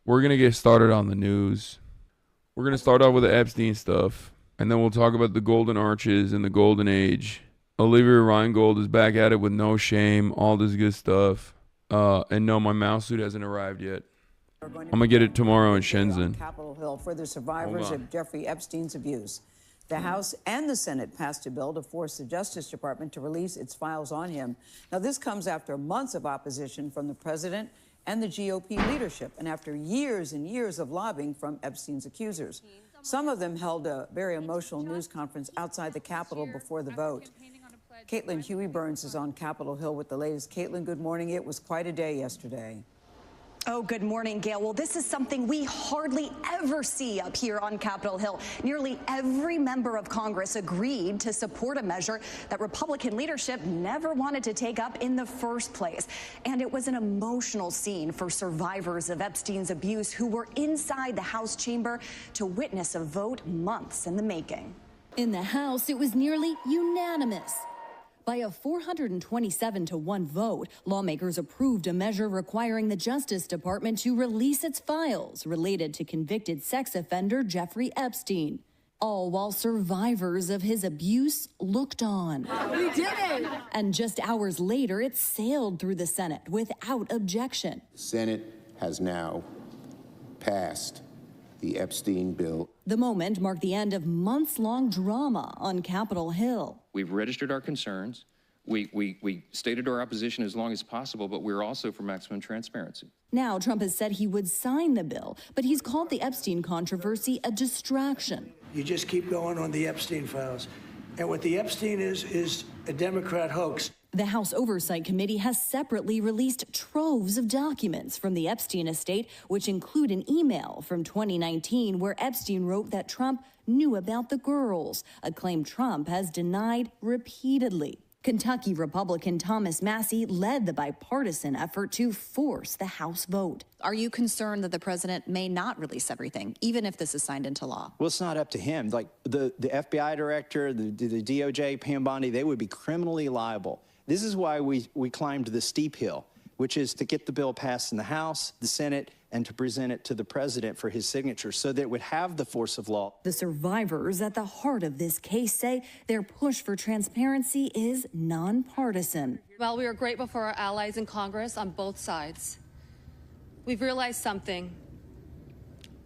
We're going to get started on the news. We're going to start off with the Epstein stuff, and then we'll talk about the Golden Arches and the Golden Age. Olivia Reingold is back at it with no shame, all this good stuff. And no, my mouse suit hasn't arrived yet. I'm going to get it tomorrow in Shenzhen. Capitol Hill for the survivors of Jeffrey Epstein's abuse. The House and the Senate passed a bill to force the Justice Department to release its files on him. Now, this comes after months of opposition from the president and the GOP leadership, and after years and years of lobbying from Epstein's accusers. Some of them held a very emotional news conference outside the Capitol before the vote. Caitlin Huey Burns is on Capitol Hill with the latest. Caitlin, good morning. It was quite a day yesterday. Oh, good morning, Gail. Well, this is something we hardly ever see up here on Capitol Hill. Nearly every member of Congress agreed to support a measure that Republican leadership never wanted to take up in the first place. And it was an emotional scene for survivors of Epstein's abuse who were inside the House chamber to witness a vote months in the making. In the House, it was nearly unanimous. By a 427-to-1 vote, lawmakers approved a measure requiring the Justice Department to release its files related to convicted sex offender Jeffrey Epstein, all while survivors of his abuse looked on. We did it! And just hours later, it sailed through the Senate without objection. The Senate has now passed the Epstein bill. The moment marked the end of months-long drama on Capitol Hill. We've registered our concerns. We stated our opposition as long as possible, but we're also for maximum transparency. Now, Trump has said he would sign the bill, but he's called the Epstein controversy a distraction. You just keep going on the Epstein files. And what the Epstein is a Democrat hoax. The House Oversight Committee has separately released troves of documents from the Epstein estate, which include an email from 2019 where Epstein wrote that Trump knew about the girls, a claim Trump has denied repeatedly. Kentucky Republican Thomas Massie led the bipartisan effort to force the House vote. Are you concerned that the president may not release everything, even if this is signed into law? Well, it's not up to him. Like the FBI director, the DOJ, Pam Bondi, they would be criminally liable. This is why we climbed the steep hill, which is to get the bill passed in the House, the Senate, and to present it to the president for his signature so that it would have the force of law. The survivors at the heart of this case say their push for transparency is nonpartisan. While we are grateful for our allies in Congress on both sides, we've realized something.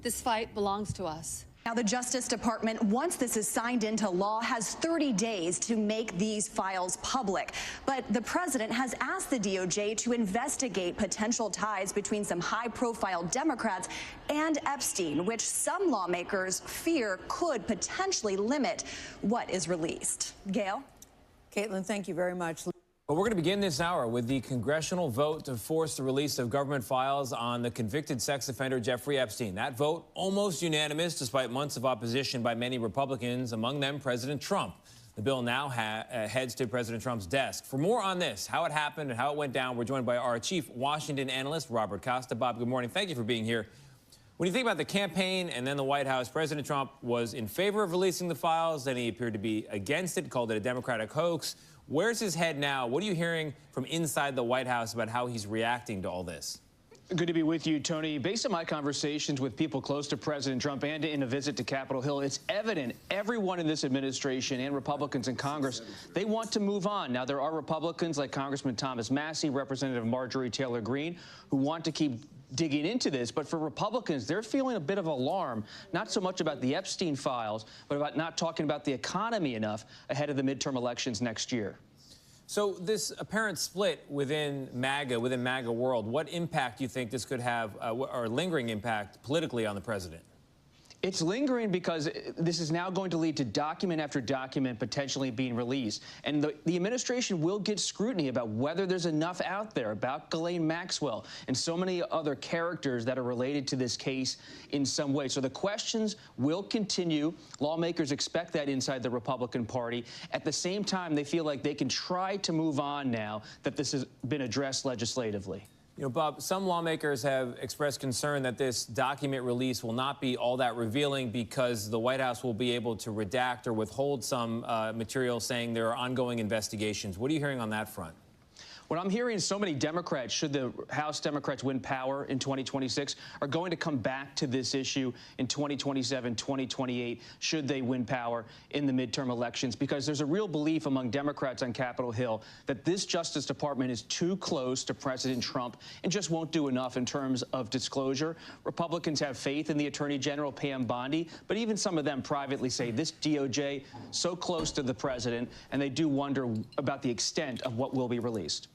This fight belongs to us. Now, the Justice Department, once this is signed into law, has 30 days to make these files public. But the president has asked the DOJ to investigate potential ties between some high-profile Democrats and Epstein, which some lawmakers fear could potentially limit what is released. Gail? Caitlin, thank you very much. Well, we're going to begin this hour with the congressional vote to force the release of government files on the convicted sex offender Jeffrey Epstein. That vote almost unanimous despite months of opposition by many Republicans, among them President Trump. The bill now heads to President Trump's desk. For more on this, how it happened and how it went down, we're joined by our chief Washington analyst, Robert Costa. Bob, good morning. Thank you for being here. When you think about the campaign and then the White House, President Trump was in favor of releasing the files, then he appeared to be against it, called it a Democratic hoax. Where's his head now? What are you hearing from inside the White House about how he's reacting to all this? Good to be with you, Tony. Based on my conversations with people close to President Trump and in a visit to Capitol Hill, it's evident everyone in this administration and Republicans in Congress, they want to move on. Now, there are Republicans like Congressman Thomas Massie, Representative Marjorie Taylor Greene, who want to keep digging into this. But for Republicans, they're feeling a bit of alarm, not so much about the Epstein files, but about not talking about the economy enough ahead of the midterm elections next year. So this apparent split within MAGA world, what impact do you think this could have, or lingering impact politically on the president? It's lingering because this is now going to lead to document after document potentially being released. And the administration will get scrutiny about whether there's enough out there about Ghislaine Maxwell and so many other characters that are related to this case in some way. So the questions will continue. Lawmakers expect that inside the Republican Party. At the same time, they feel like they can try to move on now that this has been addressed legislatively. You know, Bob, some lawmakers have expressed concern that this document release will not be all that revealing because the White House will be able to redact or withhold some material saying there are ongoing investigations. What are you hearing on that front? What I'm hearing is so many Democrats, should the House Democrats win power in 2026, are going to come back to this issue in 2027, 2028, should they win power in the midterm elections, because there's a real belief among Democrats on Capitol Hill that this Justice Department is too close to President Trump and just won't do enough in terms of disclosure. Republicans have faith in the Attorney General, Pam Bondi, but even some of them privately say this DOJ so close to the president, and they do wonder about the extent of what will be released.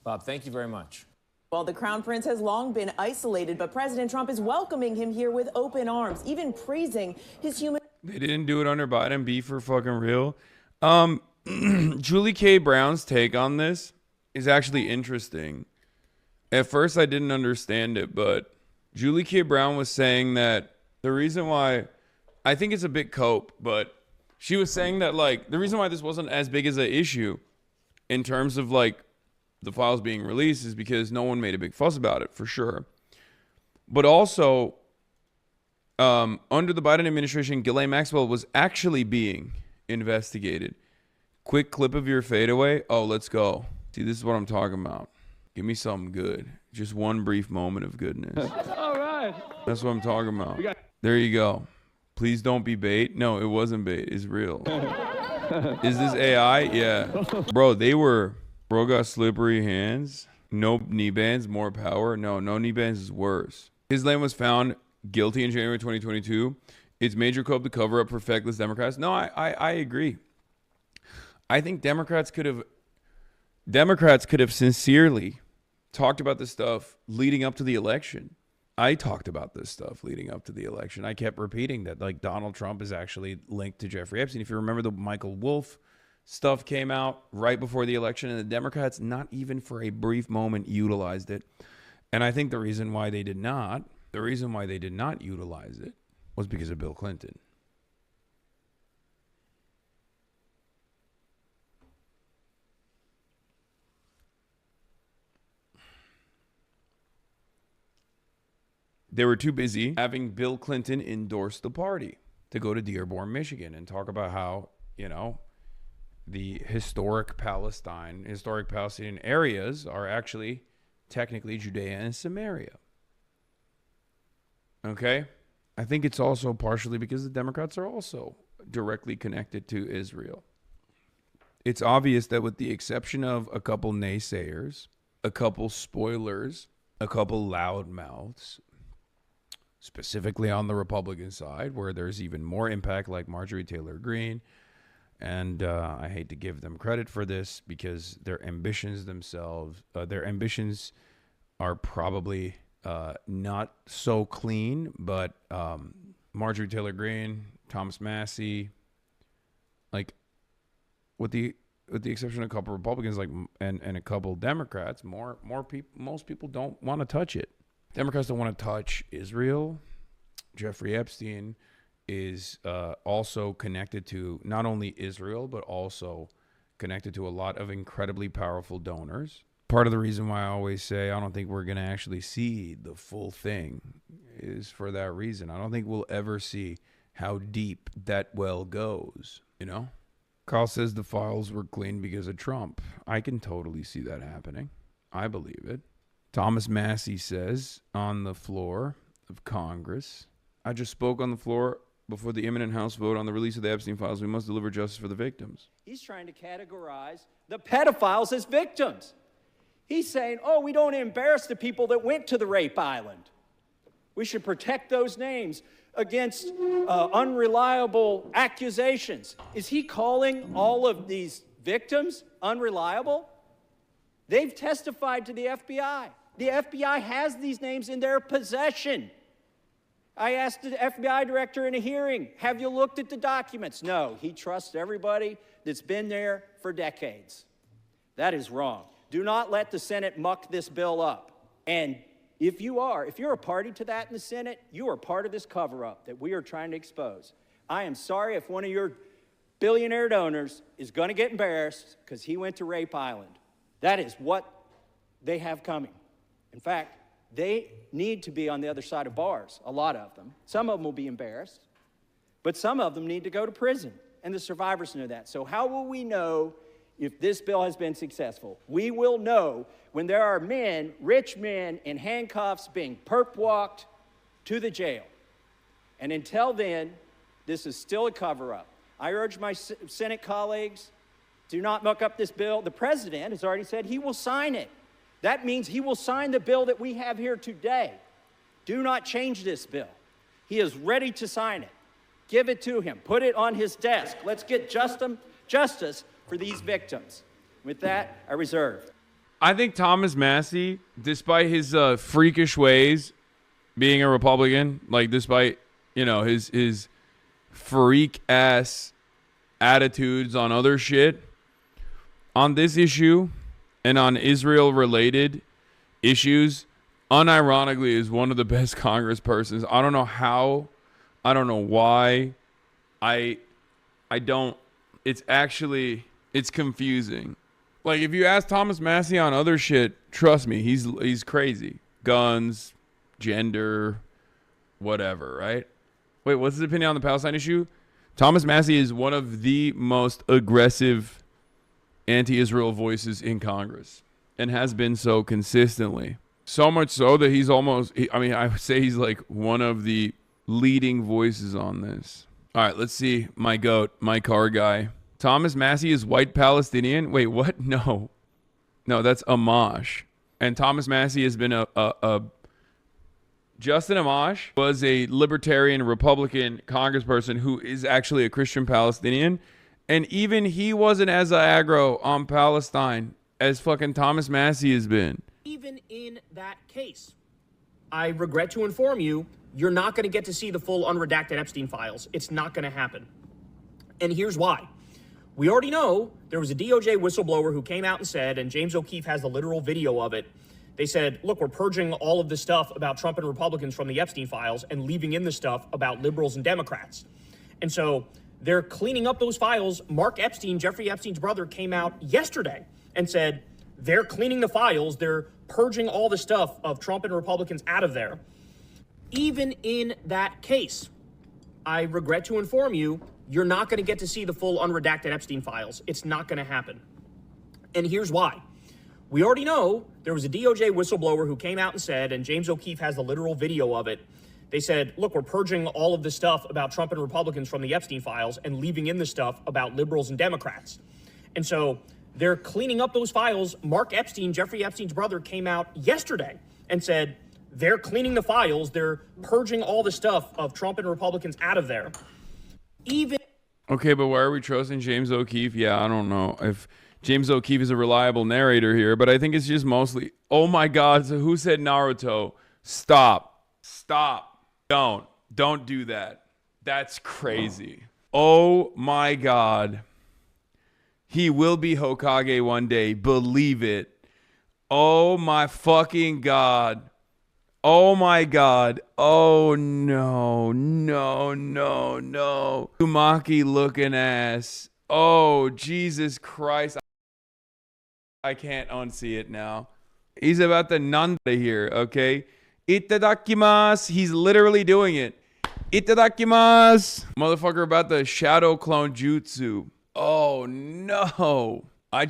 Bob, thank you very much. Well, the Crown Prince has long been isolated, but President Trump is welcoming him here with open arms, even praising his human... They didn't do it under Biden. Be for fucking real. Julie K. Brown's take on this is actually interesting. At first, I didn't understand it, but Julie K. Brown was saying that the reason why... I think it's a bit cope, but she was saying that, like, the reason why this wasn't as big as an issue in terms of, like, the files being released is because no one made a big fuss about it, for sure. But also, under the Biden administration, Ghislaine Maxwell was actually being investigated. Quick clip of your fadeaway. Oh, let's go. See, this is what I'm talking about. Give me something good. Just one brief moment of goodness. All right. That's what I'm talking about. There you go. Please don't be bait. No, it wasn't bait. It's real. Is this AI? Yeah. Bro got slippery hands. No knee bands, more power. No knee bands is worse. Ghislaine was found guilty in January 2022. It's major cope to cover up for feckless Democrats. No, I agree. I think Democrats could have sincerely talked about this stuff leading up to the election. I talked about this stuff leading up to the election. I kept repeating that, like, Donald Trump is actually linked to Jeffrey Epstein. If you remember, the Michael Wolff stuff came out right before the election, and the Democrats, not even for a brief moment, utilized it. And I think the reason why they did not utilize it was because of Bill Clinton. They were too busy having Bill Clinton endorse the party to go to Dearborn, Michigan, and talk about how, the historic Palestinian areas are actually technically Judea and Samaria. Okay? I think it's also partially because the Democrats are also directly connected to Israel. It's obvious that with the exception of a couple naysayers, a couple spoilers, a couple loudmouths, specifically on the Republican side, where there's even more impact, like Marjorie Taylor Greene, and I hate to give them credit for this because their ambitions are probably not so clean, but Marjorie Taylor Greene, Thomas Massey, like with the exception of a couple Republicans, like and a couple Democrats, most people don't want to touch it. Democrats don't want to touch Israel. Jeffrey Epstein is also connected to not only Israel, but also connected to a lot of incredibly powerful donors. Part of the reason why I always say I don't think we're going to actually see the full thing is for that reason. I don't think we'll ever see how deep that well goes, Carl says the files were cleaned because of Trump. I can totally see that happening. I believe it. Thomas Massey says on the floor of Congress, I just spoke on the floor before the imminent House vote on the release of the Epstein files. We must deliver justice for the victims. He's trying to categorize the pedophiles as victims. He's saying, we don't embarrass the people that went to the rape island. We should protect those names against unreliable accusations. Is he calling all of these victims unreliable? They've testified to the FBI. The FBI has these names in their possession. I asked the FBI director in a hearing, have you looked at the documents? No, he trusts everybody that's been there for decades. That is wrong. Do not let the Senate muck this bill up. And if you're a party to that in the Senate, you are part of this cover-up that we are trying to expose. I am sorry if one of your billionaire donors is going to get embarrassed because he went to Rape Island. That is what they have coming. In fact, they need to be on the other side of bars, a lot of them. Some of them will be embarrassed, but some of them need to go to prison, and the survivors know that. So how will we know if this bill has been successful. We will know when there are men, rich men, in handcuffs being perp walked to the jail. And until then, this is still a cover-up. I urge my Senate colleagues, do not muck up this bill. The president has already said he will sign it. That means he will sign the bill that we have here today. Do not change this bill. He is ready to sign it. Give it to him. Put it on his desk. Let's get justice for these victims. With that, I reserve. I think Thomas Massie, despite his freakish ways, being a Republican, like despite, his freak ass attitudes on other shit, on this issue and on Israel related issues, unironically is one of the best congresspersons. I don't know how, I don't know why. I don't, it's confusing. Like, if you ask Thomas Massie on other shit, trust me, he's crazy. Guns, gender, whatever, right? Wait, what's his opinion on the Palestine issue? Thomas Massie is one of the most aggressive anti-Israel voices in Congress and has been so consistently. So much so that he's almost, I would say he's like one of the leading voices on this. All right, let's see. My goat, my car guy. Thomas Massie is white Palestinian. Wait, what? No, that's Amash. And Thomas Massie has been Justin Amash was a libertarian Republican congressperson who is actually a Christian Palestinian. And even he wasn't as aggro on Palestine as fucking Thomas Massie has been. Even in that case, I regret to inform you, you're not going to get to see the full unredacted Epstein files. It's not going to happen. And here's why. We already know there was a DOJ whistleblower who came out and said, and James O'Keefe has the literal video of it, they said, look, we're purging all of the stuff about Trump and Republicans from the Epstein files and leaving in the stuff about liberals and Democrats. And so they're cleaning up those files. Mark Epstein, Jeffrey Epstein's brother, came out yesterday and said they're cleaning the files. They're purging all the stuff of Trump and Republicans out of there. Even in that case, I regret to inform you, you're not going to get to see the full unredacted Epstein files. It's not going to happen. And here's why. We already know there was a DOJ whistleblower who came out and said, and James O'Keefe has the literal video of it, they said, look, we're purging all of the stuff about Trump and Republicans from the Epstein files and leaving in the stuff about liberals and Democrats. And so they're cleaning up those files. Mark Epstein, Jeffrey Epstein's brother, came out yesterday and said they're cleaning the files. They're purging all the stuff of Trump and Republicans out of there. Okay, but why are we trusting James O'Keefe? Yeah, I don't know if James O'Keefe is a reliable narrator here, but I think it's just mostly, oh my God, so who said Naruto? Stop. Don't do that. That's crazy. Oh my God. He will be Hokage one day. Believe it. Oh my fucking God. Oh my God. Oh no. Umaki looking ass. Oh, Jesus Christ. I can't unsee it now. He's about to nanda here, okay? Itadakimasu. He's literally doing it. Itadakimasu. Motherfucker about the shadow clone jutsu. Oh no. I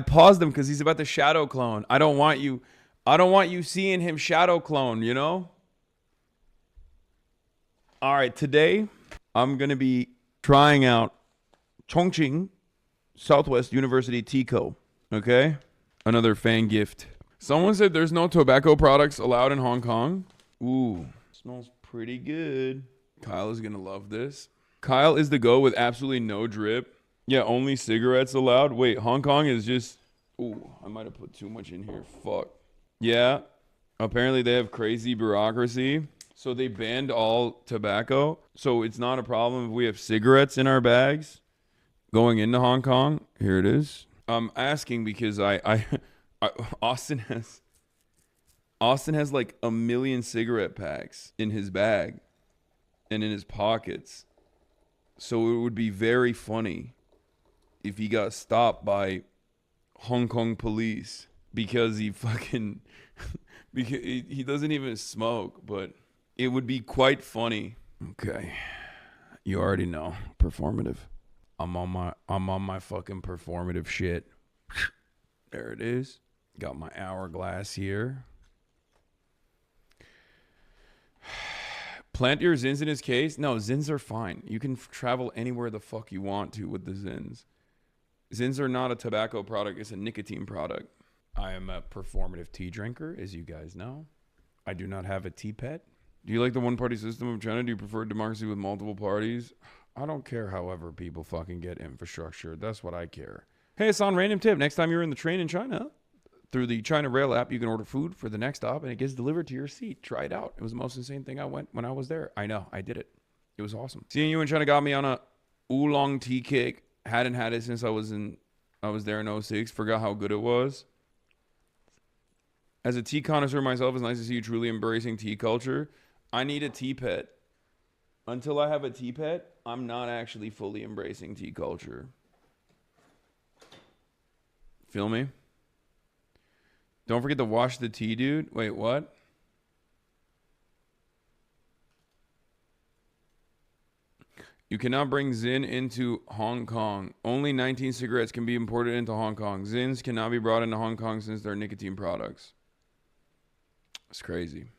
paused him because he's about to shadow clone. I don't want you seeing him shadow clone, you know? All right, today I'm going to be trying out Chongqing Southwest University TCO. Okay? Another fan gift. Someone said there's no tobacco products allowed in Hong Kong. Ooh, smells pretty good. Kyle is going to love this. Kyle is the go with absolutely no drip. Yeah, only cigarettes allowed. Wait, Hong Kong is just... Ooh, I might have put too much in here. Fuck. Yeah, apparently they have crazy bureaucracy. So they banned all tobacco. So it's not a problem if we have cigarettes in our bags going into Hong Kong. Here it is. I'm asking because Austin has like 1 million cigarette packs in his bag and in his pockets. So it would be very funny if he got stopped by Hong Kong police because he fucking because he doesn't even smoke, but it would be quite funny. Okay. You already know. Performative. I'm on my fucking performative shit. There it is. Got my hourglass here. Plant your Zins in his case? No, Zins are fine. You can travel anywhere the fuck you want to with the Zins. Zins are not a tobacco product. It's a nicotine product. I am a performative tea drinker, as you guys know. I do not have a tea pet. Do you like the one-party system of China? Do you prefer democracy with multiple parties? I don't care however people fucking get infrastructure. That's what I care. Hey, it's on random tip. Next time you're in the train in China, through the China Rail app, you can order food for the next stop, and it gets delivered to your seat. Try it out. It was the most insane thing when I was there. I know. I did it. It was awesome. Seeing you in China got me on a oolong tea kick. Hadn't had it since I was there in 06. Forgot how good it was. As a tea connoisseur myself, it's nice to see you truly embracing tea culture. I need a tea pet. Until I have a tea pet, I'm not actually fully embracing tea culture. Feel me? Don't forget to wash the tea, dude. Wait, what? You cannot bring Zin into Hong Kong. Only 19 cigarettes can be imported into Hong Kong. Zins cannot be brought into Hong Kong since they're nicotine products. It's crazy.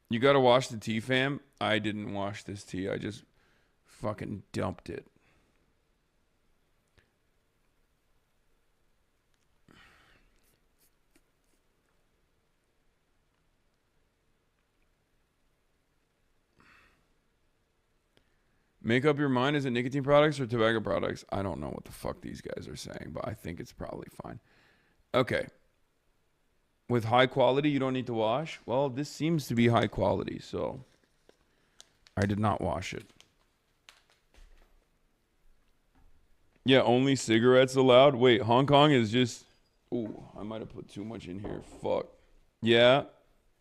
You gotta wash the tea, fam. I didn't wash this tea. I just fucking dumped it. Make up your mind. Is it nicotine products or tobacco products? I don't know what the fuck these guys are saying, but I think it's probably fine. Okay. With high quality, you don't need to wash. Well, this seems to be high quality, so I did not wash it. Yeah, only cigarettes allowed. Wait, Hong Kong is just... Ooh, I might have put too much in here. Fuck. Yeah,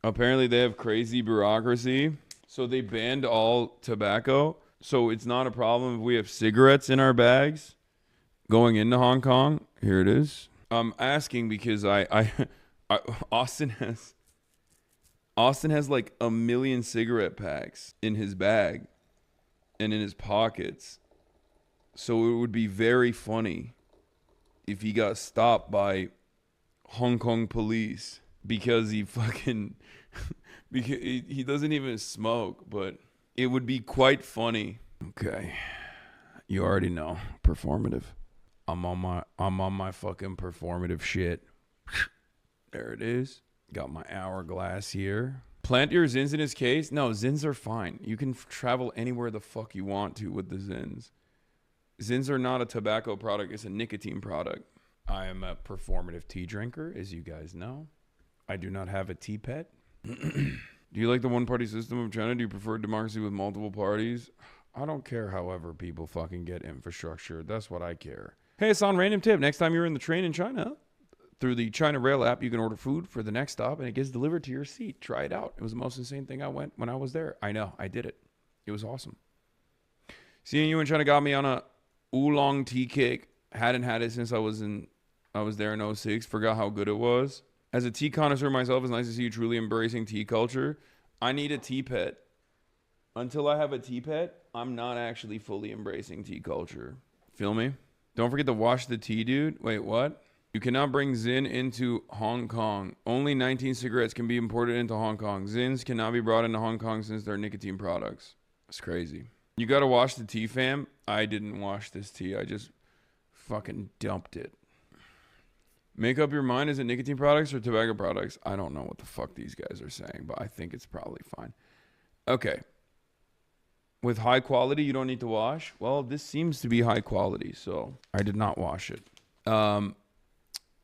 apparently they have crazy bureaucracy. So they banned all tobacco. So it's not a problem if we have cigarettes in our bags going into Hong Kong. Here it is. I'm asking because Austin has like 1 million cigarette packs in his bag and in his pockets. So it would be very funny if he got stopped by Hong Kong police because he fucking because he doesn't even smoke, but it would be quite funny. Okay. You already know. Performative. I'm on my fucking performative shit. There it is. Got my hourglass here. Plant your Zins in his case? No, Zins are fine. You can travel anywhere the fuck you want to with the Zins. Zins are not a tobacco product. It's a nicotine product. I am a performative tea drinker, as you guys know. I do not have a tea pet. Do you like the one-party system of China? Do you prefer democracy with multiple parties? I don't care however people fucking get infrastructure. That's what I care. Hey, it's on random tip. Next time you're in the train in China, through the China Rail app, you can order food for the next stop, and it gets delivered to your seat. Try it out. It was the most insane thing when I was there. I know. I did it. It was awesome. Seeing you in China got me on a oolong tea kick. Hadn't had it since I was there in 06. Forgot how good it was. As a tea connoisseur myself, it's nice to see you truly embracing tea culture. I need a tea pet. Until I have a tea pet, I'm not actually fully embracing tea culture. Feel me? Don't forget to wash the tea, dude. Wait, what? You cannot bring Zin into Hong Kong. Only 19 cigarettes can be imported into Hong Kong. Zins cannot be brought into Hong Kong since they're nicotine products. It's crazy. You gotta wash the tea, fam. I didn't wash this tea. I just fucking dumped it. Make up your mind. Is it nicotine products or tobacco products? I don't know what the fuck these guys are saying, but I think it's probably fine. Okay. With high quality, you don't need to wash. Well, this seems to be high quality, so I did not wash it.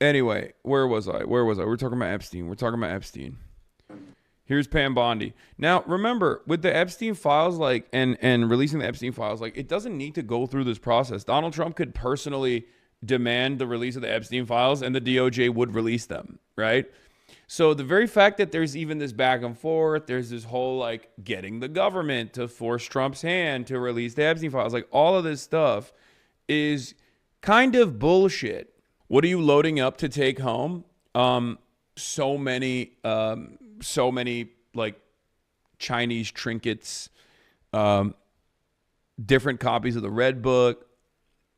Anyway, where was I? We're talking about Epstein. Here's Pam Bondi. Now, remember, with the Epstein files, like, and releasing the Epstein files, like, it doesn't need to go through this process. Donald Trump could personally demand the release of the Epstein files, and the DOJ would release them, right? So the very fact that there's even this back and forth, there's this whole, like, getting the government to force Trump's hand to release the Epstein files, like, all of this stuff is kind of bullshit. What are you loading up to take home? so many like Chinese trinkets, different copies of the Red Book,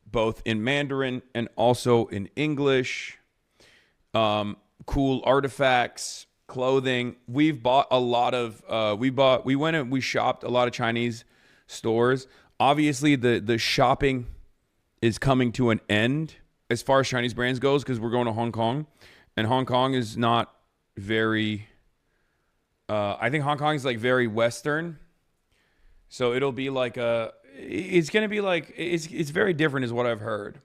both in Mandarin and also in English, cool artifacts, clothing. We've bought a lot of, we went and we shopped a lot of Chinese stores. Obviously the shopping is coming to an end as far as Chinese brands goes, because we're going to Hong Kong, and Hong Kong is not very, I think Hong Kong is like very Western. So it'll be like it's going to be like, it's very different is what I've heard.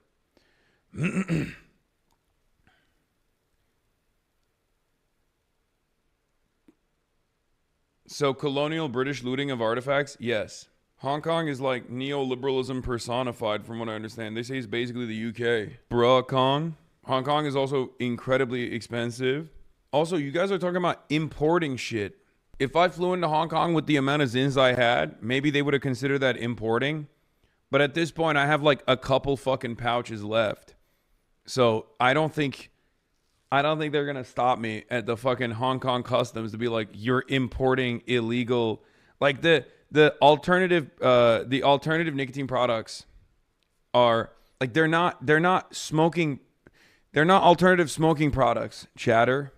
So colonial British looting of artifacts, yes. Hong Kong is like neoliberalism personified, from what I understand. They say it's basically the UK. Bruh, Kong. Hong Kong is also incredibly expensive. Also, you guys are talking about importing shit. If I flew into Hong Kong with the amount of zins I had, maybe they would have considered that importing. But at this point, I have like a couple fucking pouches left. So I don't think they're going to stop me at the fucking Hong Kong customs to be like, you're importing illegal. Like the alternative nicotine products are like, they're not alternative smoking products, chatter.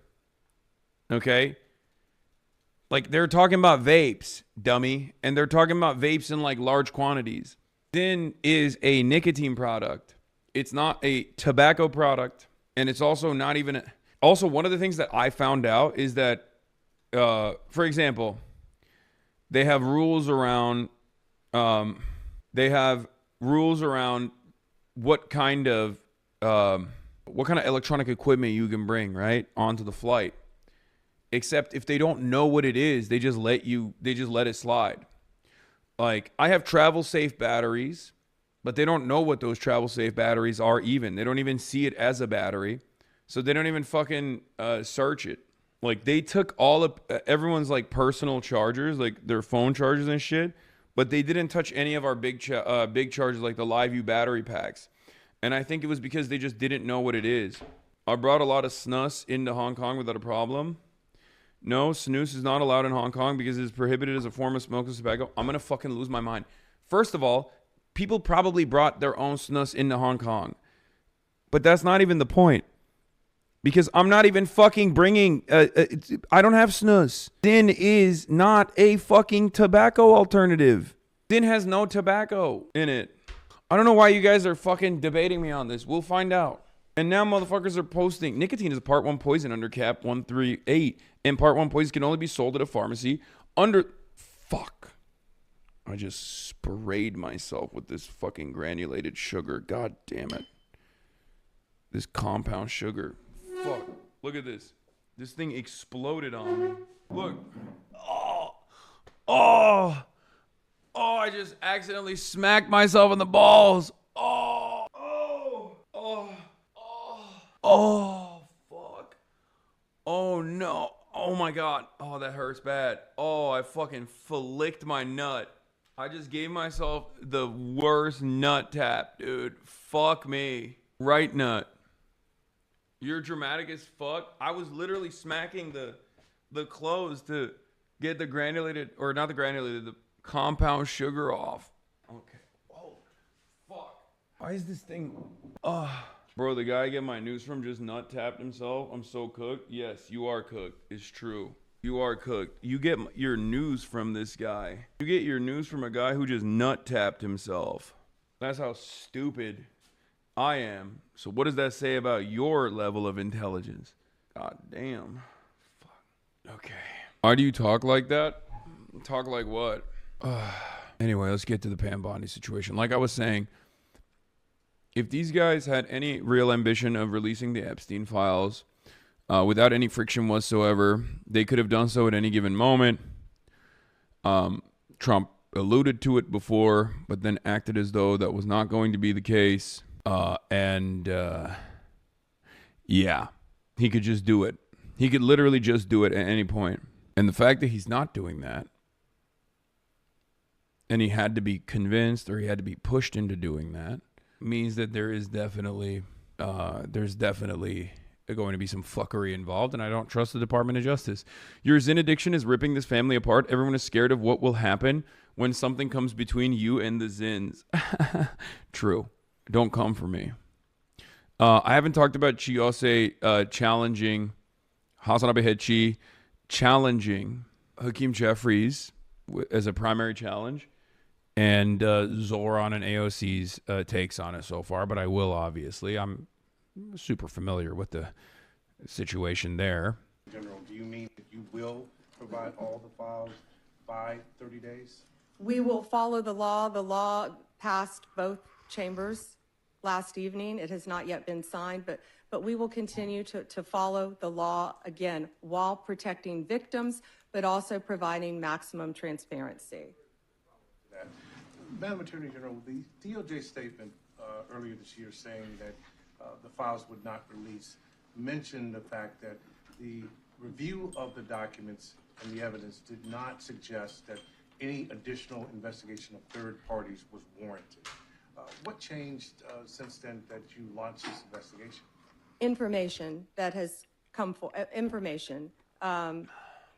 Okay? Like, they're talking about vapes, dummy, and they're talking about vapes in like large quantities. Zyn is a nicotine product. It's not a tobacco product, and it's also not even also, one of the things that I found out is that for example, they have rules around what kind of electronic equipment you can bring, right, onto the flight. Except if they don't know what it is, they just let it slide. Like, I have travel safe batteries, but they don't know what those travel safe batteries are even. They don't even see it as a battery. So they don't even fucking search it. Like, they took all of everyone's like personal chargers, like their phone chargers and shit, but they didn't touch any of our big chargers, like the LiveU battery packs. And I think it was because they just didn't know what it is. I brought a lot of snus into Hong Kong without a problem. No, snus is not allowed in Hong Kong because it is prohibited as a form of smokeless tobacco. I'm going to fucking lose my mind. First of all, people probably brought their own snus into Hong Kong. But that's not even the point. Because I'm not even fucking bringing... I don't have snus. Zyn is not a fucking tobacco alternative. Zyn has no tobacco in it. I don't know why you guys are fucking debating me on this. We'll find out. And now motherfuckers are posting... Nicotine is a Part 1 poison under Cap 138. And Part 1 poison can only be sold at a pharmacy under... Fuck. I just sprayed myself with this fucking granulated sugar. God damn it. This compound sugar. Fuck. Look at this. This thing exploded on me. Look. Oh, I just accidentally smacked myself in the balls. Oh, fuck. Oh, no. Oh, my God. Oh, that hurts bad. Oh, I fucking flicked my nut. I just gave myself the worst nut tap, dude. Fuck me. Right nut. You're dramatic as fuck. I was literally smacking the clothes to get the granulated, or not the granulated, the compound sugar off. Okay. Oh, fuck. Why is this thing... Bro, the guy I get my news from just nut tapped himself. I'm so cooked. Yes, you are cooked. It's true. You are cooked. You get your news from this guy. You get your news from a guy who just nut tapped himself. That's how stupid I am. So what does that say about your level of intelligence? God damn. Fuck. Okay. Why do you talk like that? Talk like what? Anyway, let's get to the Pam Bondi situation. Like I was saying, if these guys had any real ambition of releasing the Epstein files without any friction whatsoever, they could have done so at any given moment. Trump alluded to it before, but then acted as though that was not going to be the case. Yeah, he could just do it. He could literally just do it at any point. And the fact that he's not doing that, and he had to be convinced or he had to be pushed into doing that, means that there is definitely going to be some fuckery involved, and I don't trust the Department of Justice. Your Zyn addiction is ripping this family apart. Everyone is scared of what will happen when something comes between you and the Zyns. True. Don't come for me. I haven't talked about Chiose challenging Hasanabi head Chi challenging Hakeem Jeffries as a primary challenge, and Zoran and AOC's takes on it so far, but I will, obviously. I'm super familiar with the situation there. General, do you mean that you will provide all the files by 30 days? We will follow the law. The law passed both chambers last evening. It has not yet been signed, but we will continue to follow the law, again, while protecting victims, but also providing maximum transparency. Madam Attorney General, the DOJ statement earlier this year saying that the files would not release mentioned the fact that the review of the documents and the evidence did not suggest that any additional investigation of third parties was warranted. What changed since then that you launched this investigation? Information that has come for information.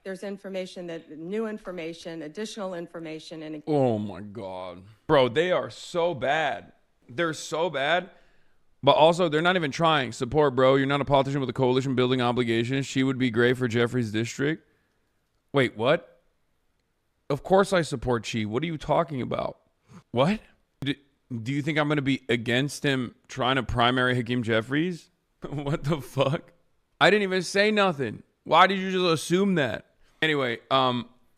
There's information that new information, additional information, and oh my God, bro, they are so bad. They're so bad, but also they're not even trying. Support, bro. You're not a politician with a coalition building obligation. She would be great for Jeffrey's district. Wait, what? Of course I support Chi. What are you talking about? What? Do you think I'm going to be against him trying to primary Hakeem Jeffries? What the fuck? I didn't even say nothing. Why did you just assume that? Anyway,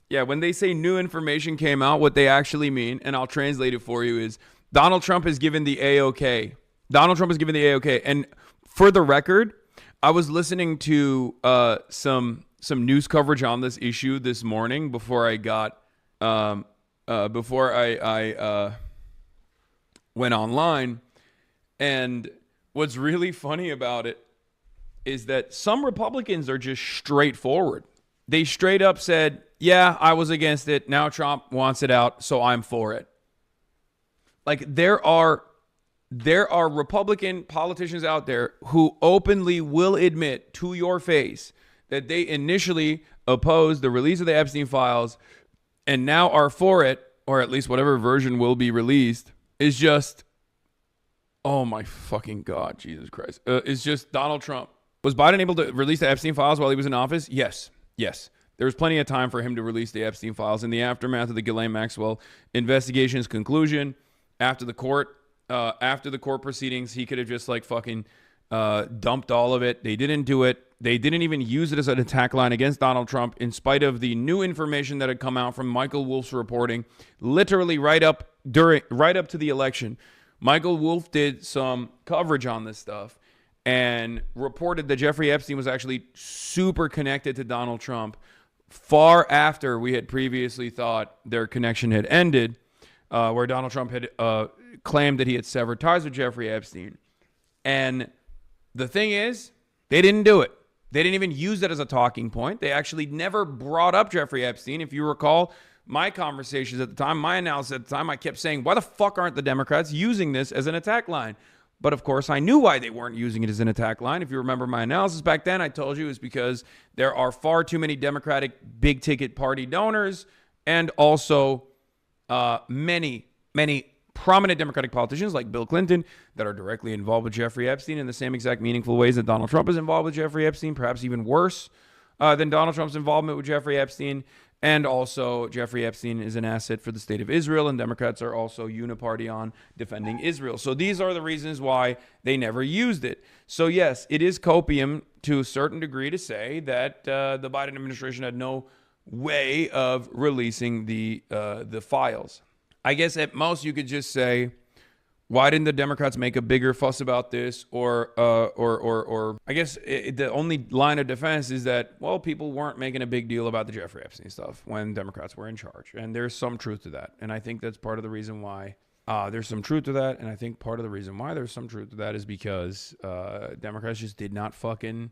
yeah, when they say new information came out, what they actually mean, and I'll translate it for you, is Donald Trump has given the A-OK. Donald Trump has given the A-OK. And for the record, I was listening to some news coverage on this issue this morning before I got before I went online. And what's really funny about it is that some Republicans are just straightforward. They straight up said, yeah, I was against it. Now Trump wants it out, so I'm for it. Like there are Republican politicians out there who openly will admit to your face that they initially opposed the release of the Epstein files and now are for it, or at least whatever version will be released, is just, oh my fucking God, Jesus Christ. It's just Donald Trump. Was Biden able to release the Epstein files while he was in office? Yes. Yes. There was plenty of time for him to release the Epstein files in the aftermath of the Ghislaine Maxwell investigation's conclusion. After the court proceedings, he could have just like fucking dumped all of it. They didn't do it. They didn't even use it as an attack line against Donald Trump, in spite of the new information that had come out from Michael Wolff's reporting, literally right up to the election. Michael Wolff did some coverage on this stuff and reported that Jeffrey Epstein was actually super connected to Donald Trump far after we had previously thought their connection had ended, where Donald Trump had claimed that he had severed ties with Jeffrey Epstein. And the thing is, they didn't do it. They didn't even use it as a talking point. They actually never brought up Jeffrey Epstein. If you recall my conversations at the time, my analysis at the time, I kept saying, why the fuck aren't the Democrats using this as an attack line? But of course, I knew why they weren't using it as an attack line. If you remember my analysis back then, I told you it was because there are far too many Democratic big ticket party donors and also many prominent Democratic politicians like Bill Clinton that are directly involved with Jeffrey Epstein in the same exact meaningful ways that Donald Trump is involved with Jeffrey Epstein, perhaps even worse than Donald Trump's involvement with Jeffrey Epstein. And also, Jeffrey Epstein is an asset for the state of Israel, and Democrats are also uniparty on defending Israel. So these are the reasons why they never used it. So yes, it is copium to a certain degree to say that the Biden administration had no way of releasing the files. I guess at most you could just say, why didn't the Democrats make a bigger fuss about this? Or I guess the only line of defense is that, well, people weren't making a big deal about the Jeffrey Epstein stuff when Democrats were in charge. And there's some truth to that. And I think that's part of the reason why there's some truth to that. And I think part of the reason why there's some truth to that is because Democrats just did not fucking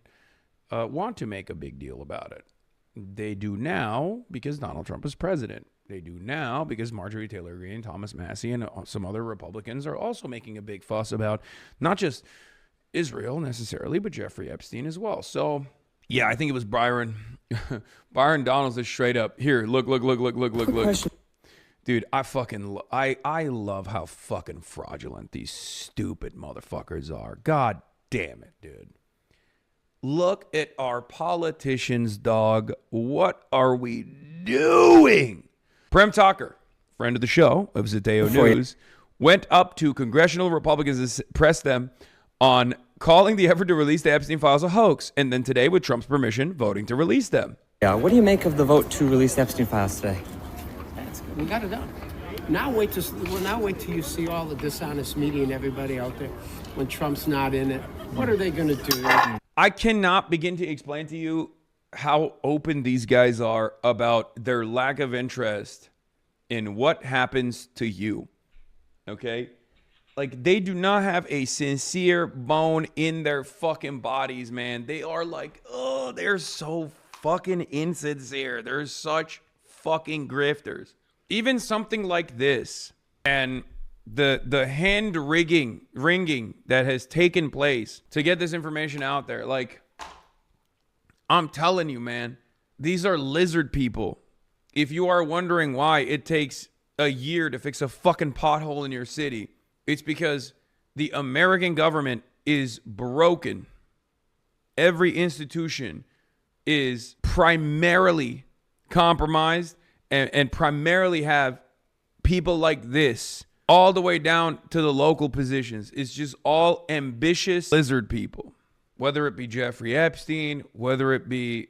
want to make a big deal about it. They do now because Donald Trump is president. They do now because Marjorie Taylor Greene, Thomas Massie, and some other Republicans are also making a big fuss about not just Israel necessarily, but Jeffrey Epstein as well. So, yeah, I think it was Byron. Byron Donalds is straight up. Here, look. Dude, I love how fucking fraudulent these stupid motherfuckers are. God damn it, dude. Look at our politicians, dog. What are we doing? Prem Tucker, friend of the show of Zateo News, went up to congressional Republicans to press them on calling the effort to release the Epstein files a hoax, and then today, with Trump's permission, voting to release them. Yeah, what do you make of the vote to release the Epstein files today? We got it done. Now wait till you see all the dishonest media and everybody out there when Trump's not in it. What are they going to do? I cannot begin to explain to you how open these guys are about their lack of interest in what happens to you. Okay? Like, they do not have a sincere bone in their fucking bodies, man. They are like, oh, they're so fucking insincere. They're such fucking grifters. Even something like this and the hand ringing that has taken place to get this information out there. Like, I'm telling you, man, these are lizard people. If you are wondering why it takes a year to fix a fucking pothole in your city, it's because the American government is broken. Every institution is primarily compromised and primarily have people like this all the way down to the local positions. It's just all ambitious lizard people, whether it be Jeffrey Epstein, whether it be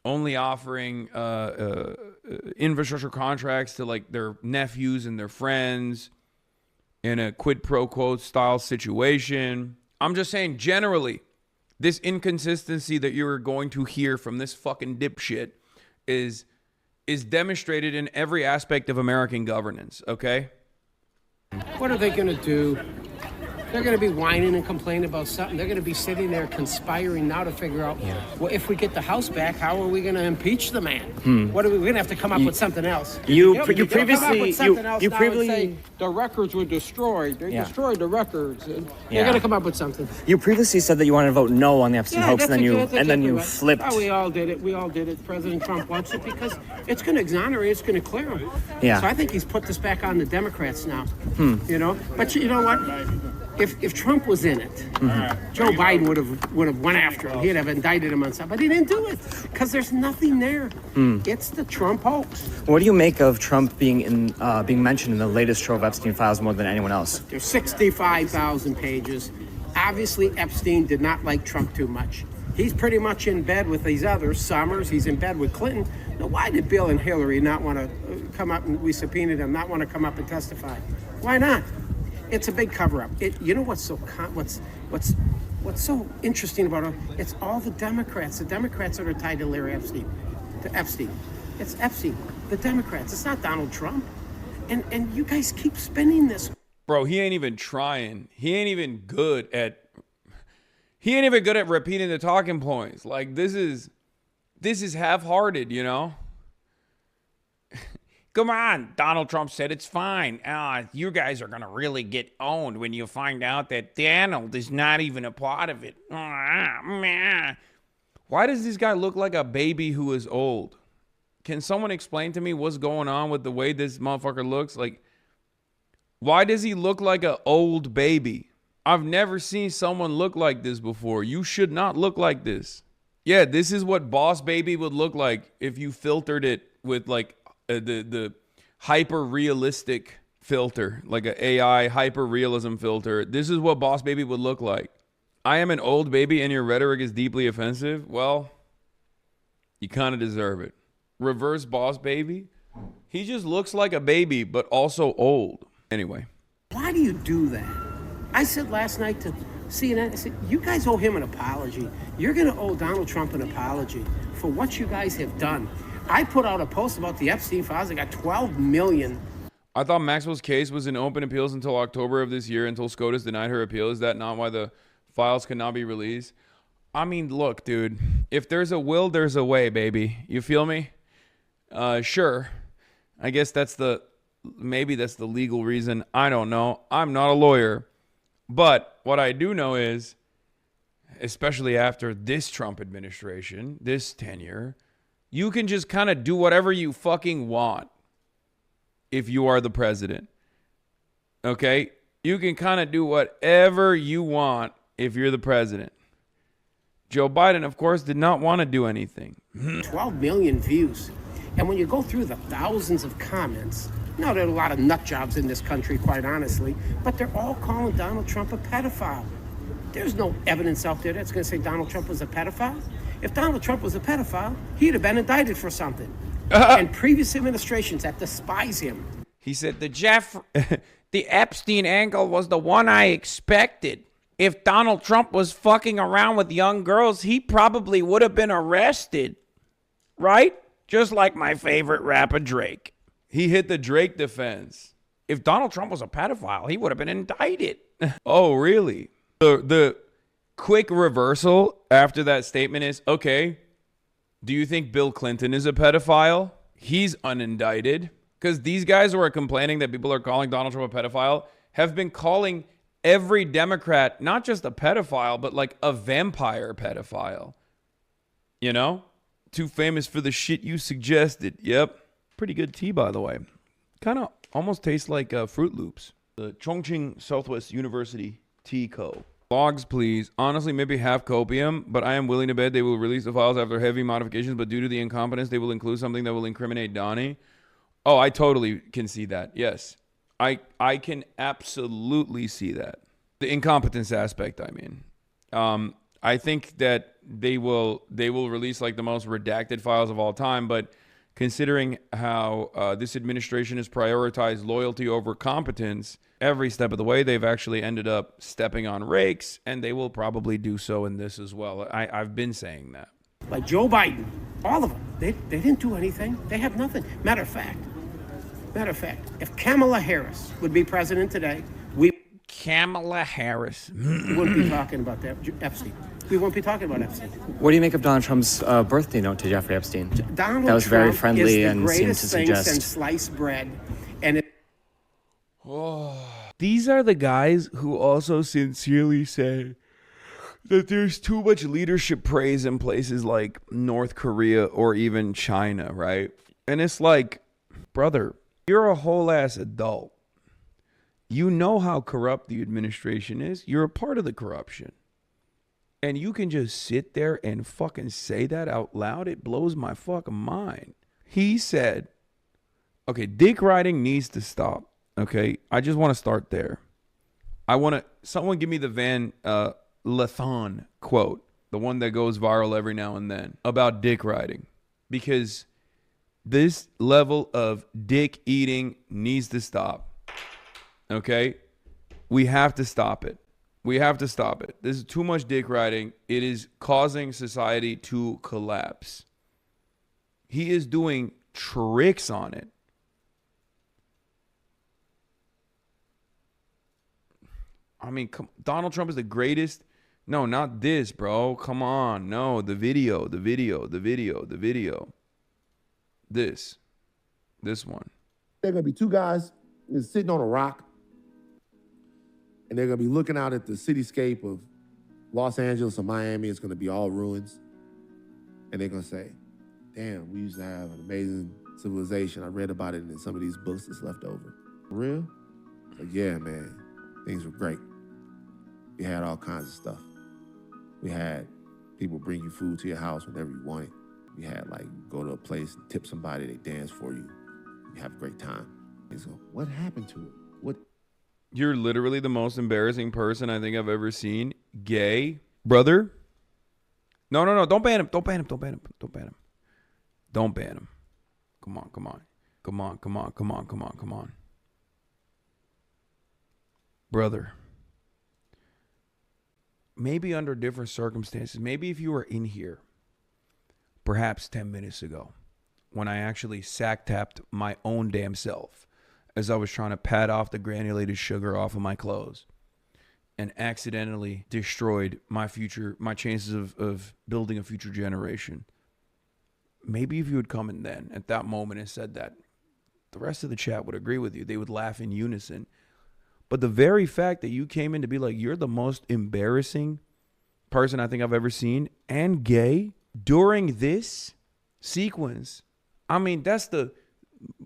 only offering infrastructure contracts to like their nephews and their friends in a quid pro quo style situation. I'm just saying, generally, this inconsistency that you're going to hear from this fucking dipshit is demonstrated in every aspect of American governance, okay? What are they going to do? They're going to be whining and complaining about something. They're going to be sitting there conspiring now to figure out, well, if we get the House back, how are we going to impeach the man? What are we're going to have to come up with something else. You previously say the records were destroyed. They destroyed the records. And they're going to come up with something. You previously said that you wanted to vote no on the Epstein hoax, and then you flipped. Oh, we all did it. President Trump wants it because it's going to exonerate. It's going to clear him. Yeah. So I think he's put this back on the Democrats now. You know, but you know what? If Trump was in it, Joe Biden would have went after him. He'd have indicted him on something, but he didn't do it because there's nothing there. It's the Trump hoax. What do you make of Trump being mentioned in the latest Trove Epstein files more than anyone else? There's 65,000 pages. Obviously, Epstein did not like Trump too much. He's pretty much in bed with these others. Summers, he's in bed with Clinton. Now, why did Bill and Hillary not want to come up, and we subpoenaed them, not want to come up and testify? Why not? It's a big cover-up. You know what's so interesting about it? It's all the Democrats. The Democrats that are tied to Larry Epstein, to Epstein. It's Epstein, the Democrats. It's not Donald Trump. And you guys keep spinning this. Bro, he ain't even trying. He ain't even good at repeating the talking points. Like, this is half-hearted, you know? Come on, Donald Trump said it's fine. You guys are going to really get owned when you find out that Donald is not even a part of it. Why does this guy look like a baby who is old? Can someone explain to me what's going on with the way this motherfucker looks? Like, why does he look like an old baby? I've never seen someone look like this before. You should not look like this. Yeah, this is what Boss Baby would look like if you filtered it with like the hyper realistic filter, like an AI hyper realism filter. This is what Boss Baby would look like. I am an old baby and your rhetoric is deeply offensive. Well, you kind of deserve it. Reverse Boss Baby. He just looks like a baby, but also old. Anyway. Why do you do that? I said last night to CNN, I said, you guys owe him an apology. You're going to owe Donald Trump an apology for what you guys have done. I put out a post about the Epstein files. I got 12 million. I thought Maxwell's case was in open appeals until October of this year, until SCOTUS denied her appeal. Is that not why the files cannot be released? I mean, look, dude, if there's a will, there's a way, baby. You feel me? Sure. I guess maybe that's the legal reason. I don't know. I'm not a lawyer. But what I do know is, especially after this Trump administration, this tenure, you can just kind of do whatever you fucking want if you are the president. Okay? You can kind of do whatever you want if you're the president. Joe Biden, of course, did not want to do anything. 12 million views. And when you go through the thousands of comments, there are a lot of nut jobs in this country, quite honestly, but they're all calling Donald Trump a pedophile. There's no evidence out there that's going to say Donald Trump was a pedophile. If Donald Trump was a pedophile, he'd have been indicted for something. And previous administrations that despise him. He said, the Epstein angle was the one I expected. If Donald Trump was fucking around with young girls, he probably would have been arrested. Right? Just like my favorite rapper, Drake. He hit the Drake defense. If Donald Trump was a pedophile, he would have been indicted. Oh, really? The quick reversal after that statement is, okay, do you think Bill Clinton is a pedophile? He's unindicted. Because these guys who are complaining that people are calling Donald Trump a pedophile have been calling every Democrat not just a pedophile, but like a vampire pedophile. You know? Too famous for the shit you suggested. Yep. Pretty good tea, by the way. Kind of almost tastes like Fruit Loops. The Chongqing Southwest University Tea Co. Logs, please. Honestly, maybe half copium, but I am willing to bet they will release the files after heavy modifications, but due to the incompetence, they will include something that will incriminate Donnie. Oh, I totally can see that. Yes. I can absolutely see that. The incompetence aspect, I mean. I think that they will release like the most redacted files of all time, but considering how this administration has prioritized loyalty over competence every step of the way, they've actually ended up stepping on rakes, and they will probably do so in this as well. I've been saying that. Like Joe Biden, all of them, they didn't do anything. They have nothing. Matter of fact, if Kamala Harris would be president today, Kamala Harris. We wouldn't be talking about that, Epstein. We won't be talking about Epstein. What do you make of Donald Trump's birthday note to Jeffrey Epstein? Donald that was Trump very friendly is the and seemed to greatest thing suggest. since sliced bread, and These are the guys who also sincerely say that there's too much leadership praise in places like North Korea or even China, right? And it's like, brother, you're a whole ass adult. You know how corrupt the administration is. You're a part of the corruption. And you can just sit there and fucking say that out loud. It blows my fucking mind. He said, okay, dick riding needs to stop. Okay, I just want to start there. Someone give me the Van Lathan quote, the one that goes viral every now and then about dick riding. Because this level of dick eating needs to stop. Okay? We have to stop it. We have to stop it. This is too much dick riding. It is causing society to collapse. He is doing tricks on it. I mean, Donald Trump is the greatest. No, not this, bro. Come on. No, the video. This one. There are going to be two guys sitting on a rock, and they're going to be looking out at the cityscape of Los Angeles or Miami. It's going to be all ruins. And they're going to say, damn, we used to have an amazing civilization. I read about it in some of these books that's left over. For real? Like, yeah, man. Things were great. We had all kinds of stuff. We had people bring you food to your house whenever you wanted. We had, like, go to a place and tip somebody, they dance for you. You have a great time. And so, what happened to it? What? You're literally the most embarrassing person I think I've ever seen. Gay. Brother? No. Don't ban him. Don't ban him. Come on. Brother. Maybe under different circumstances, maybe if you were in here, perhaps 10 minutes ago, when I actually sack-tapped my own damn self as I was trying to pat off the granulated sugar off of my clothes and accidentally destroyed my chances of building a future generation. Maybe if you had come in then at that moment and said that, the rest of the chat would agree with you. They would laugh in unison. But the very fact that you came in to be like, you're the most embarrassing person I think I've ever seen and gay during this sequence. I mean, that's the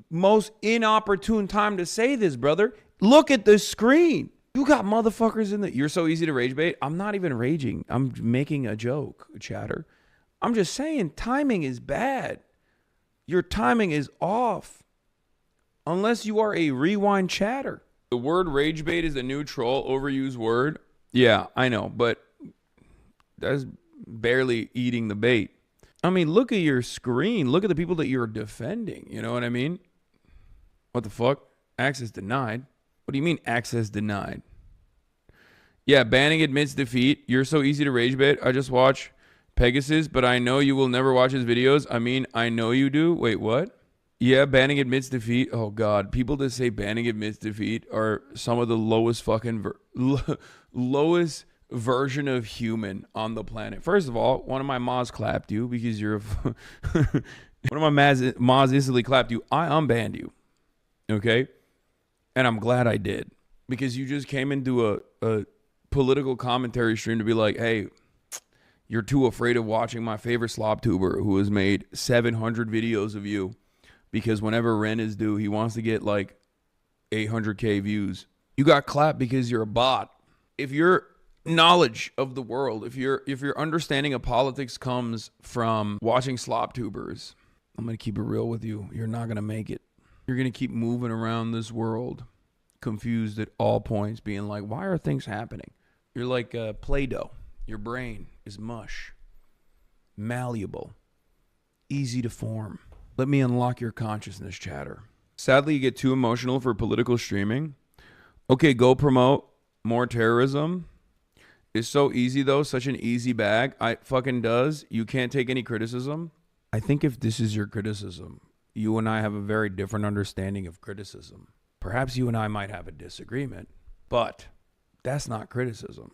most inopportune time to say this, brother. Look at the screen. You got motherfuckers in the... You're so easy to rage bait. I'm not even raging. I'm making a joke, chatter. I'm just saying timing is bad. Your timing is off. Unless you are a rewind chatter. The word rage bait is a new troll overused word. Yeah, I know, but that's barely eating the bait. I mean, look at your screen. Look at the people that you're defending. You know what I mean? What the fuck? Access denied. What do you mean access denied? Yeah, Banning admits defeat. You're so easy to rage bait. I just watch Pegasus, but I know you will never watch his videos. I mean, I know you do. Wait, what? Yeah, Banning admits defeat. Oh, God. People that say Banning admits defeat are some of the lowest fucking... lowest version of human on the planet. First of all, one of my mods clapped you because you're... one of my mods instantly clapped you. I unbanned you. Okay? And I'm glad I did. Because you just came into a political commentary stream to be like, hey, you're too afraid of watching my favorite slop tuber who has made 700 videos of you. Because whenever rent is due, he wants to get like 800K views. You got clapped because you're a bot. If your knowledge of the world, if your understanding of politics comes from watching slop tubers, I'm going to keep it real with you. You're not going to make it. You're going to keep moving around this world, confused at all points, being like, why are things happening? You're like Play-Doh. Your brain is mush, malleable, easy to form. Let me unlock your consciousness, chatter. Sadly, you get too emotional for political streaming. Okay, go promote more terrorism. It's so easy, though. Such an easy bag. I fucking does. You can't take any criticism. I think if this is your criticism, you and I have a very different understanding of criticism. Perhaps you and I might have a disagreement, but that's not criticism.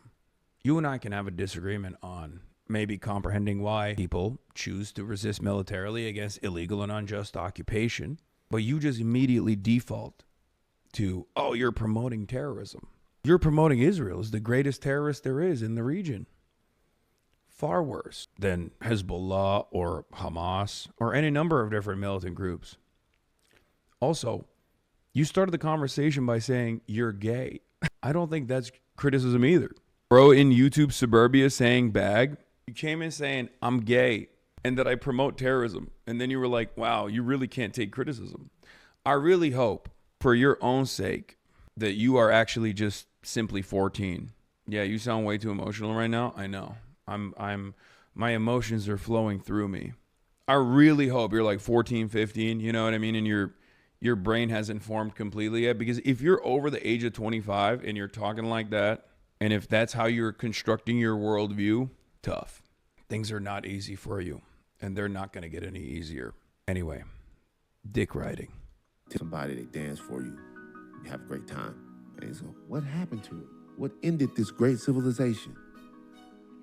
You and I can have a disagreement on maybe comprehending why people choose to resist militarily against illegal and unjust occupation, but you just immediately default to, oh, you're promoting terrorism. You're promoting Israel as the greatest terrorist there is in the region. Far worse than Hezbollah or Hamas or any number of different militant groups. Also, you started the conversation by saying you're gay. I don't think that's criticism either. Bro in YouTube suburbia saying bag. You came in saying I'm gay and that I promote terrorism. And then you were like, wow, you really can't take criticism. I really hope for your own sake that you are actually just simply 14. Yeah, you sound way too emotional right now. I know. My emotions are flowing through me. I really hope you're like 14, 15, you know what I mean? And your brain hasn't formed completely yet. Because if you're over the age of 25 and you're talking like that, and if that's how you're constructing your worldview, tough. Things are not easy for you, and they're not going to get any easier. Anyway, dick riding. Somebody, they dance for you. You have a great time. And so, what happened to it? What ended this great civilization?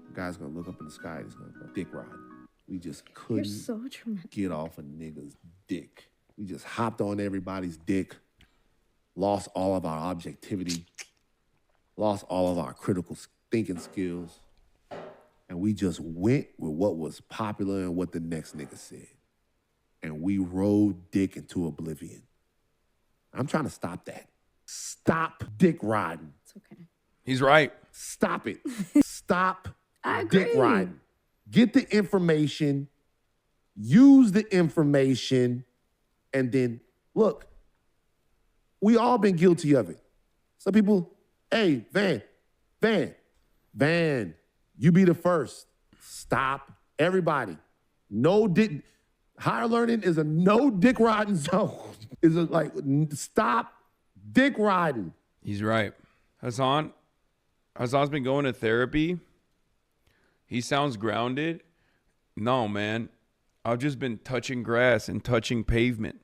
The guy's going to look up in the sky and he's going to go, dick riding. We just couldn't get off a nigga's dick. We just hopped on everybody's dick, lost all of our objectivity, lost all of our critical thinking skills, and we just went with what was popular and what the next nigga said. And we rode dick into oblivion. I'm trying to stop that. Stop dick riding. It's okay. He's right. Stop it. Stop dick riding. Get the information, use the information, and then, look, we all been guilty of it. Some people, hey, Van, you be the first. Stop. Everybody. No dick. Higher learning is a no dick riding zone. Is it like, stop dick riding. He's right. Hassan's been going to therapy. He sounds grounded. No, man. I've just been touching grass and touching pavement.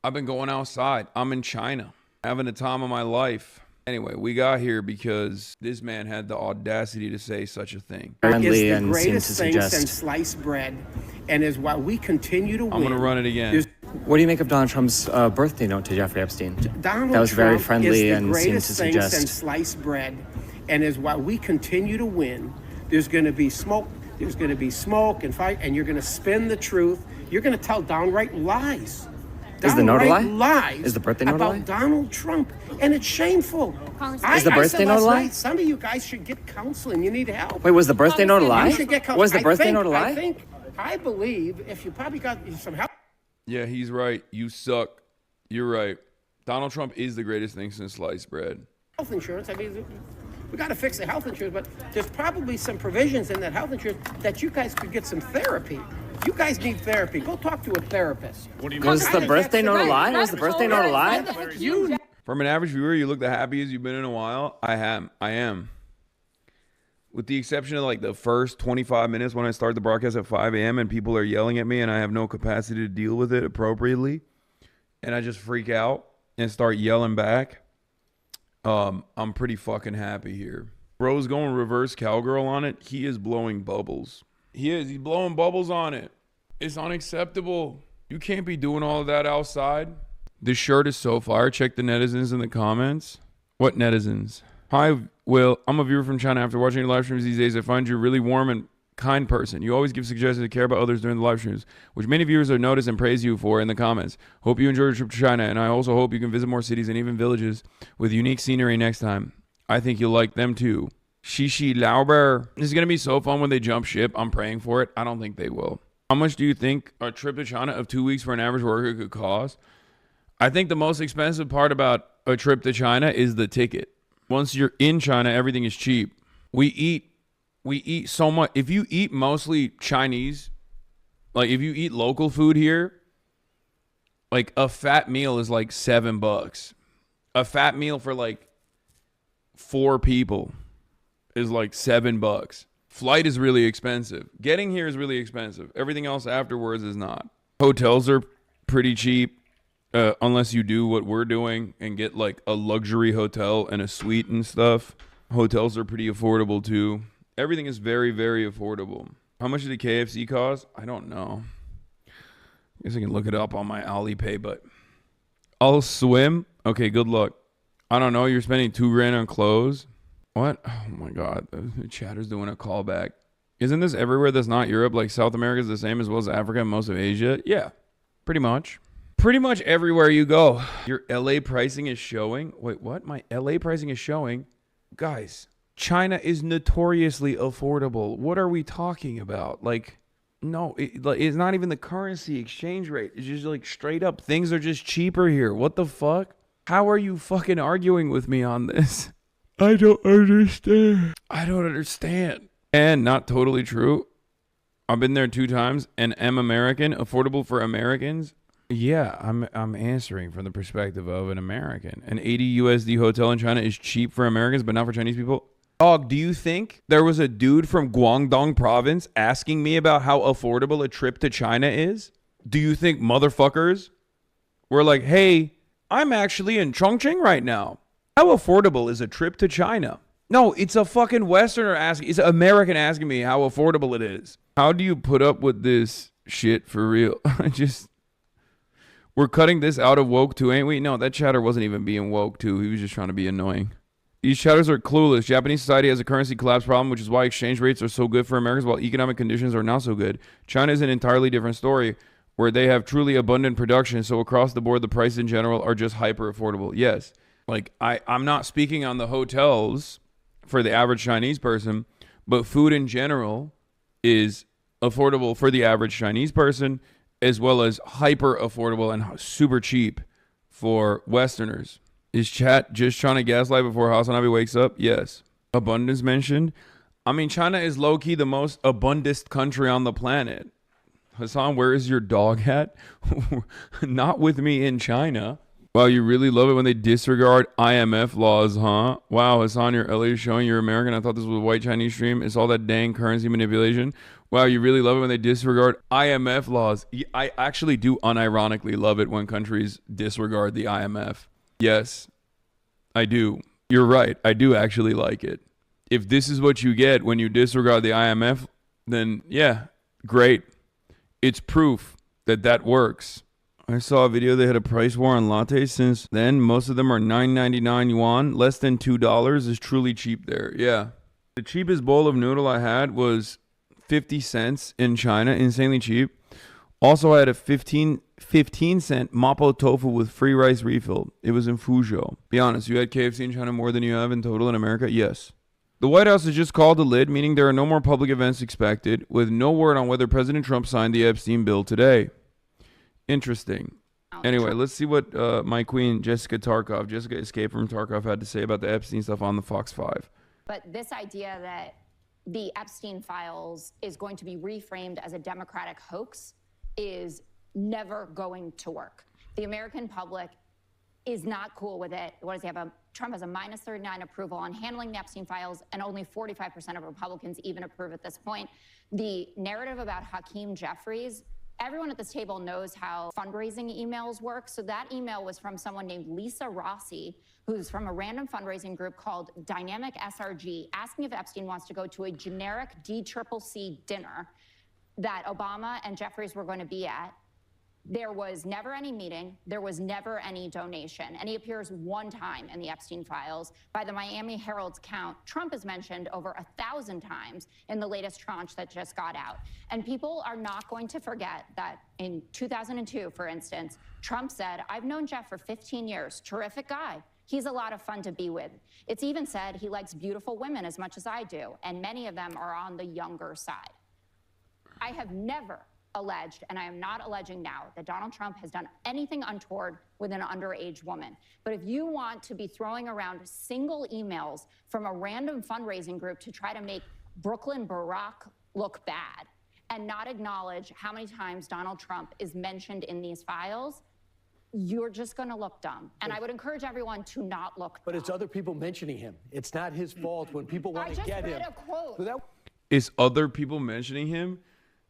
I've been going outside. I'm in China, having the time of my life. Anyway, we got here because this man had the audacity to say such a thing. Is the greatest thing since sliced bread, and is why we continue to win. I'm going to run it again. What do you make of Donald Trump's birthday note to Jeffrey Epstein? Donald that was Trump very friendly is the and seemed to greatest thing suggest. since sliced bread, and is while we continue to win, there's going to be smoke. There's going to be smoke and fight, and you're going to spin the truth. You're going to tell downright lies. Is the note a lie? Lies Is the birthday note a lie? about Donald Trump, and it's shameful. Is the birthday note a lie? Some of you guys should get counseling. You need help. Wait, was the birthday note a lie? You should get counseling. Was the birthday note a lie? I believe if you probably got some help. Yeah, he's right. You suck. You're right. Donald Trump is the greatest thing since sliced bread. Health insurance. I mean, we got to fix the health insurance, but there's probably some provisions in that health insurance that you guys could get some therapy. You guys need therapy. Go talk to a therapist. What do you mean? Was the birthday note a lie? Was the birthday note a lie? From an average viewer, you look the happiest you've been in a while. I am. With the exception of like the first 25 minutes when I start the broadcast at 5 a.m. and people are yelling at me and I have no capacity to deal with it appropriately. And I just freak out and start yelling back. I'm pretty fucking happy here. Bro's going reverse cowgirl on it. He is blowing bubbles. He's blowing bubbles on it. It's unacceptable. You can't be doing all of that outside. This shirt is so fire. Check the netizens in the comments. What netizens? Hi, Will. I'm a viewer from China. After watching your live streams these days, I find you a really warm and kind person. You always give suggestions to care about others during the live streams, which many viewers have noticed and praise you for in the comments. Hope you enjoy your trip to China, and I also hope you can visit more cities and even villages with unique scenery next time. I think you'll like them too. Shishi Lauber. This is going to be so fun when they jump ship. I'm praying for it. I don't think they will. How much do you think a trip to China of 2 weeks for an average worker could cost? I think the most expensive part about a trip to China is the ticket. Once you're in China, everything is cheap. We eat so much. If you eat mostly Chinese, like if you eat local food here, like a fat meal is like $7. A fat meal for like 4 people is like $7. Flight is really expensive. Getting here is really expensive. Everything else afterwards is not. Hotels are pretty cheap, unless you do what we're doing and get like a luxury hotel and a suite and stuff. Hotels are pretty affordable too. Everything is very, very affordable. How much did the KFC cost? I don't know. I guess I can look it up on my Alipay, but I'll swim. Okay, good luck. I don't know. You're spending $2,000 on clothes. What? Oh my God. The chatter's doing a callback. Isn't this everywhere that's not Europe? Like South America is the same as well as Africa and most of Asia? Yeah, pretty much. Pretty much everywhere you go. Your LA pricing is showing. Wait, what? My LA pricing is showing. Guys, China is notoriously affordable. What are we talking about? Like, no, it's not even the currency exchange rate. It's just like straight up. Things are just cheaper here. What the fuck? How are you fucking arguing with me on this? I don't understand. And not totally true. I've been there 2 times and am American. Affordable for Americans. Yeah, I'm answering from the perspective of an American. An 80 USD hotel in China is cheap for Americans, but not for Chinese people. Dog, do you think there was a dude from Guangdong province asking me about how affordable a trip to China is? Do you think motherfuckers were like, hey, I'm actually in Chongqing right now. How affordable is a trip to China? No, it's a fucking Westerner asking. It's an American asking me how affordable it is. How do you put up with this shit for real? We're cutting this out of woke too, ain't we? No, that chatter wasn't even being woke too. He was just trying to be annoying. These chatters are clueless. Japanese society has a currency collapse problem, which is why exchange rates are so good for Americans while economic conditions are not so good. China is an entirely different story where they have truly abundant production. So across the board, the prices in general are just hyper affordable. Yes. Like I'm not speaking on the hotels for the average Chinese person, but food in general is affordable for the average Chinese person, as well as hyper affordable and super cheap for Westerners. Is chat just trying to gaslight before Hasanabi wakes up? Yes. Abundance mentioned. I mean, China is low-key the most abundant country on the planet. Hassan, where is your dog hat? Not with me in China. Wow, you really love it when they disregard IMF laws, huh? Wow, Hassan, your LA is showing you're American. I thought this was a white Chinese stream. It's all that dang currency manipulation. Wow, you really love it when they disregard IMF laws. I actually do unironically love it when countries disregard the IMF. Yes, I do. You're right. I do actually like it. If this is what you get when you disregard the IMF, then yeah, great. It's proof that that works. I saw a video they had a price war on lattes. Since then, most of them are 9.99 yuan. Less than $2 is truly cheap there. Yeah. The cheapest bowl of noodle I had was 50 cents in China. Insanely cheap. Also, I had a 15 cent mapo tofu with free rice refill. It was in Fuzhou. Be honest, you had KFC in China more than you have in total in America? Yes. The White House has just called a lid, meaning there are no more public events expected, with no word on whether President Trump signed the Epstein bill today. Interesting. Anyway, let's see what my queen, Jessica Escape from Tarkov, had to say about the Epstein stuff on the Fox 5. But this idea that the Epstein files is going to be reframed as a Democratic hoax is never going to work. The American public is not cool with it. What does he have? Trump has a minus 39 approval on handling the Epstein files, and only 45% of Republicans even approve at this point. The narrative about Hakeem Jeffries, everyone at this table knows how fundraising emails work. So that email was from someone named Lisa Rossi, who's from a random fundraising group called Dynamic SRG, asking if Epstein wants to go to a generic DCCC dinner that Obama and Jeffries were going to be at. There was never any meeting. There was never any donation. And he appears one time in the Epstein files. By the Miami Herald's count, Trump is mentioned over 1,000 times in the latest tranche that just got out. And people are not going to forget that in 2002, for instance, Trump said, "I've known Jeff for 15 years. Terrific guy. He's a lot of fun to be with." It's even said he likes beautiful women as much as I do, and many of them are on the younger side. I have never alleged, and I am not alleging now, that Donald Trump has done anything untoward with an underage woman. But if you want to be throwing around single emails from a random fundraising group to try to make Brooklyn Barack look bad and not acknowledge how many times Donald Trump is mentioned in these files, you're just going to look dumb. And I would encourage everyone to not look dumb. But it's other people mentioning him. It's not his fault when people want to get him. I just read a quote. So that Is other people mentioning him?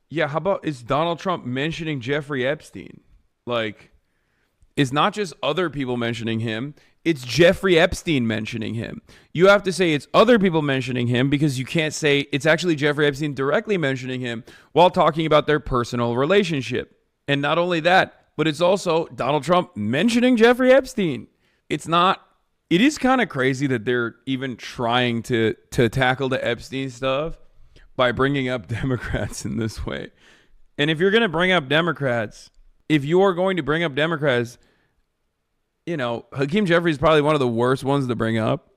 Yeah, how about is Donald Trump mentioning Jeffrey Epstein? Like, it's not just other people mentioning him, it's Jeffrey Epstein mentioning him. You have to say it's other people mentioning him because you can't say it's actually Jeffrey Epstein directly mentioning him while talking about their personal relationship. And not only that, but it's also Donald Trump mentioning Jeffrey Epstein. It is kind of crazy that they're even trying to tackle the Epstein stuff by bringing up Democrats in this way. And if you're going to bring up Democrats, you know, Hakeem Jeffries is probably one of the worst ones to bring up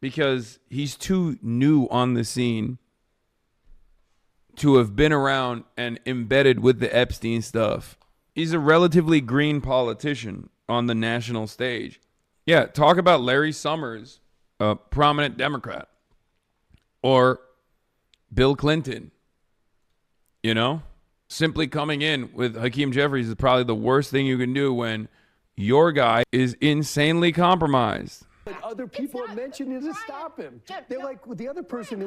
because he's too new on the scene to have been around and embedded with the Epstein stuff. He's a relatively green politician on the national stage. Yeah, talk about Larry Summers, a prominent Democrat, or Bill Clinton. You know, simply coming in with Hakeem Jeffries is probably the worst thing you can do when your guy is insanely compromised. But other people are mentioning to stop him. They're like with the other person.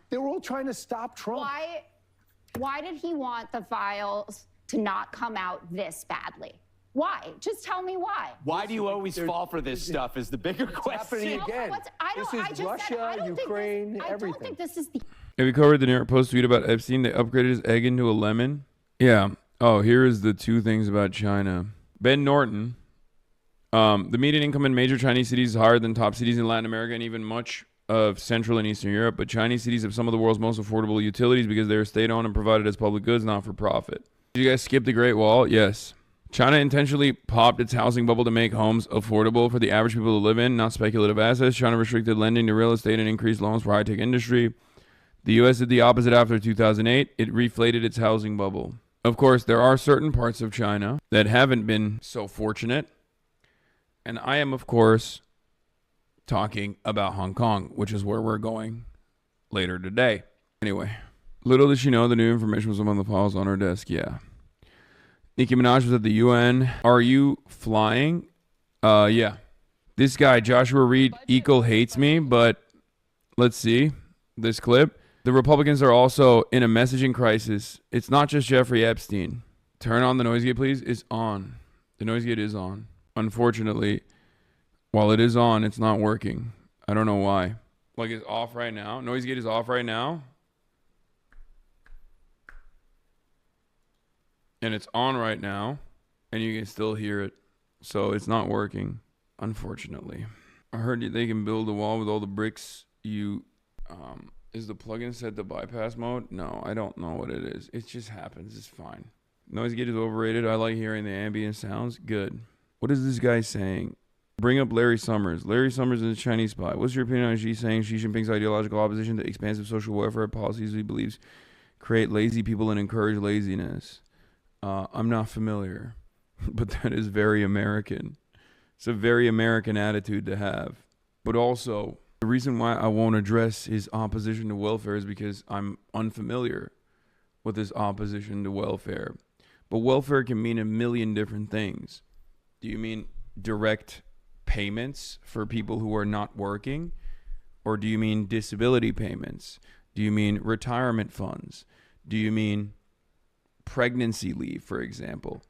They were all trying to stop Trump. Why did he want the files to not come out this badly? Why? Just tell me why. Why do you always fall for this stuff is the bigger question. Happening again. This is Russia, Ukraine, everything. I don't think this is the... Have you covered the New York Post tweet about Epstein? They upgraded his egg into a lemon. Yeah. Oh, here is the two things about China. Ben Norton. The median income in major Chinese cities is higher than top cities in Latin America and even much of Central and Eastern Europe. But Chinese cities have some of the world's most affordable utilities because they are state-owned and provided as public goods, not for profit. Did you guys skip the Great Wall? Yes. China intentionally popped its housing bubble to make homes affordable for the average people to live in, not speculative assets. China restricted lending to real estate and increased loans for high-tech industry. The U.S. did the opposite after 2008. It reflated its housing bubble. Of course, there are certain parts of China that haven't been so fortunate. And I am, of course, talking about Hong Kong, which is where we're going later today. Anyway, little did she know the new information was among the files on her desk. Yeah. Nicki Minaj was at the UN. Are you flying? Yeah. This guy, Joshua Reed, hates me, but let's see this clip. The Republicans are also in a messaging crisis. It's not just Jeffrey Epstein. Turn on the noise gate, please. It's on. The noise gate is on. Unfortunately, while it is on, it's not working. I don't know why. Like, it's off right now. Noise gate is off right now. And it's on right now. and you can still hear it. So it's not working, unfortunately. I heard they can build a wall with all the bricks. Is the plugin set to bypass mode? No, I don't know what it is. It just happens. It's fine. Noise gate is overrated. I like hearing the ambient sounds. Good. What is this guy saying? Bring up Larry Summers. Larry Summers is a Chinese spy. What's your opinion on Xi saying Xi Jinping's ideological opposition to expansive social welfare policies he believes create lazy people and encourage laziness? I'm not familiar, but that is very American. It's a very American attitude to have. But also, the reason why I won't address his opposition to welfare is because I'm unfamiliar with his opposition to welfare. But welfare can mean a million different things. Do you mean direct payments for people who are not working? Or do you mean disability payments? Do you mean retirement funds? Do you mean pregnancy leave, for example?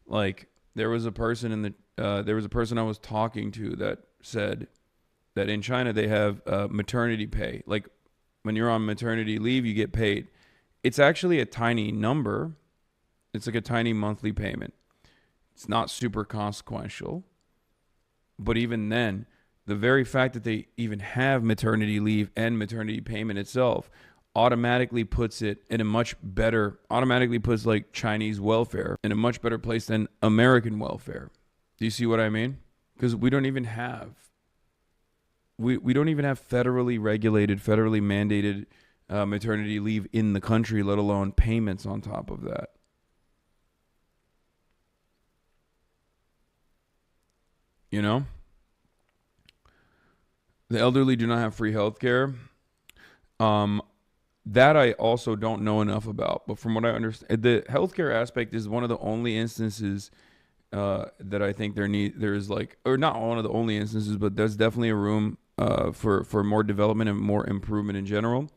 Like, there was a person I was talking to that said that in China they have maternity pay. Like, when you're on maternity leave, you get paid. It's actually a tiny number. It's like a tiny monthly payment. It's not super consequential. But even then, the very fact that they even have maternity leave and maternity payment itself automatically puts it in a much better, automatically puts like Chinese welfare in a much better place than American welfare. Do you see what I mean? Because we don't even have, we don't even have federally regulated, federally mandated maternity leave in the country, let alone payments on top of that. You know? The elderly do not have free health care. That I also don't know enough about. But from what I understand, the healthcare aspect is one of the only instances that I think there's like, or not one of the only instances, but there's definitely a room for more development and more improvement in general.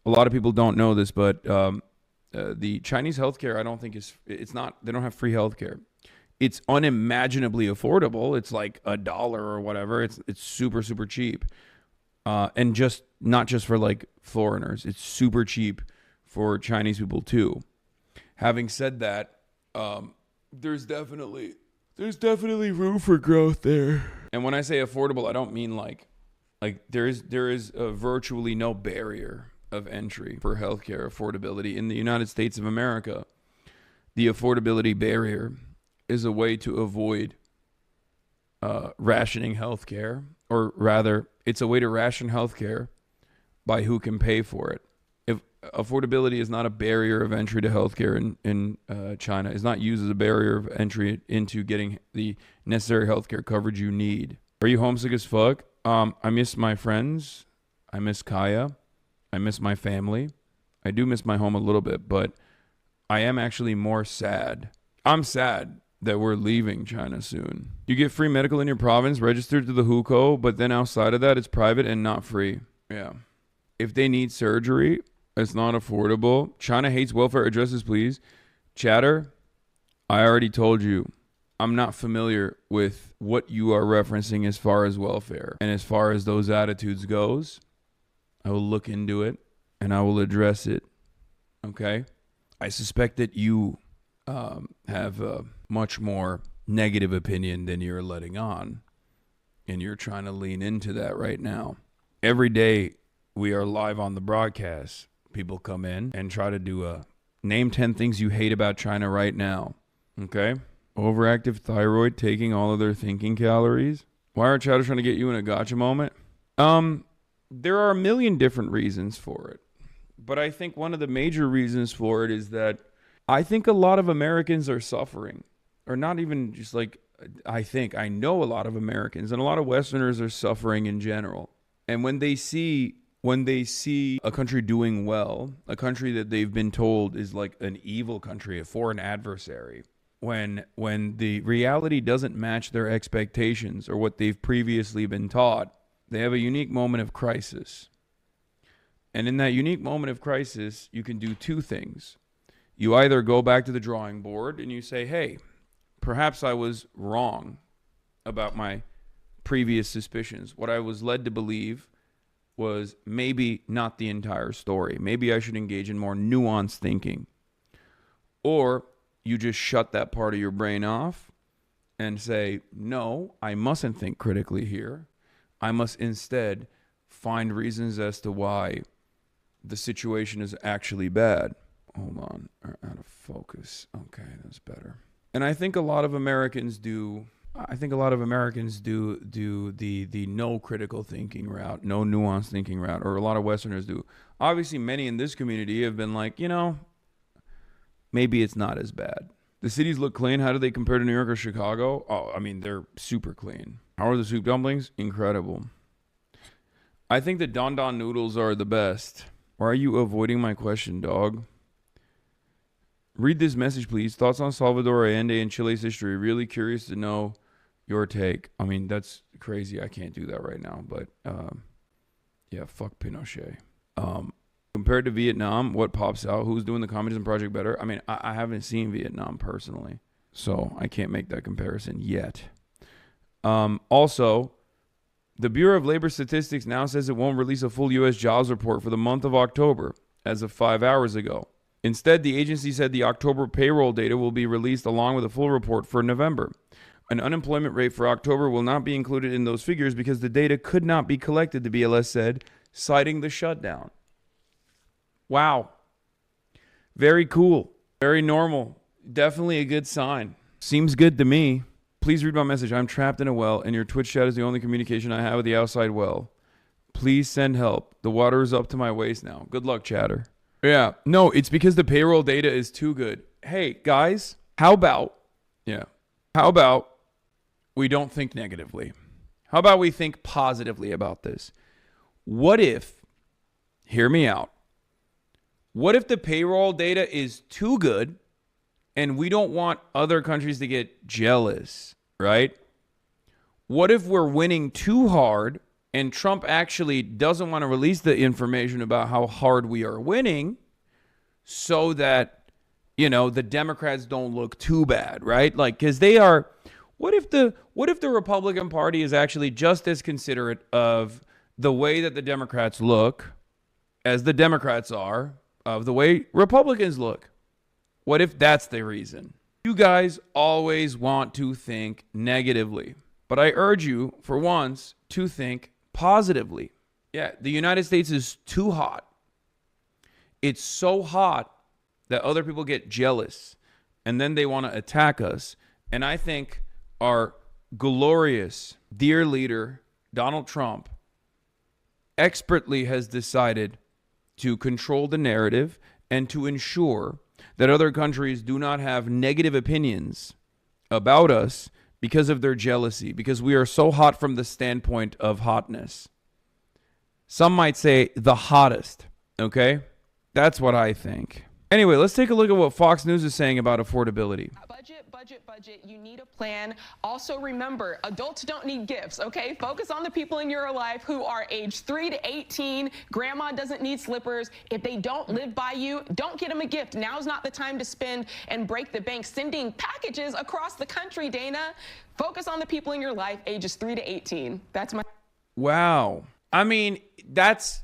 A lot of people don't know this, but the Chinese healthcare, I don't think they don't have free healthcare. It's unimaginably affordable. It's like $1 or whatever. It's super, super cheap. And just not just for like foreigners. It's super cheap for Chinese people too. Having said that, there's definitely room for growth there. And when I say affordable, I don't mean like there is virtually no barrier of entry for healthcare affordability in the United States of America. The affordability barrier is a way to avoid rationing healthcare, or rather, it's a way to ration healthcare by who can pay for it. If affordability is not a barrier of entry to healthcare in China, is not used as a barrier of entry into getting the necessary healthcare coverage you need. Are you homesick as fuck? I miss my friends. I miss Kaya. I miss my family. I do miss my home a little bit, but I am actually more sad. I'm sad that we're leaving China soon. You get free medical in your province, registered to the hukou, but then outside of that, it's private and not free. Yeah. If they need surgery, it's not affordable. China hates welfare. Address this, please. Chatter, I already told you, I'm not familiar with what you are referencing as far as welfare. And as far as those attitudes goes, I will look into it and I will address it. Okay? I suspect that you have a much more negative opinion than you're letting on. And you're trying to lean into that right now. Every day we are live on the broadcast. People come in and try to do a name 10 things you hate about China right now. Okay? Overactive thyroid taking all of their thinking calories. Why are chatters trying to get you in a gotcha moment? There are a million different reasons for it. But I think one of the major reasons for it is that I think a lot of Americans are suffering. Or not even just like, I know a lot of Americans and a lot of Westerners are suffering in general. And when they see a country doing well, a country that they've been told is like an evil country, a foreign adversary, when the reality doesn't match their expectations or what they've previously been taught, they have a unique moment of crisis. And in that unique moment of crisis, you can do two things. You either go back to the drawing board and you say, hey, perhaps I was wrong about my previous suspicions. What I was led to believe was maybe not the entire story. Maybe I should engage in more nuanced thinking. Or you just shut that part of your brain off and say, no, I mustn't think critically here. I must instead find reasons as to why the situation is actually bad. Hold on, out of focus. Okay, that's better. And I think a lot of Americans do. I think a lot of Americans do the no critical thinking route, no nuanced thinking route, or a lot of Westerners do. Obviously, many in this community have been like, maybe it's not as bad. The cities look clean. How do they compare to New York or Chicago? Oh, I mean, they're super clean. How are the soup dumplings? Incredible. I think the Don Don noodles are the best. Why are you avoiding my question, dog? Read this message, please. Thoughts on Salvador Allende and Chile's history. Really curious to know your take. I mean, that's crazy. I can't do that right now. But, yeah, fuck Pinochet. Compared to Vietnam, what pops out? Who's doing the Communism Project better? I mean, I haven't seen Vietnam personally, so I can't make that comparison yet. Also, the Bureau of Labor Statistics now says it won't release a full U.S. jobs report for the month of October as of 5 hours ago. Instead, the agency said the October payroll data will be released along with a full report for November. An unemployment rate for October will not be included in those figures because the data could not be collected, the BLS said, citing the shutdown. Wow. Very cool. Very normal. Definitely a good sign. Seems good to me. Please read my message. I'm trapped in a well, and your Twitch chat is the only communication I have with the outside well. Please send help. The water is up to my waist now. Good luck, chatter. Yeah. No, it's because the payroll data is too good. Hey, guys, how about we don't think negatively? How about we think positively about this? What if, hear me out, what if the payroll data is too good and we don't want other countries to get jealous, right? What if we're winning too hard and Trump actually doesn't want to release the information about how hard we are winning so that, the Democrats don't look too bad, right? Like, because they are, what if the Republican Party is actually just as considerate of the way that the Democrats look as the Democrats are of the way Republicans look? What if that's the reason? You guys always want to think negatively, but I urge you, for once, to think positively. Yeah, the United States is too hot. It's so hot that other people get jealous, and then they want to attack us. And I think our glorious, dear leader, Donald Trump, expertly has decided to control the narrative and to ensure that other countries do not have negative opinions about us because of their jealousy, because we are so hot from the standpoint of hotness. Some might say the hottest, okay? That's what I think. Anyway, let's take a look at what Fox News is saying about affordability. Budget. You need a plan. Also, remember, adults don't need gifts, okay? Focus on the people in your life who are age 3 to 18. Grandma doesn't need slippers. If they don't live by you, don't get them a gift. Now's not the time to spend and break the bank sending packages across the country, Dana. Focus on the people in your life, ages 3 to 18. That's my... Wow. I mean, that's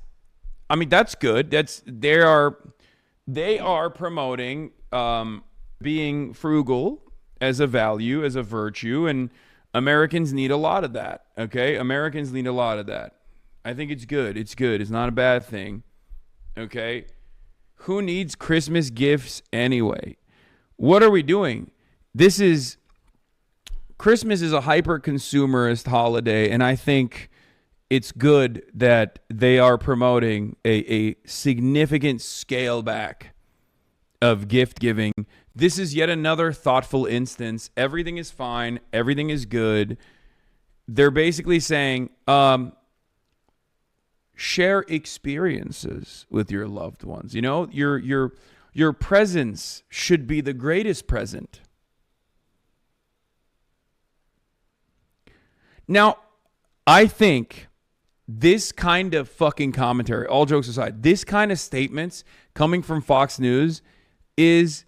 good. They are promoting being frugal as a value, as a virtue, and Americans need a lot of that, okay? Americans need a lot of that. I think it's good. It's good. It's not a bad thing, okay? Who needs Christmas gifts anyway? What are we doing? Christmas is a hyper-consumerist holiday, and I think it's good that they are promoting a significant scale back of gift giving. This is yet another thoughtful instance. Everything is fine. Everything is good. They're basically saying, share experiences with your loved ones. Your presence should be the greatest present. Now, I think this kind of fucking commentary, all jokes aside, this kind of statements coming from Fox News is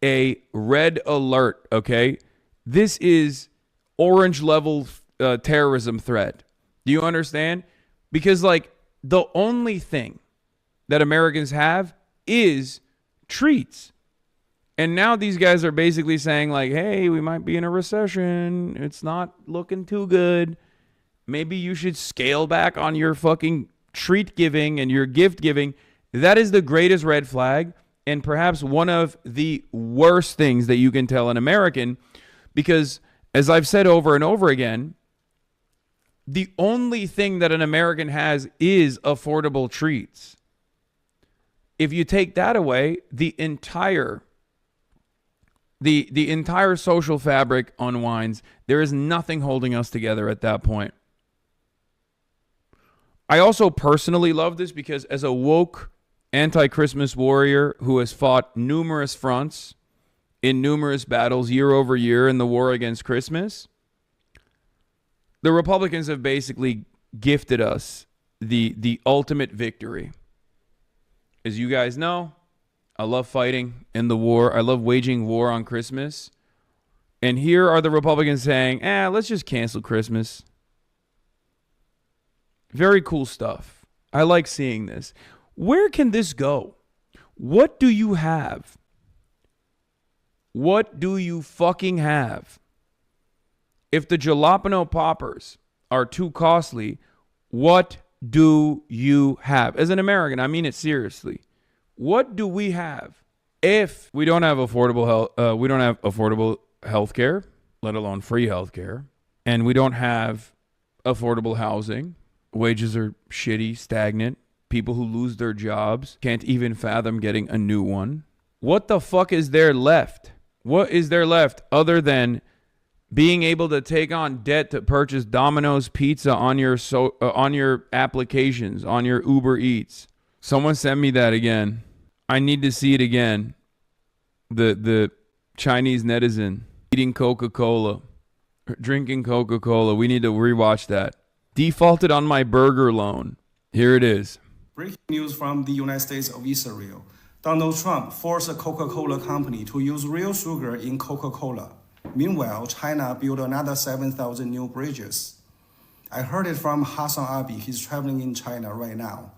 a red alert, okay? This is orange level terrorism threat. Do you understand? Because, the only thing that Americans have is treats. And now these guys are basically saying like, hey, we might be in a recession. It's not looking too good. Maybe you should scale back on your fucking treat giving and your gift giving. That is the greatest red flag and perhaps one of the worst things that you can tell an American, because as I've said over and over again, the only thing that an American has is affordable treats. If you take that away, the entire social fabric unwinds. There is nothing holding us together at that point. I also personally love this because as a woke anti-Christmas warrior who has fought numerous fronts in numerous battles year over year in the war against Christmas, the Republicans have basically gifted us the ultimate victory. As you guys know, I love fighting in the war. I love waging war on Christmas. And here are the Republicans saying, let's just cancel Christmas. Very cool stuff. I like seeing this. Where can this go? What do you have? What do you fucking have? If the jalapeno poppers are too costly, what do you have? As an American, I mean it seriously. What do we have if we don't have affordable health care, let alone free health care, and we don't have affordable housing? Wages are shitty, stagnant. People who lose their jobs can't even fathom getting a new one. What the fuck is there left? What is there left other than being able to take on debt to purchase Domino's pizza on your applications, on your Uber Eats? Someone send me that again. I need to see it again. The Chinese netizen eating Coca-Cola, drinking Coca-Cola. We need to rewatch that. Defaulted on my burger loan. Here it is. Breaking news from the United States of Israel. Donald Trump forced a Coca-Cola company to use real sugar in Coca-Cola. Meanwhile, China built another 7,000 new bridges. I heard it from Hasanabi. He's traveling in China right now.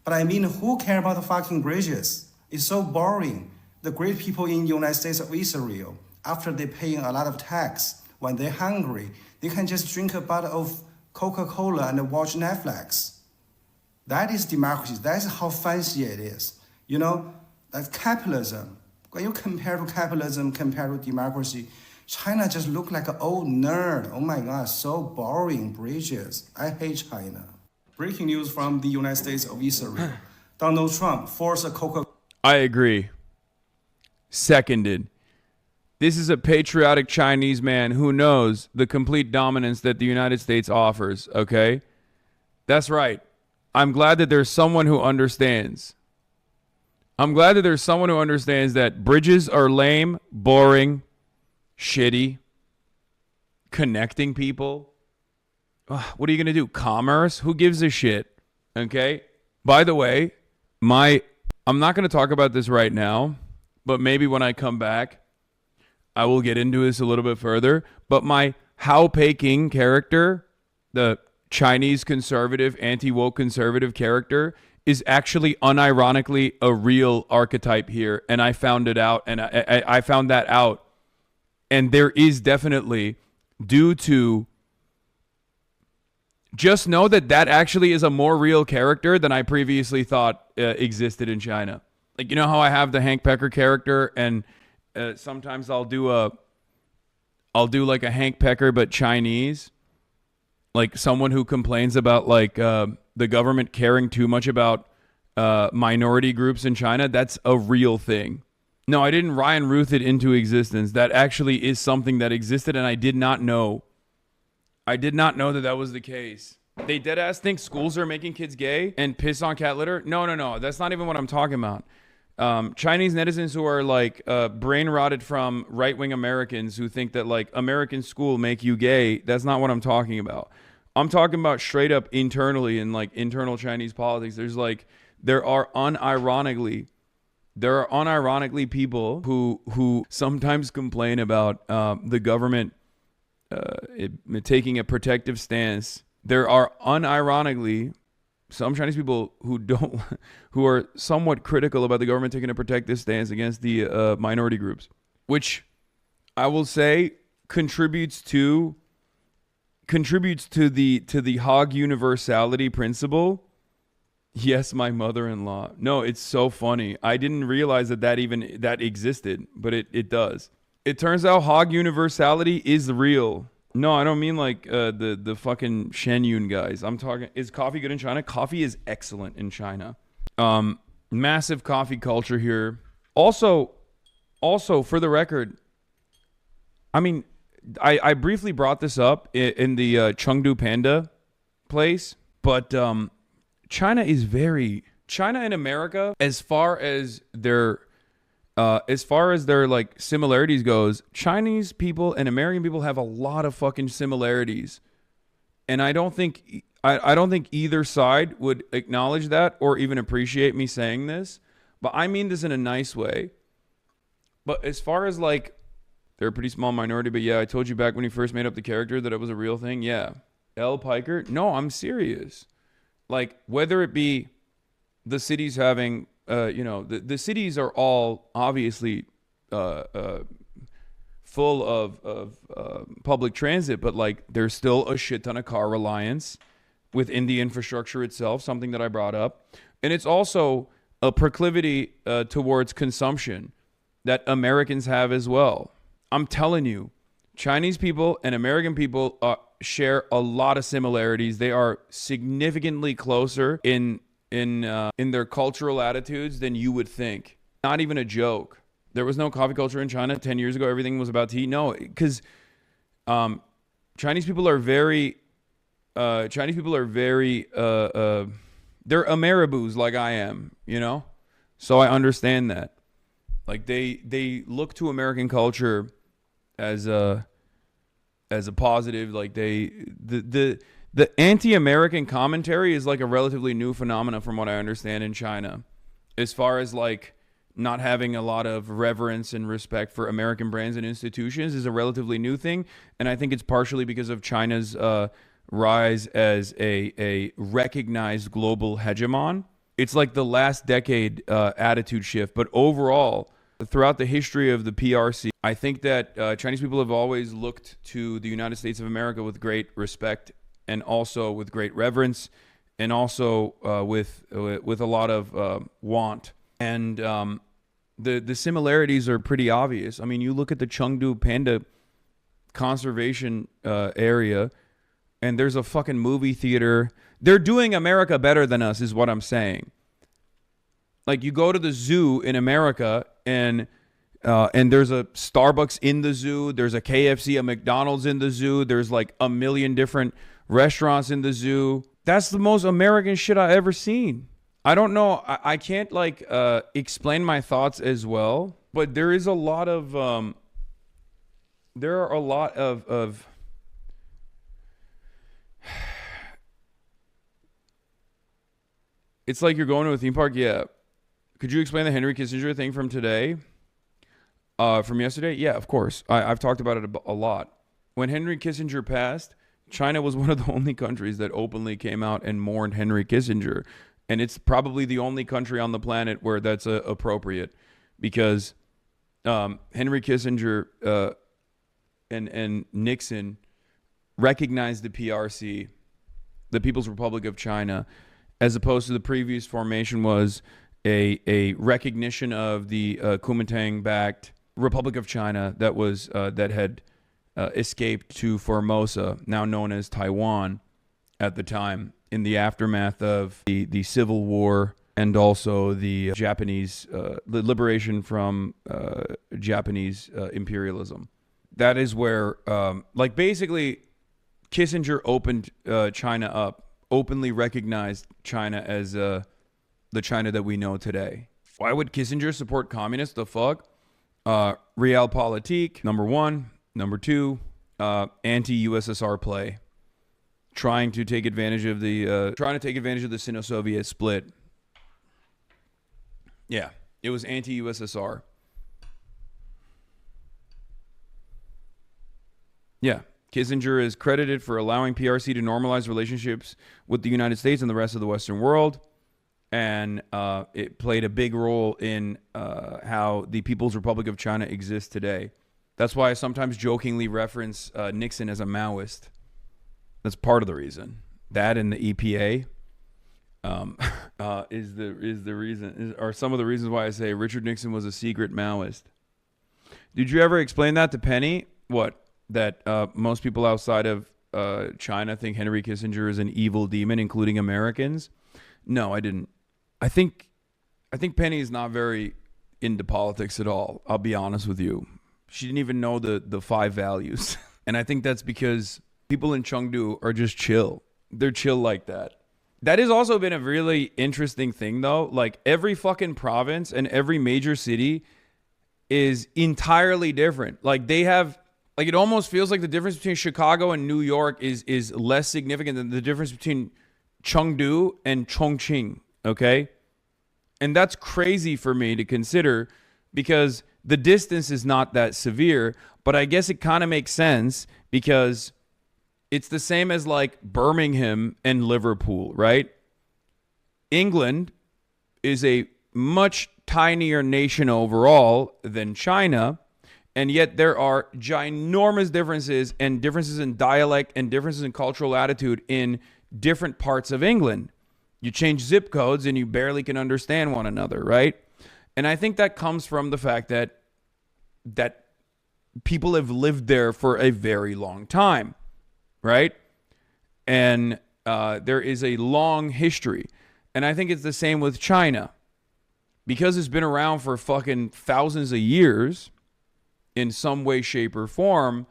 But I mean, who cares about the fucking bridges? It's so boring. The great people in the United States of Israel, after they paying a lot of tax, when they're hungry, they can just drink a bottle of Coca-Cola and watch Netflix. That is democracy. That's how fancy it is. You know, that's capitalism. When you compare to capitalism, compare to democracy, China just look like an old nerd. Oh my God, so boring bridges. I hate China. Breaking news from the United States of Israel. Donald Trump forced a Coca-Cola. I agree. Seconded. This is a patriotic Chinese man who knows the complete dominance that the United States offers, okay? That's right. I'm glad that there's someone who understands. I'm glad that there's someone who understands that bridges are lame, boring, shitty, connecting people. Ugh, what are you going to do? Commerce? Who gives a shit? Okay? By the way, I'm not going to talk about this right now, but maybe when I come back, I will get into this a little bit further. But my Hao Peking character, the Chinese conservative, anti-woke conservative character, is actually unironically a real archetype here. And I found it out, and I found that out. And there is definitely, due to, just know that actually is a more real character than I previously thought existed in China. Like, you know how I have the Hank Pecker character, and sometimes I'll do like a Hank Pecker but Chinese, like someone who complains about like the government caring too much about minority groups in China. That's a real thing. No, I didn't Ryan Ruth it into existence. That actually is something that existed, and I did not know. I did not know that was the case. They deadass think schools are making kids gay and piss on cat litter. No. That's not even what I'm talking about. Chinese netizens who are like brain rotted from right-wing Americans who think that like American school make you gay. That's not what I'm talking about. I'm talking about straight up internally in like internal Chinese politics. There are unironically people who sometimes complain about the government taking a protective stance. There are unironically some Chinese people who are somewhat critical about the government taking a protective stance against the minority groups, which I will say contributes to the hog universality principle. Yes, my mother-in-law. No, it's so funny. I didn't realize that existed, but it does. It turns out hog universality is real. No, I don't mean like the fucking Shen Yun guys. I'm talking, is coffee good in China? Coffee is excellent in China. Massive coffee culture here. Also, for the record, I mean, I briefly brought this up in the Chengdu Panda place, but China and America, as far as their like similarities goes, Chinese people and American people have a lot of fucking similarities. And I don't think either side would acknowledge that or even appreciate me saying this, but I mean this in a nice way. But as far as like, they're a pretty small minority, but yeah, I told you back when you first made up the character that it was a real thing. Yeah. L. Piker? No, I'm serious. Like, whether it be the cities having, the cities are all obviously full of public transit, but like there's still a shit ton of car reliance within the infrastructure itself, something that I brought up. And it's also a proclivity towards consumption that Americans have as well. I'm telling you, Chinese people and American people share a lot of similarities. They are significantly closer in their cultural attitudes than you would think. Not even a joke. There was no coffee culture in China 10 years ago. Everything was about tea. No, because Chinese people are very they're Ameriboos like I am, you know? So I understand that. Like they look to American culture as a positive. Like the anti-American commentary is like a relatively new phenomenon from what I understand in China, as far as like not having a lot of reverence and respect for American brands and institutions is a relatively new thing. And I think it's partially because of China's rise as a recognized global hegemon. It's like the last decade attitude shift. But overall, throughout the history of the PRC, I think that Chinese people have always looked to the United States of America with great respect and also with great reverence and also with a lot of want. And the similarities are pretty obvious. I mean, you look at the Chengdu Panda conservation area, and there's a fucking movie theater. They're doing America better than us, is what I'm saying. Like, you go to the zoo in America, and there's a Starbucks in the zoo. There's a KFC, a McDonald's in the zoo. There's like a million different restaurants in the zoo. That's the most American shit I ever seen. I don't know. I can't like explain my thoughts as well, but there is a lot of there are a lot of it's like you're going to a theme park. Yeah. Could you explain the Henry Kissinger thing from today? From yesterday? Yeah, of course. I've talked about it a lot. When Henry Kissinger passed, China was one of the only countries that openly came out and mourned Henry Kissinger. And it's probably the only country on the planet where that's appropriate, because Henry Kissinger and Nixon recognized the PRC, the People's Republic of China, as opposed to the previous formation was a recognition of the Kuomintang-backed Republic of China that was that had escaped to Formosa, now known as Taiwan, at the time, in the aftermath of the Civil War and also the Japanese the liberation from Japanese imperialism. That is where, like, basically, Kissinger opened China up, openly recognized China as the China that we know today. Why would Kissinger support communists? The fuck? Realpolitik, number one. Number two, anti-USSR play. Trying to take advantage of the Sino-Soviet split. Yeah, it was anti-USSR. Yeah, Kissinger is credited for allowing PRC to normalize relationships with the United States and the rest of the Western world. And it played a big role in how the People's Republic of China exists today. That's why I sometimes jokingly reference Nixon as a Maoist. That's part of the reason. That and the EPA is the reason, are some of the reasons why I say Richard Nixon was a secret Maoist. Did you ever explain that to Penny? What? That most people outside of China think Henry Kissinger is an evil demon, including Americans? No, I didn't. I think Penny is not very into politics at all. I'll be honest with you. She didn't even know the 5 values. And I think that's because people in Chengdu are just chill. They're chill like that. That has also been a really interesting thing, though. Like, every fucking province and every major city is entirely different. Like, they have, like, it almost feels like the difference between Chicago and New York is less significant than the difference between Chengdu and Chongqing. Okay? And that's crazy for me to consider because the distance is not that severe, but I guess it kind of makes sense because it's the same as like Birmingham and Liverpool, right? England is a much tinier nation overall than China, and yet there are ginormous differences and differences in dialect and differences in cultural attitude in different parts of England. You change zip codes and you barely can understand one another, right? And I think that comes from the fact that people have lived there for a very long time, right? And there is a long history. And I think it's the same with China. Because it's been around for fucking thousands of years in some way, shape, or form,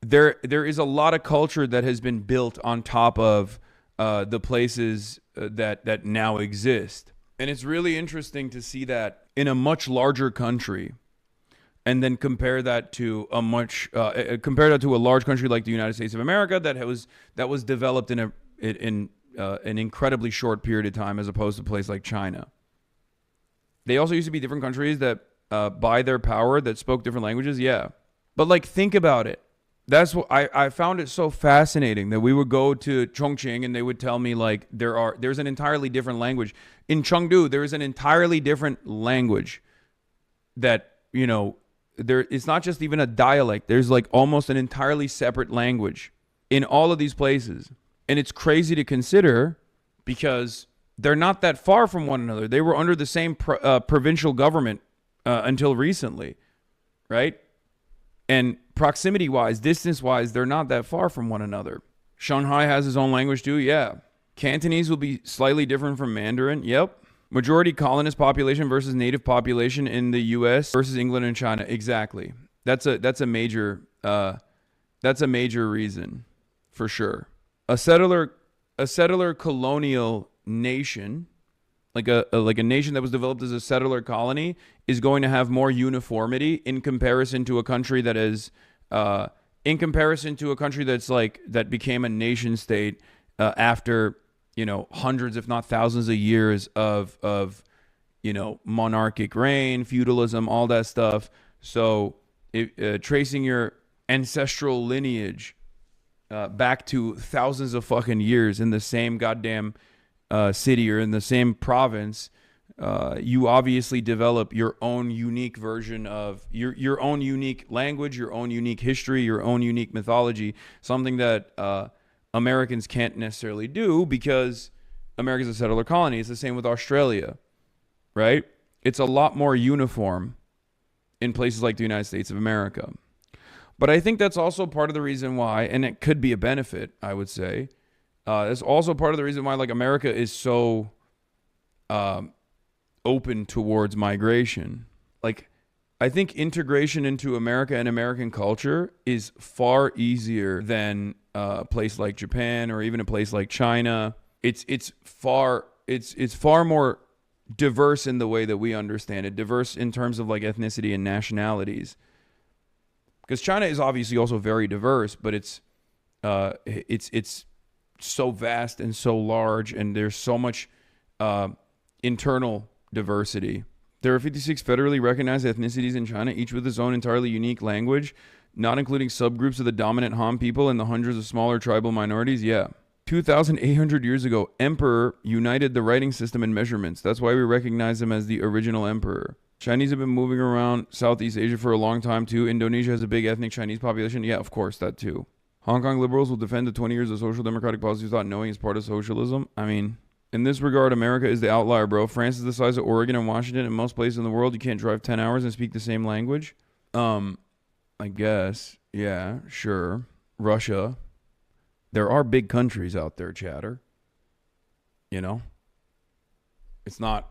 there is a lot of culture that has been built on top of the places that now exist. And it's really interesting to see that in a much larger country, and then compare that to a large country like the United States of America that was developed in an incredibly short period of time, as opposed to a place like China. They also used to be different countries that, by their power, that spoke different languages. Yeah, but like, think about it. That's what I found it so fascinating that we would go to Chongqing and they would tell me like there's an entirely different language. In Chengdu, there is an entirely different language that, you know, it's not just even a dialect. There's like almost an entirely separate language in all of these places. And it's crazy to consider because they're not that far from one another. They were under the same provincial government until recently, right? And proximity-wise, distance-wise, they're not that far from one another. Shanghai has its own language too, yeah. Cantonese will be slightly different from Mandarin, yep. Majority colonist population versus native population in the U.S. versus England and China, exactly. That's a major reason, for sure. A settler colonial nation, like a nation that was developed as a settler colony, is going to have more uniformity in comparison to a country that is, that became a nation state after, you know, hundreds, if not thousands of years of you know, monarchic reign, feudalism, all that stuff. So tracing your ancestral lineage back to thousands of fucking years in the same goddamn city or in the same province, you obviously develop your own unique version of your own unique language, your own unique history, your own unique mythology, something that Americans can't necessarily do because America's a settler colony. It's the same with Australia, right? It's a lot more uniform in places like the United States of America. But I think that's also part of the reason why, and it could be a benefit, I would say, that's also part of the reason why, like, America is so open towards migration. Like, I think integration into America and American culture is far easier than a place like Japan or even a place like China. It's far more diverse in the way that we understand it, diverse in terms of like ethnicity and nationalities. Because China is obviously also very diverse, but it's so vast and so large, and there's so much internal diversity There are 56 federally recognized ethnicities in China, each with its own entirely unique language, not including subgroups of the dominant Han people and the hundreds of smaller tribal minorities. Yeah. 2,800 years ago, emperor united the writing system and measurements. That's why we recognize him as the original emperor. Chinese have been moving around Southeast Asia for a long time, too. Indonesia has a big ethnic Chinese population. Yeah, of course, that too. Hong Kong liberals will defend the 20 years of social democratic policy without knowing it's part of socialism. I mean, in this regard, America is the outlier, bro. France is the size of Oregon and Washington. In most places in the world, you can't drive 10 hours and speak the same language. I guess. Yeah, sure. Russia. There are big countries out there, chatter. You know? It's not...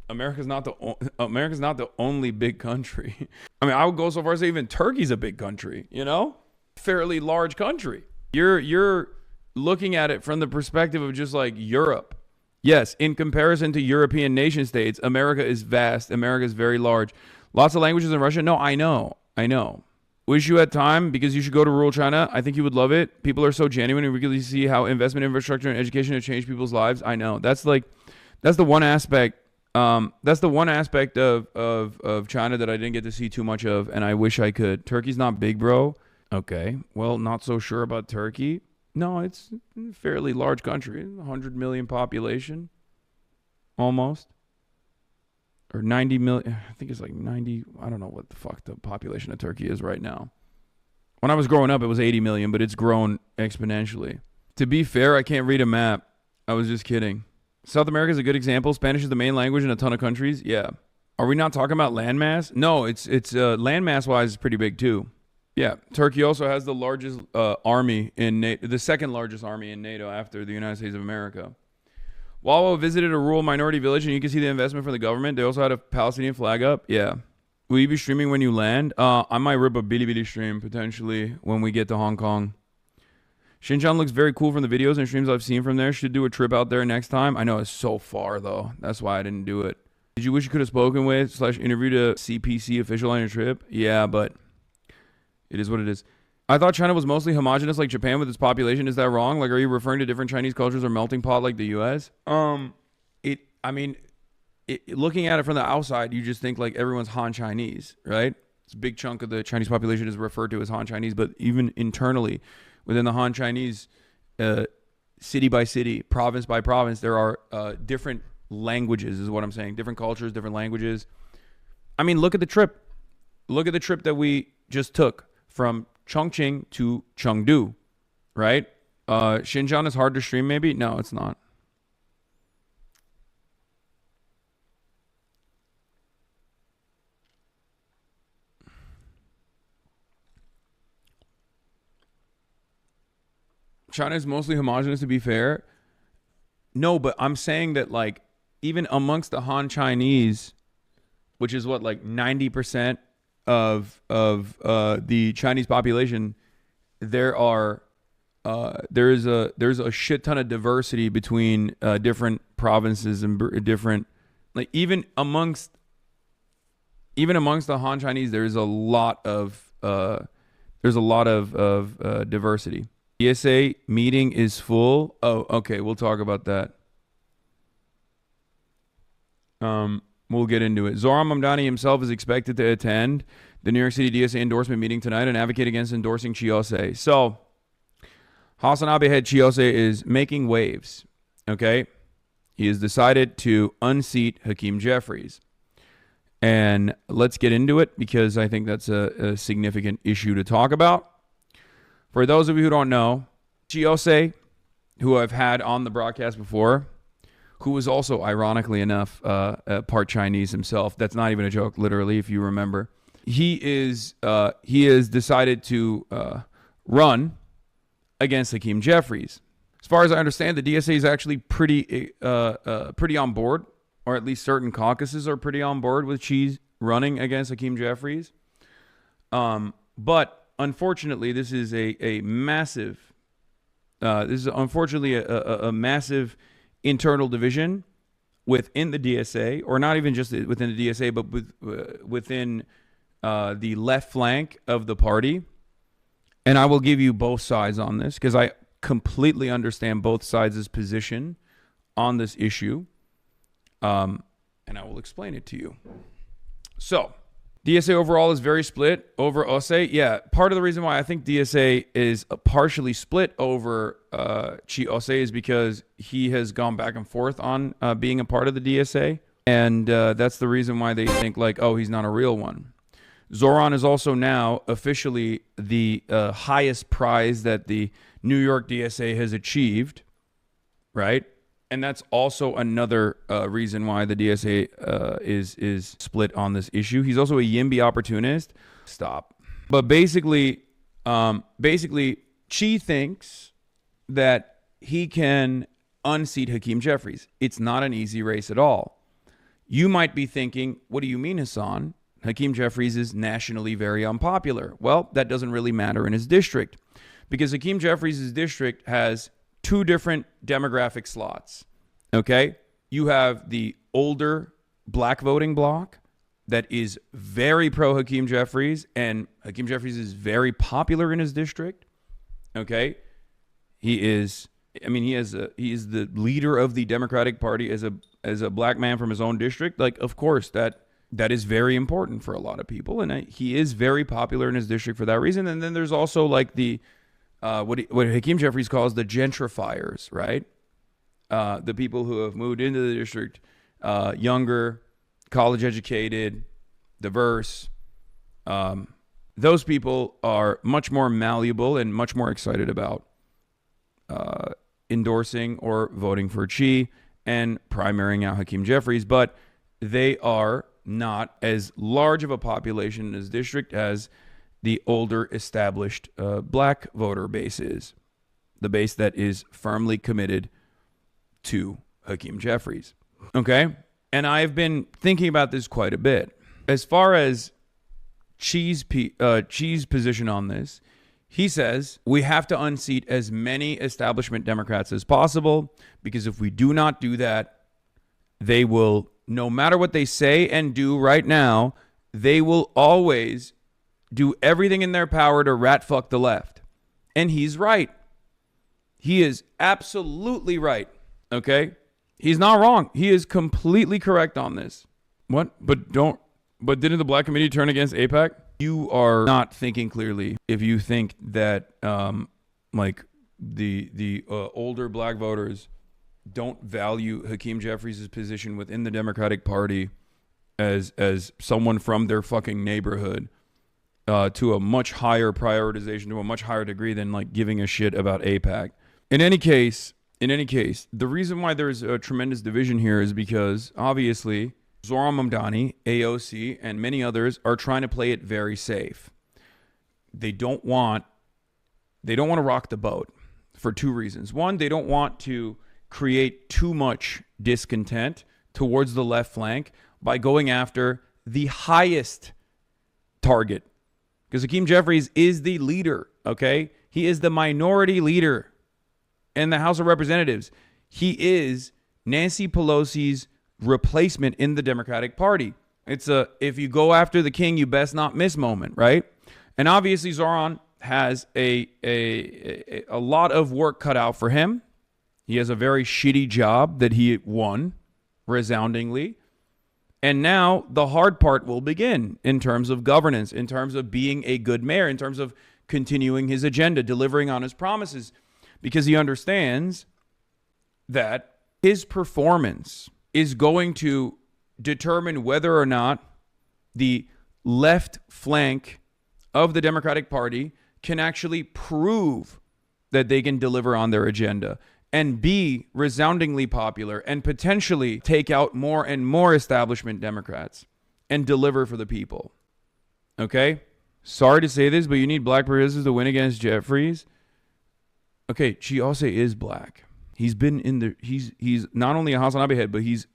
America's not the only big country. I mean, I would go so far as to say even Turkey's a big country, you know? Fairly large country. You're looking at it from the perspective of just like Europe. Yes, in comparison to European nation states, America is vast. America is very large. Lots of languages in Russia. No, I know. Wish you had time because you should go to rural China. I think you would love it. People are so genuine and really see how investment, infrastructure, and education have changed people's lives. I know. That's the one aspect. That's the one aspect of China that I didn't get to see too much of, and I wish I could. Turkey's not big, bro. Okay. Well, not so sure about Turkey. No, it's a fairly large country. 100 million population. Almost. Or 90 million. I think it's like 90. I don't know what the fuck the population of Turkey is right now. When I was growing up, it was 80 million, but it's grown exponentially. To be fair, I can't read a map. I was just kidding. South America is a good example. Spanish is the main language in a ton of countries. Yeah. Are we not talking about landmass? No, it's landmass wise, it's pretty big too. Yeah. Turkey also has the largest army in NATO, the second largest army in NATO after the United States of America. Wawa visited a rural minority village, and you can see the investment from the government. They also had a Palestinian flag up. Yeah. Will you be streaming when you land? I might rip a Bilibili stream potentially when we get to Hong Kong. Xinjiang looks very cool from the videos and streams I've seen from there. Should do a trip out there next time. I know it's so far, though. That's why I didn't do it. Did you wish you could have spoken with / interviewed a CPC official on your trip? Yeah, but it is what it is. I thought China was mostly homogenous like Japan with its population. Is that wrong? Like, are you referring to different Chinese cultures or melting pot like the U.S.? Looking at it from the outside, you just think like everyone's Han Chinese, right? It's a big chunk of the Chinese population is referred to as Han Chinese, but even internally within the Han Chinese, city by city, province by province, there are different languages is what I'm saying. Different cultures, different languages. I mean, look at the trip. Look at the trip that we just took from Chongqing to Chengdu, right? Xinjiang is hard to stream maybe? No, it's not. China is mostly homogenous, to be fair. No, but I'm saying that, like, even amongst the Han Chinese, which is what, like 90% of the Chinese population, there's a shit ton of diversity between different provinces and different, like, even amongst the Han Chinese, there's a lot of diversity. ESA meeting is full. Oh, okay. We'll talk about that. We'll get into it. Zohran Mamdani himself is expected to attend the New York City DSA endorsement meeting tonight and advocate against endorsing Chiose. So, Hasanabi head Chiose is making waves. Okay? He has decided to unseat Hakeem Jeffries. And let's get into it because I think that's a significant issue to talk about. For those of you who don't know, Chiose, who I've had on the broadcast before, who was also, ironically enough, part Chinese himself. That's not even a joke, literally, if you remember. He has decided to run against Hakeem Jeffries. As far as I understand, the DSA is actually pretty on board, or at least certain caucuses are pretty on board with Cheese running against Hakeem Jeffries. But unfortunately, this is a massive massive internal division within the DSA, or not even just within the DSA, but within the left flank of the party. And I will give you both sides on this because I completely understand both sides' position on this issue. And I will explain it to you. So DSA overall is very split over OSE. Yeah, part of the reason why I think DSA is partially split over Chi OSE is because he has gone back and forth on being a part of the DSA. And that's the reason why they think like, oh, he's not a real one. Zoran is also now officially the highest prize that the New York DSA has achieved, right? And that's also another reason why the DSA is split on this issue. He's also a YIMBY opportunist. Stop. But basically, Chi thinks that he can unseat Hakeem Jeffries. It's not an easy race at all. You might be thinking, what do you mean, Hassan? Hakeem Jeffries is nationally very unpopular. Well, that doesn't really matter in his district because Hakeem Jeffries' district has two different demographic slots. Okay? You have the older black voting bloc that is very pro Hakeem Jeffries, and Hakeem Jeffries is very popular in his district. Okay? He is the leader of the Democratic Party as a black man from his own district. Like, of course, that is very important for a lot of people, and he is very popular in his district for that reason. And then there's also like the what Hakeem Jeffries calls the gentrifiers, right? The people who have moved into the district, younger, college educated, diverse. Those people are much more malleable and much more excited about endorsing or voting for Chi and primarying out Hakeem Jeffries, but they are not as large of a population in his district as the older established black voter base is, the base that is firmly committed to Hakeem Jeffries. Okay? And I've been thinking about this quite a bit. As far as Chi's position on this, he says we have to unseat as many establishment Democrats as possible because if we do not do that, they will, no matter what they say and do right now, they will always do everything in their power to rat fuck the left. And he's right. He is absolutely right. Okay? He's not wrong. He is completely correct on this. What? But didn't the Black Committee turn against AIPAC? You are not thinking clearly if you think that like the older black voters don't value Hakeem Jeffries' position within the Democratic Party as someone from their fucking neighborhood to a much higher prioritization, to a much higher degree than like giving a shit about AIPAC. In any case, the reason why there's a tremendous division here is because obviously Zoran Mamdani, AOC, and many others are trying to play it very safe. They don't want to rock the boat for two reasons. One, they don't want to create too much discontent towards the left flank by going after the highest target. Because Hakeem Jeffries is the leader, okay? He is the minority leader in the House of Representatives. He is Nancy Pelosi's replacement in the Democratic Party. It's a if you go after the king, you best not miss moment, right? And obviously Zoran has a lot of work cut out for him. He has a very shitty job that he won resoundingly. And now the hard part will begin in terms of governance, in terms of being a good mayor, in terms of continuing his agenda, delivering on his promises, because he understands that his performance is going to determine whether or not the left flank of the Democratic Party can actually prove that they can deliver on their agenda and be resoundingly popular and potentially take out more and more establishment Democrats and deliver for the people. Okay? Sorry to say this, but you need black progressives to win against Jeffries. Okay, Chiose is black. He's been in the he's not only a Hasanabi head, but he's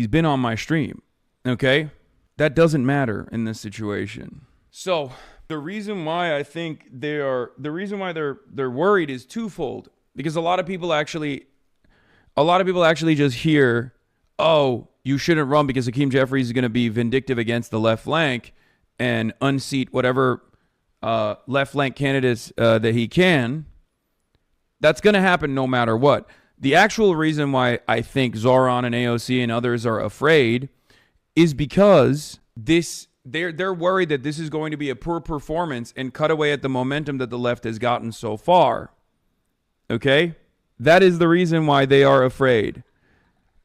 been on my stream. Okay? That doesn't matter in this situation. So the reason why I think they're worried is twofold. Because a lot of people actually just hear, oh, you shouldn't run because Hakeem Jeffries is going to be vindictive against the left flank and unseat whatever left flank candidates that he can. That's going to happen no matter what. The actual reason why I think Zoran and AOC and others are afraid is because this they're worried that this is going to be a poor performance and cut away at the momentum that the left has gotten so far. Okay? That is the reason why they are afraid.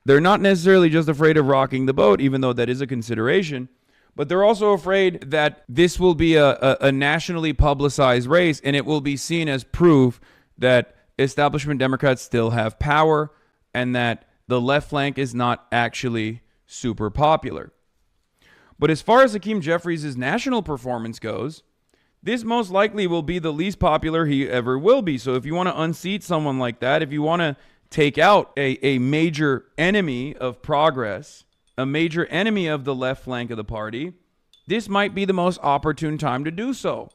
They're not necessarily just afraid of rocking the boat, even though that is a consideration, but they're also afraid that this will be a nationally publicized race, and it will be seen as proof that establishment Democrats still have power and that the left flank is not actually super popular. But as far as Hakeem Jeffries' national performance goes, this most likely will be the least popular he ever will be. So if you want to unseat someone like that, if you want to take out a major enemy of progress, a major enemy of the left flank of the party, this might be the most opportune time to do so.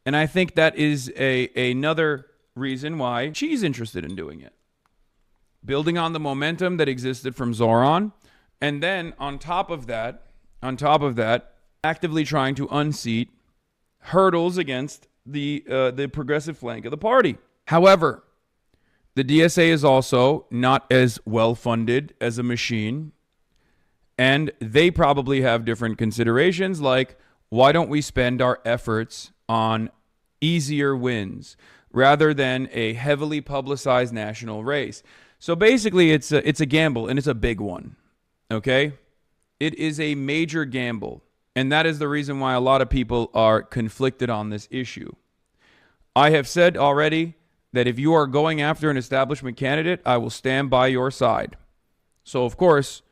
And I think that is another reason why she's interested in doing it. Building on the momentum that existed from Zoran, and then on top of that, actively trying to unseat hurdles against the progressive flank of the party. However, the DSA is also not as well funded as a machine, and they probably have different considerations, like why don't we spend our efforts on easier wins rather than a heavily publicized national race. So basically it's a gamble, and it's a big one. Okay? It is a major gamble, and that is the reason why a lot of people are conflicted on this issue. I have said already that if you are going after an establishment candidate, I will stand by your side. So, of course,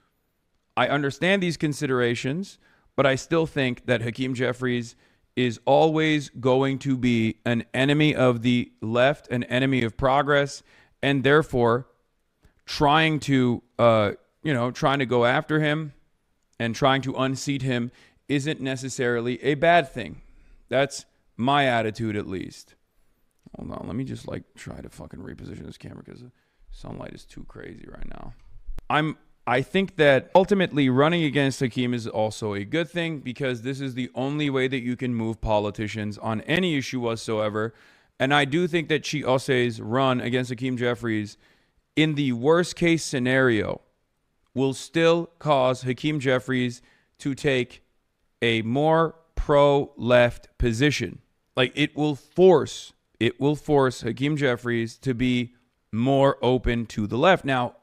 I understand these considerations, but I still think that Hakeem Jeffries is always going to be an enemy of the left, an enemy of progress, and therefore trying to go after him and trying to unseat him isn't necessarily a bad thing. That's my attitude, at least. Hold on, let me just try to fucking reposition this camera because the sunlight is too crazy right now. I think that ultimately running against Hakeem is also a good thing, because this is the only way that you can move politicians on any issue whatsoever. And I do think that Chiyose's run against Hakeem Jeffries, in the worst case scenario, will still cause Hakeem Jeffries to take a more pro-left position. It will force Hakeem Jeffries to be more open to the left. Now,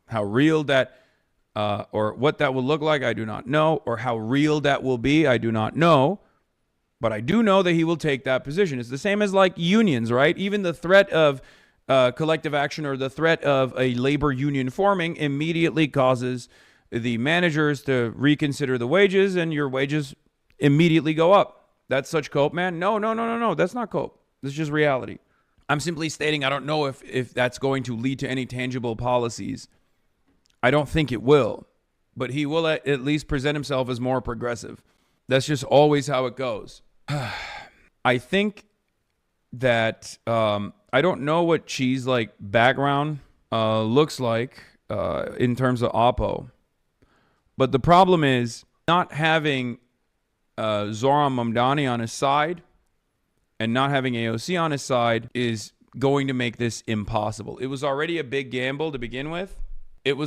how real that or what that will look like, I do not know, or how real that will be, I do not know. But I do know that he will take that position. It's the same as unions, right? Even the threat of collective action or the threat of a labor union forming immediately causes the managers to reconsider the wages, and your wages immediately go up. That's such cope, man. No. That's not cope. This is just reality. I'm simply stating I don't know if that's going to lead to any tangible policies. I don't think it will. But he will at least present himself as more progressive. That's just always how it goes. I think that I don't know what Chi's background looks like in terms of Oppo. But the problem is not having Zoran Mamdani on his side and not having AOC on his side is going to make this impossible. It was already a big gamble to begin with. And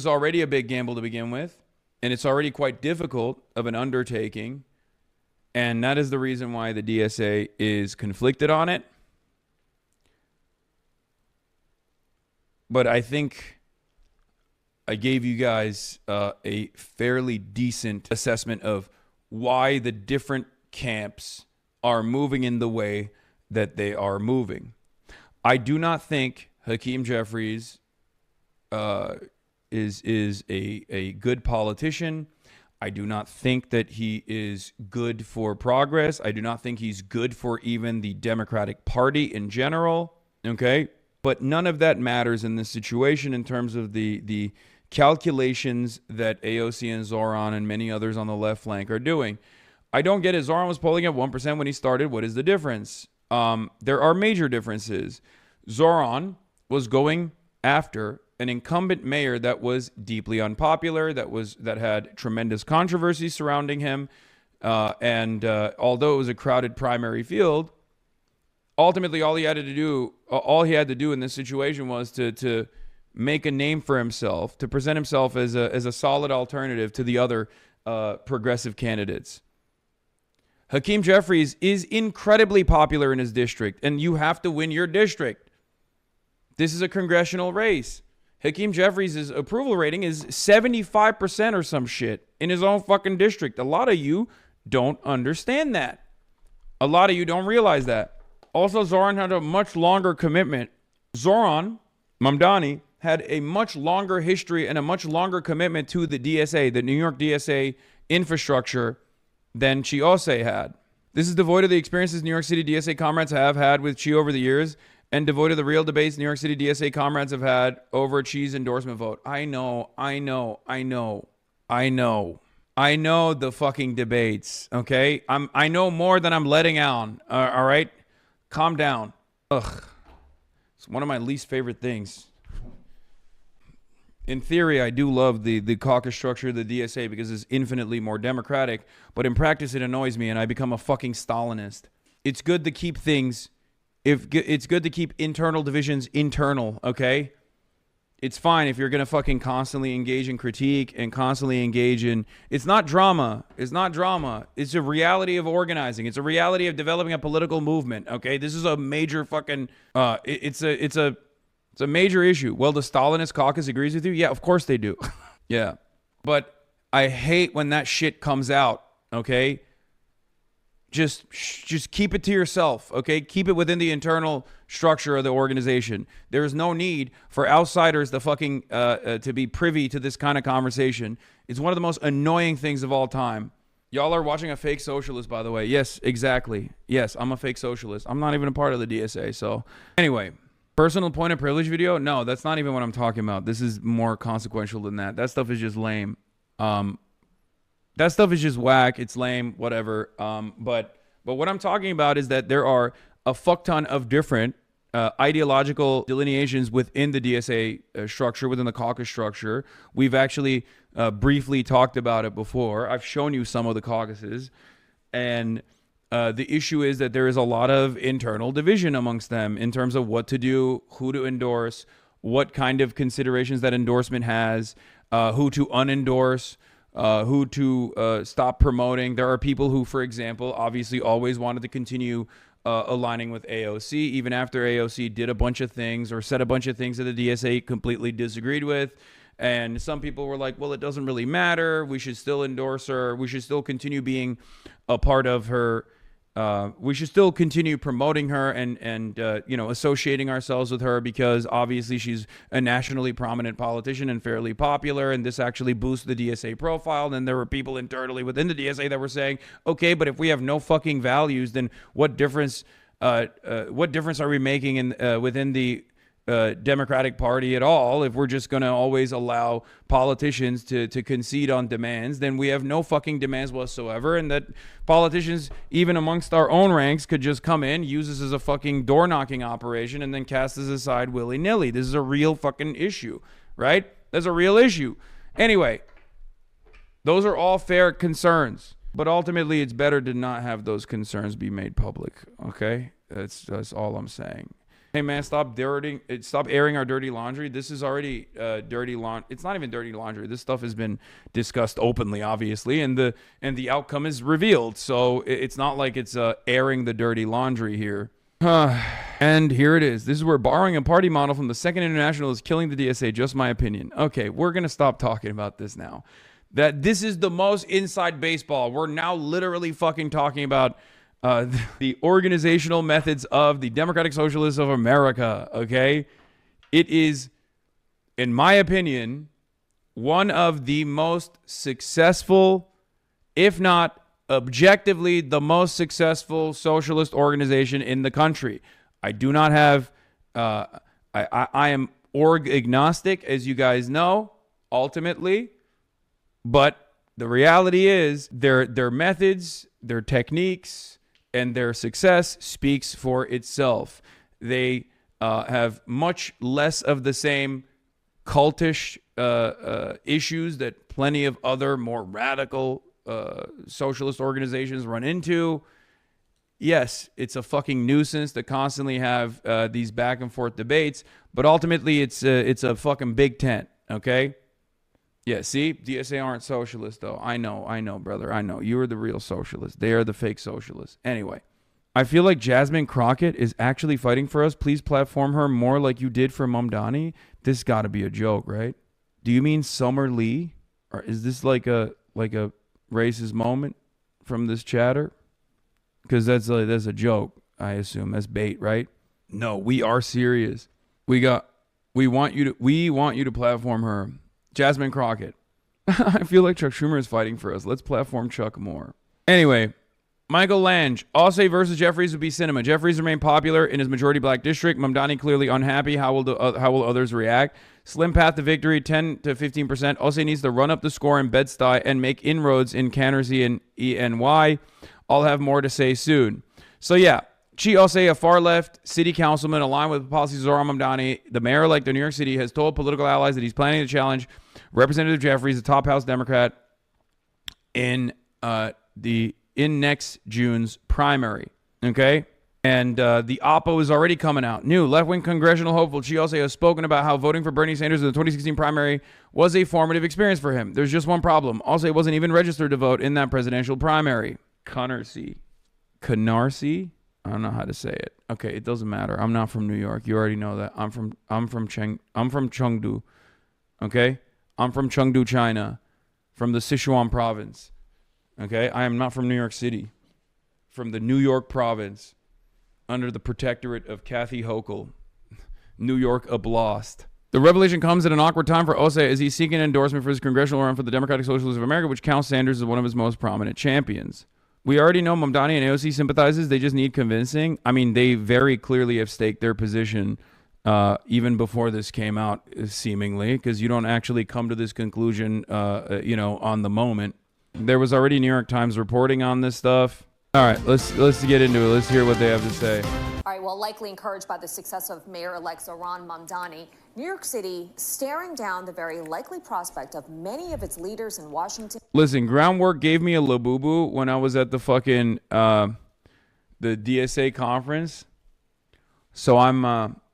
it's already quite difficult of an undertaking. And that is the reason why the DSA is conflicted on it. But I think I gave you guys a fairly decent assessment of why the different camps are moving in the way that they are moving. I do not think Hakeem Jeffries is a good politician. I do not think that he is good for progress. I do not think he's good for even the Democratic Party in general. Okay? But none of that matters in this situation in terms of the calculations that AOC and Zoran and many others on the left flank are doing. I don't get it. Zoran was polling at 1% when he started. What is the difference? There are major differences. Zoran was going after an incumbent mayor that was deeply unpopular, that had tremendous controversy surrounding him, and although it was a crowded primary field, ultimately all he had to do in this situation was to make a name for himself, to present himself as a solid alternative to the other progressive candidates. Hakeem Jeffries is incredibly popular in his district, and you have to win your district. This is a congressional race. Hakeem Jeffries' approval rating is 75% or some shit in his own fucking district. A lot of you don't understand that. A lot of you don't realize that. Also, Zoran had a much longer commitment. Zoran Mamdani had a much longer history and a much longer commitment to the DSA, the New York DSA infrastructure, than Chiose had. This is devoid of the experiences New York City DSA comrades have had with Chi over the years, and devoid of the real debates New York City DSA comrades have had over Chi's endorsement vote. I know the fucking debates, okay? I know more than I'm letting on, all right? Calm down. Ugh. It's one of my least favorite things. In theory, I do love the caucus structure of the DSA because it's infinitely more democratic, but in practice, it annoys me and I become a fucking Stalinist. It's good to keep things, it's good to keep internal divisions internal, okay? It's fine if you're going to fucking constantly engage in critique and constantly engage in, it's not drama. It's not drama. It's a reality of organizing. It's a reality of developing a political movement, okay? This is a major fucking, it's a major issue. Well, the Stalinist caucus agrees with you? Yeah, of course they do. Yeah. But I hate when that shit comes out, okay? Just keep it to yourself, okay? Keep it within the internal structure of the organization. There is no need for outsiders to fucking to be privy to this kind of conversation. It's one of the most annoying things of all time. Y'all are watching a fake socialist, by the way. Yes, exactly. Yes, I'm a fake socialist. I'm not even a part of the DSA. So anyway, personal point of privilege video? No, that's not even what I'm talking about. This is more consequential than that. That stuff is just lame. That stuff is just whack. It's lame, whatever. But what I'm talking about is that there are a fuck ton of different ideological delineations within the DSA structure, within the caucus structure. We've actually briefly talked about it before. I've shown you some of the caucuses. And the issue is that there is a lot of internal division amongst them in terms of what to do, who to endorse, what kind of considerations that endorsement has, who to unendorse, who to stop promoting. There are people who, for example, obviously always wanted to continue aligning with AOC, even after AOC did a bunch of things or said a bunch of things that the DSA completely disagreed with. And some people were like, well, it doesn't really matter. We should still endorse her. We should still continue being a part of her. We should still continue promoting her and associating ourselves with her because obviously she's a nationally prominent politician and fairly popular, and this actually boosts the DSA profile. And then there were people internally within the DSA that were saying, okay, but if we have no fucking values, then what difference are we making within the Democratic Party at all? If we're just going to always allow politicians to concede on demands, then we have no fucking demands whatsoever, and that politicians, even amongst our own ranks, could just come in, use this as a fucking door-knocking operation, and then cast us aside willy-nilly. This is a real fucking issue, right? That's a real issue. Anyway, those are all fair concerns, but ultimately it's better to not have those concerns be made public, okay? That's all I'm saying. Hey man, stop airing our dirty laundry. This is already dirty laundry. It's not even dirty laundry. This stuff has been discussed openly, obviously, and the outcome is revealed. So it's not like it's airing the dirty laundry here. And here it is. This is where borrowing a party model from the Second International is killing the DSA. Just my opinion. Okay, we're gonna stop talking about this now. That this is the most inside baseball. We're now literally fucking talking about the organizational methods of the Democratic Socialists of America, okay? It is, in my opinion, one of the most successful, if not objectively the most successful socialist organization in the country. I do not have, I am org agnostic, as you guys know, ultimately, but the reality is their methods, their techniques, and their success speaks for itself. They have much less of the same cultish issues that plenty of other more radical socialist organizations run into. Yes, it's a fucking nuisance to constantly have these back and forth debates, but ultimately it's a fucking big tent, okay? Yeah, see? DSA aren't socialists, though. I know, brother. I know. You are the real socialist. They are the fake socialists. Anyway, I feel like Jasmine Crockett is actually fighting for us. Please platform her more like you did for Mamdani. This got to be a joke, right? Do you mean Summer Lee? Or is this like a racist moment from this chatter? Because that's a joke, I assume. That's bait, right? No, we are serious. We want you to platform her. Jasmine Crockett. I feel like Chuck Schumer is fighting for us. Let's platform Chuck more. Anyway, Michael Lange. Alsay versus Jeffries would be cinema. Jeffries remain popular in his majority black district. Mamdani clearly unhappy. How will others react? Slim path to victory, 10 to 15%. Alsay needs to run up the score in Bed-Stuy and make inroads in Canarsie and ENY. I'll have more to say soon. So yeah, Chi Alsay, a far-left city councilman aligned with the policies of Zohran Mamdani, the mayor-elect of New York City, has told political allies that he's planning to challenge Representative Jeffries, the top House Democrat, in next June's primary. Okay? And the oppo is already coming out. New left-wing congressional hopeful Chi Alsay has spoken about how voting for Bernie Sanders in the 2016 primary was a formative experience for him. There's just one problem. Alsay wasn't even registered to vote in that presidential primary. Canarsie? I don't know how to say it. Okay, it doesn't matter. I'm not from New York. You already know that. I'm from Chengdu. Okay? I'm from Chengdu, China, from the Sichuan province. Okay? I am not from New York City. From the New York province, under the protectorate of Kathy Hochul. New York Oblast. The revelation comes at an awkward time for Alsay as he's seeking an endorsement for his congressional run for the Democratic Socialists of America, which counts Sanders as one of his most prominent champions. We already know Mamdani and AOC sympathizes. They just need convincing. I mean, they very clearly have staked their position even before this came out, seemingly, because you don't actually come to this conclusion, on the moment. There was already New York Times reporting on this stuff. All right, let's get into it. Let's hear what they have to say. All right, well, likely encouraged by the success of Mayor-elect Zohran Mamdani, New York City staring down the very likely prospect of many of its leaders in Washington. Listen, groundwork gave me a labubu when I was at the fucking the DSA conference. So I'm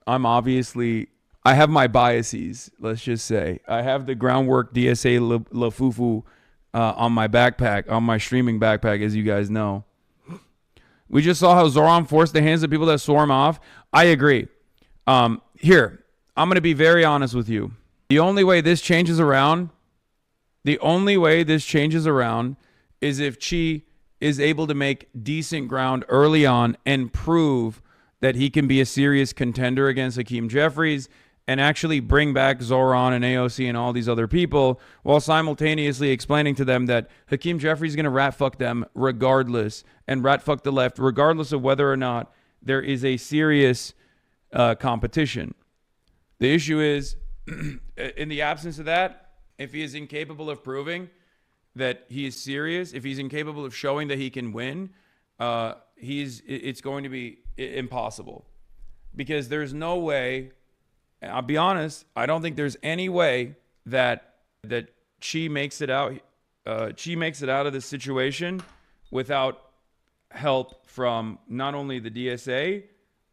obviously, I have my biases. Let's just say I have the groundwork DSA lafufu on my backpack, on my streaming backpack, as you guys know. We just saw how Zohran forced the hands of people that swarm off. I agree. Here, I'm going to be very honest with you. The only way this changes around is if Chi is able to make decent ground early on and prove that he can be a serious contender against Hakeem Jeffries and actually bring back Zohran and AOC and all these other people while simultaneously explaining to them that Hakeem Jeffries is going to rat fuck them regardless and rat fuck the left regardless of whether or not there is a serious competition. The issue is, in the absence of that, if he is incapable of proving that he is serious, if he's incapable of showing that he can win, it's going to be impossible. Because there's no way, I'll be honest, I don't think there's any way that Chi makes it out. Chi makes it out of this situation without help from not only the DSA,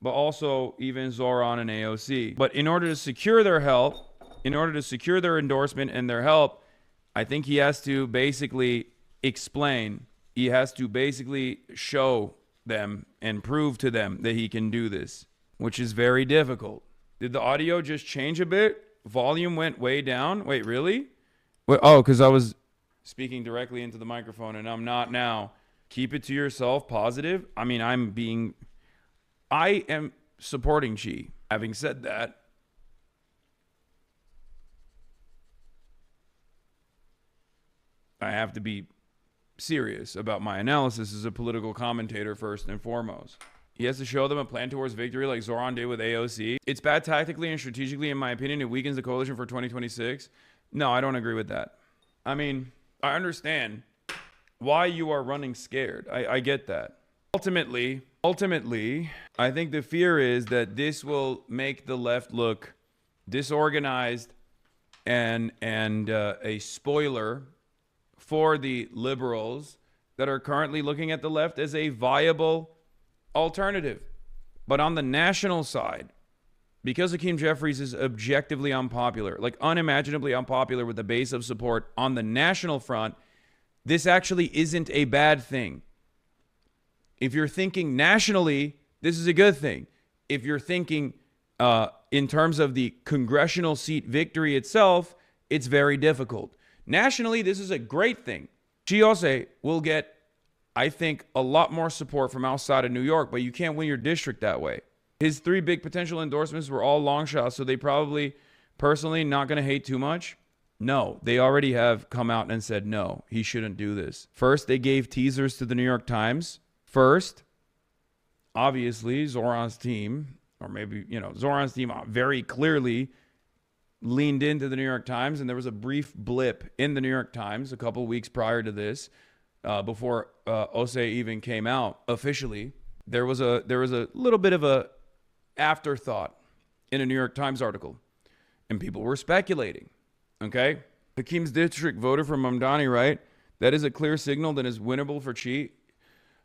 but also even Zohran and AOC. But in order to secure their help, in order to secure their endorsement and their help, I think he has to basically explain. He has to basically show them and prove to them that he can do this, which is very difficult. Did the audio just change a bit? Volume went way down? Wait, really? Wait, oh, because I was speaking directly into the microphone and I'm not now. Keep it to yourself, positive. I mean, I am supporting Chi. Having said that, I have to be serious about my analysis as a political commentator first and foremost. He has to show them a plan towards victory like Zohran did with AOC. It's bad tactically and strategically, in my opinion. It weakens the coalition for 2026. No, I don't agree with that. I mean, I understand why you are running scared. I get that. Ultimately, I think the fear is that this will make the left look disorganized and a spoiler for the liberals that are currently looking at the left as a viable alternative. But on the national side, because Hakeem Jeffries is objectively unpopular, like unimaginably unpopular with the base of support on the national front, this actually isn't a bad thing. If you're thinking nationally, this is a good thing. If you're thinking in terms of the congressional seat victory itself, it's very difficult. Nationally, this is a great thing. Chiose will get, I think, a lot more support from outside of New York, but you can't win your district that way. His 3 big potential endorsements were all long shots, so they probably, personally, not going to hate too much. No, they already have come out and said, no, he shouldn't do this. First, they gave teasers to the New York Times. First, obviously, Zoran's team, or maybe, Zoran's team very clearly leaned into the New York Times, and there was a brief blip in the New York Times a couple weeks prior to this, before Ose even came out officially. There was a little bit of a afterthought in a New York Times article, and people were speculating. Okay, Hakeem's district voted for Mamdani, right? That is a clear signal that is winnable for Chi.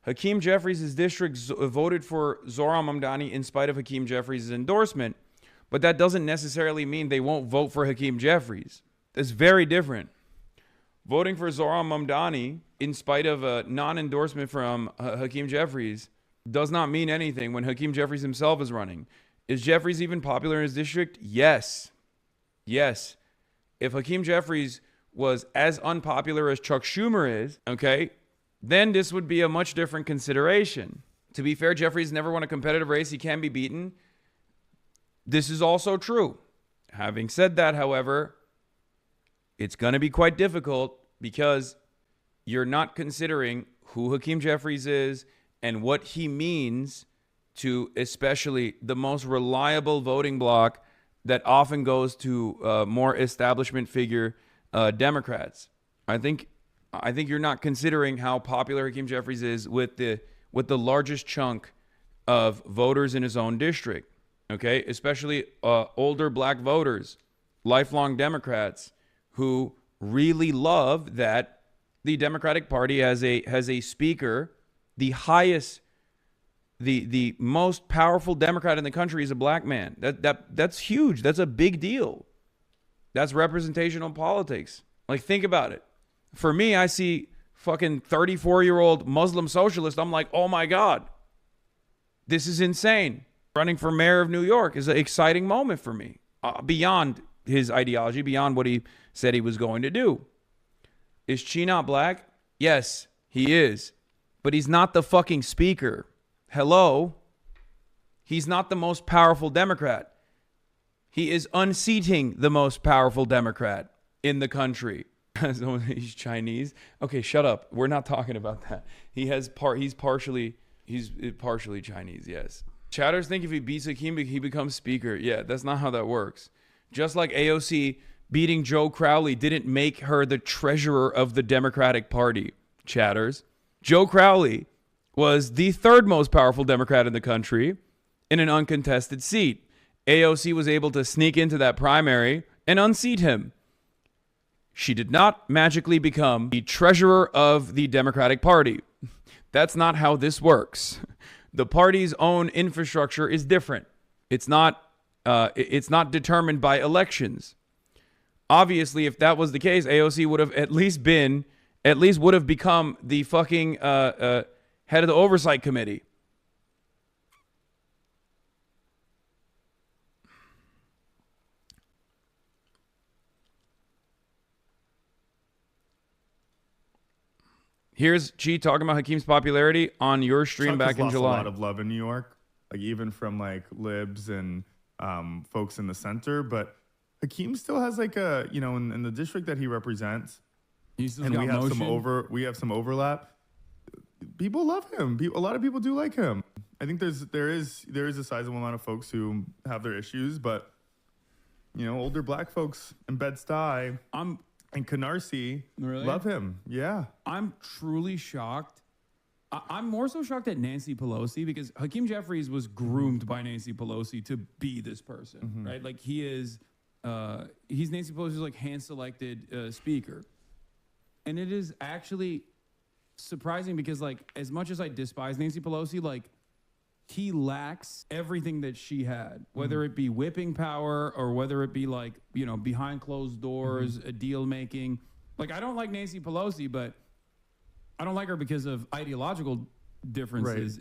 Hakeem Jeffries' district voted for Zoran Mamdani in spite of Hakeem Jeffries' endorsement, but that doesn't necessarily mean they won't vote for Hakeem Jeffries. That's very different. Voting for Zoran Mamdani in spite of a non-endorsement from Hakeem Jeffries does not mean anything when Hakeem Jeffries himself is running. Is Jeffries even popular in his district? Yes. Yes. If Hakeem Jeffries was as unpopular as Chuck Schumer is, okay, then this would be a much different consideration. To be fair, Jeffries never won a competitive race. He can be beaten. This is also true. Having said that, however, it's going to be quite difficult because you're not considering who Hakeem Jeffries is and what he means to especially the most reliable voting bloc that often goes to more establishment figure Democrats. I think you're not considering how popular Hakeem Jeffries is with the largest chunk of voters in his own district. Okay, especially older black voters, lifelong Democrats who really love that the Democratic Party has a speaker, the highest, the most powerful Democrat in the country is a black man. That's huge. That's a big deal. That's representational politics. Like, think about it. For me, I see fucking 34-year-old Muslim socialist. I'm like, oh my God, this is insane. Running for mayor of New York is an exciting moment for me, beyond his ideology, beyond what he said he was going to do. Is Chi not black? Yes, he is. But he's not the fucking speaker. Hello? He's not the most powerful Democrat. He is unseating the most powerful Democrat in the country. He's Chinese? Okay, shut up. We're not talking about that. He's partially Chinese, yes. Chatters think if he beats Hakeem, he becomes speaker. Yeah, that's not how that works. Just like AOC beating Joe Crowley didn't make her the treasurer of the Democratic Party. Chatters. Joe Crowley was the 3rd most powerful Democrat in the country in an uncontested seat. AOC was able to sneak into that primary and unseat him. She did not magically become the treasurer of the Democratic Party. That's not how this works. The party's own infrastructure is different. It's not determined by elections. Obviously, if that was the case, AOC would have at least become the fucking head of the oversight committee. Here's Chi talking about Hakeem's popularity on your stream Chuck back has in lost July. A lot of love in New York, like even from like libs and folks in the center. But Hakeem still has like a, in the district that he represents, and we have some overlap. People love him. A lot of people do like him. I think there is a sizable amount of folks who have their issues, but older black folks in Bed-Stuy and Canarsie love him. Yeah. I'm truly shocked. I'm more so shocked at Nancy Pelosi because Hakeem Jeffries was groomed by Nancy Pelosi to be this person, right? Like he's Nancy Pelosi's like hand-selected speaker. And it is actually surprising because like as much as I despise Nancy Pelosi, like he lacks everything that she had, whether it be whipping power or whether it be like, you know, behind closed doors, a deal making. Like, I don't like Nancy Pelosi, but I don't like her because of ideological differences,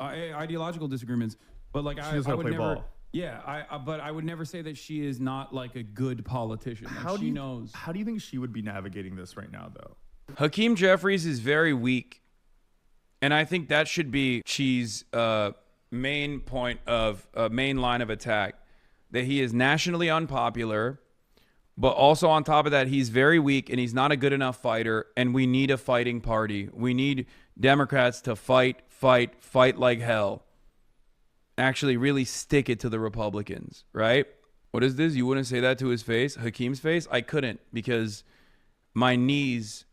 ideological disagreements. But like, I would never. Ball. Yeah, but I would never say that she is not like a good politician. Like, How she knows. How do you think she would be navigating this right now, though? Hakeem Jeffries is very weak, and I think that should be Xi's main point of main line of attack. That he is nationally unpopular, but also on top of that, he's very weak and he's not a good enough fighter. And we need a fighting party. We need Democrats to fight like hell. Actually really stick it to the Republicans, right? What is this? You wouldn't say that to his face, Hakeem's face? I couldn't, because my knees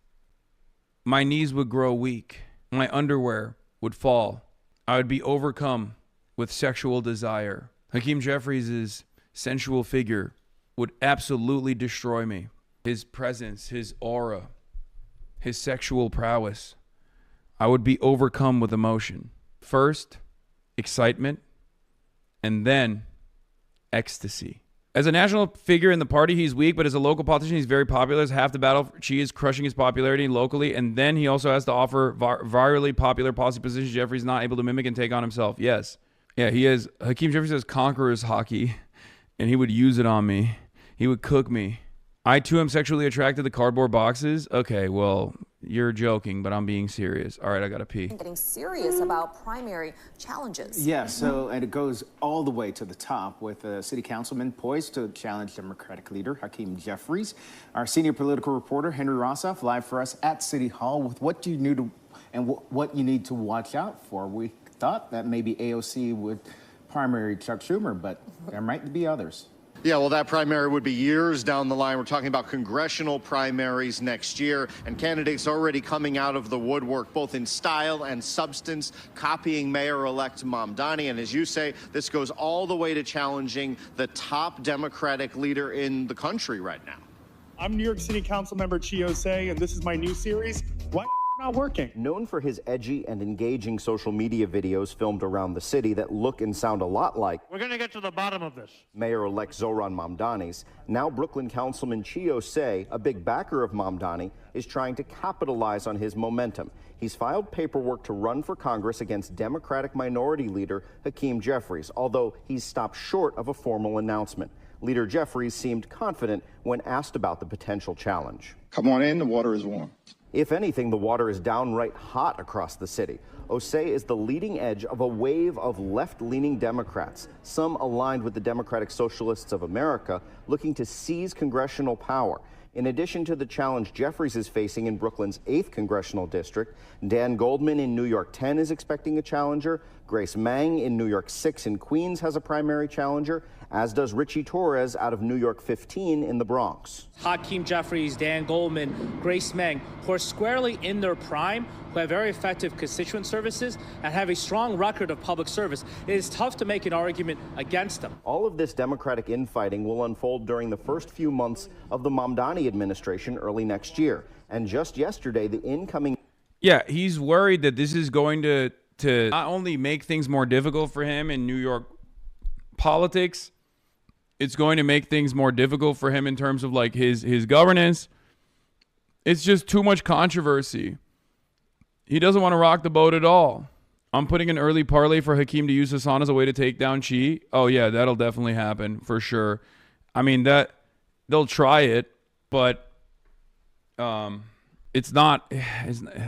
would grow weak. My underwear would fall. I would be overcome with sexual desire. Hakeem Jeffries' sensual figure would absolutely destroy me. His presence, his aura, his sexual prowess. I would be overcome with emotion. First, excitement, and then ecstasy. As a national figure in the party, he's weak, but as a local politician, he's very popular. As half the battle, she is crushing his popularity locally, and then he also has to offer virally popular policy positions Jeffries not able to mimic and take on himself. Yes. Yeah, he is. Hakeem Jeffries has conqueror's hockey, and he would use it on me. He would cook me. I, too, am sexually attracted to cardboard boxes. Okay, well, you're joking, but I'm being serious. All right, I gotta pee. Getting serious about primary challenges. Yeah, and it goes all the way to the top with a city councilman poised to challenge Democratic leader Hakeem Jeffries. Our senior political reporter, Henry Rossoff, live for us at City Hall with what you knew and what you need to watch out for. We thought that maybe AOC would primary Chuck Schumer, but there might be others. Yeah, well, that primary would be years down the line. We're talking about congressional primaries next year, and candidates already coming out of the woodwork, both in style and substance, copying Mayor-elect Mamdani. And as you say, this goes all the way to challenging the top Democratic leader in the country right now. I'm New York City Council member Chiose, and this is my new series, Why Not Working? Known for his edgy and engaging social media videos filmed around the city that look and sound a lot like We're going to get to the bottom of this. Mayor-elect Zohran Mamdani's, now Brooklyn Councilman Chiose, a big backer of Mamdani, is trying to capitalize on his momentum. He's filed paperwork to run for Congress against Democratic Minority Leader Hakeem Jeffries, although he's stopped short of a formal announcement. Leader Jeffries seemed confident when asked about the potential challenge. Come on in, the water is warm. If anything, the water is downright hot across the city. Osei is the leading edge of a wave of left-leaning Democrats, some aligned with the Democratic Socialists of America, looking to seize congressional power. In addition to the challenge Jeffries is facing in Brooklyn's 8th congressional district, Dan Goldman in New York 10 is expecting a challenger. Grace Meng in New York 6 in Queens has a primary challenger, as does Richie Torres out of New York 15 in the Bronx. Hakeem Jeffries, Dan Goldman, Grace Meng, who are squarely in their prime, who have very effective constituent services and have a strong record of public service. It is tough to make an argument against them. All of this Democratic infighting will unfold during the first few months of the Mamdani administration early next year. And just yesterday, the incoming... Yeah, he's worried that this is going to not only make things more difficult for him in New York politics, it's going to make things more difficult for him in terms of like his governance. It's just too much controversy. He doesn't want to rock the boat at all. I'm putting an early parlay for Hakeem to use Hassan as a way to take down Xi. Oh yeah, that'll definitely happen for sure. I mean, that they'll try it, but it's not.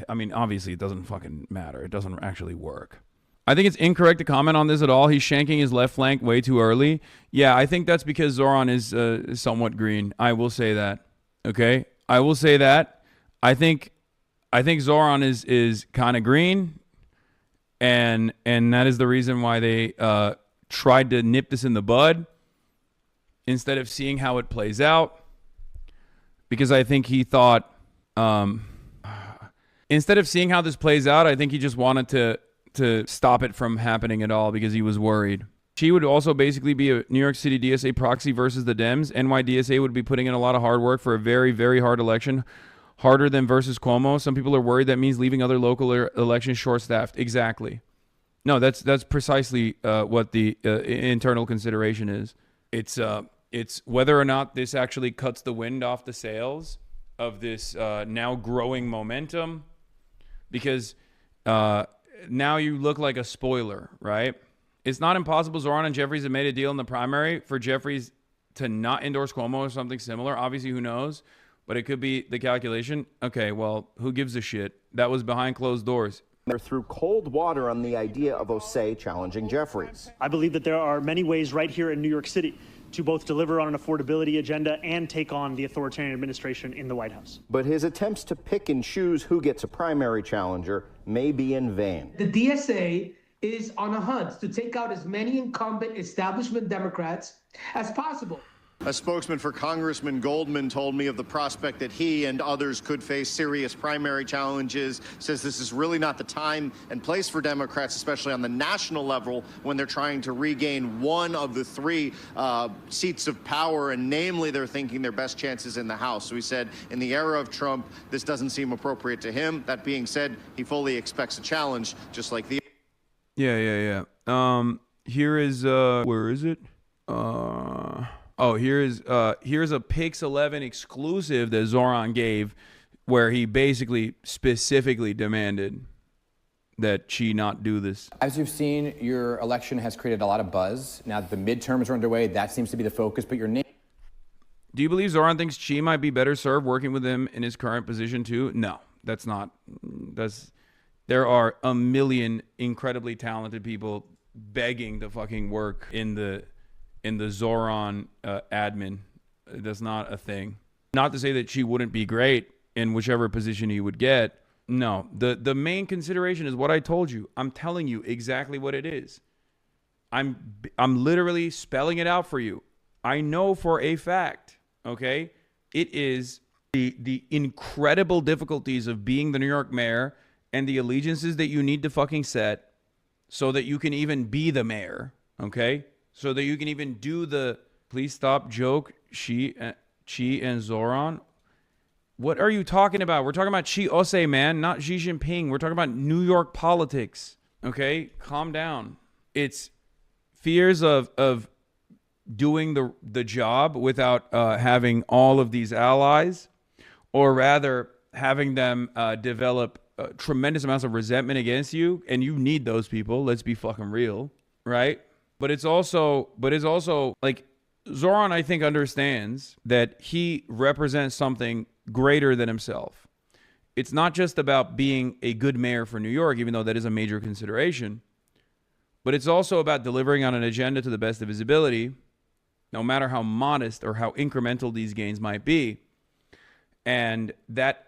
I mean, obviously it doesn't fucking matter. It doesn't actually work. I think it's incorrect to comment on this at all. He's shanking his left flank way too early. Yeah, I think that's because Zohran is somewhat green. I will say that. Okay, I will say that. I think Zohran is kind of green, and that is the reason why they tried to nip this in the bud instead of seeing how it plays out. Because I think he thought, instead of seeing how this plays out, I think he just wanted to stop it from happening at all because he was worried. She would also basically be a New York City DSA proxy versus the Dems. NYDSA would be putting in a lot of hard work for a very, very hard election. Harder than versus Cuomo. Some people are worried that means leaving other local elections short-staffed. Exactly. No, that's precisely what the internal consideration is. It's whether or not this actually cuts the wind off the sails of this now growing momentum, because now you look like a spoiler, right? It's not impossible Zoran and Jeffries have made a deal in the primary for Jeffries to not endorse Cuomo or something similar. Obviously, who knows? But it could be the calculation. Okay, well, who gives a shit? That was behind closed doors. They're through cold water on the idea of Osei challenging Jeffries. I believe that there are many ways right here in New York City to both deliver on an affordability agenda and take on the authoritarian administration in the White House. But his attempts to pick and choose who gets a primary challenger may be in vain. The DSA is on a hunt to take out as many incumbent establishment Democrats as possible. A spokesman for Congressman Goldman told me of the prospect that he and others could face serious primary challenges, says this is really not the time and place for Democrats, especially on the national level, when they're trying to regain one of the three seats of power, and namely they're thinking their best chances in the House. So he said in the era of Trump, this doesn't seem appropriate to him. That being said, he fully expects a challenge, just like the... Yeah. Here is, where is it? Oh, here's a Pix 11 exclusive that Zoran gave, where he basically specifically demanded that she not do this. As you've seen, your election has created a lot of buzz. Now that the midterms are underway, that seems to be the focus, but your name... Do you believe Zoran thinks Xi might be better served working with him in his current position too? No, that's not. There are a million incredibly talented people begging to fucking work in the Zoran admin. That's not a thing. Not to say that she wouldn't be great in whichever position he would get. No, the main consideration is what I told you. I'm telling you exactly what it is. I'm literally spelling it out for you. I know for a fact, okay? It is the incredible difficulties of being the New York mayor and the allegiances that you need to fucking set so that you can even be the mayor, okay? So that you can even do the please stop joke, Xi and Zoran. What are you talking about? We're talking about Xi Osei, man, not Xi Jinping. We're talking about New York politics, okay? Calm down. It's fears of doing the job without having all of these allies, or rather having them develop tremendous amounts of resentment against you, and you need those people. Let's be fucking real, right? But it's also like Zoran, I think, understands that he represents something greater than himself. It's not just about being a good mayor for New York, even though that is a major consideration, but it's also about delivering on an agenda to the best of his ability, no matter how modest or how incremental these gains might be. And that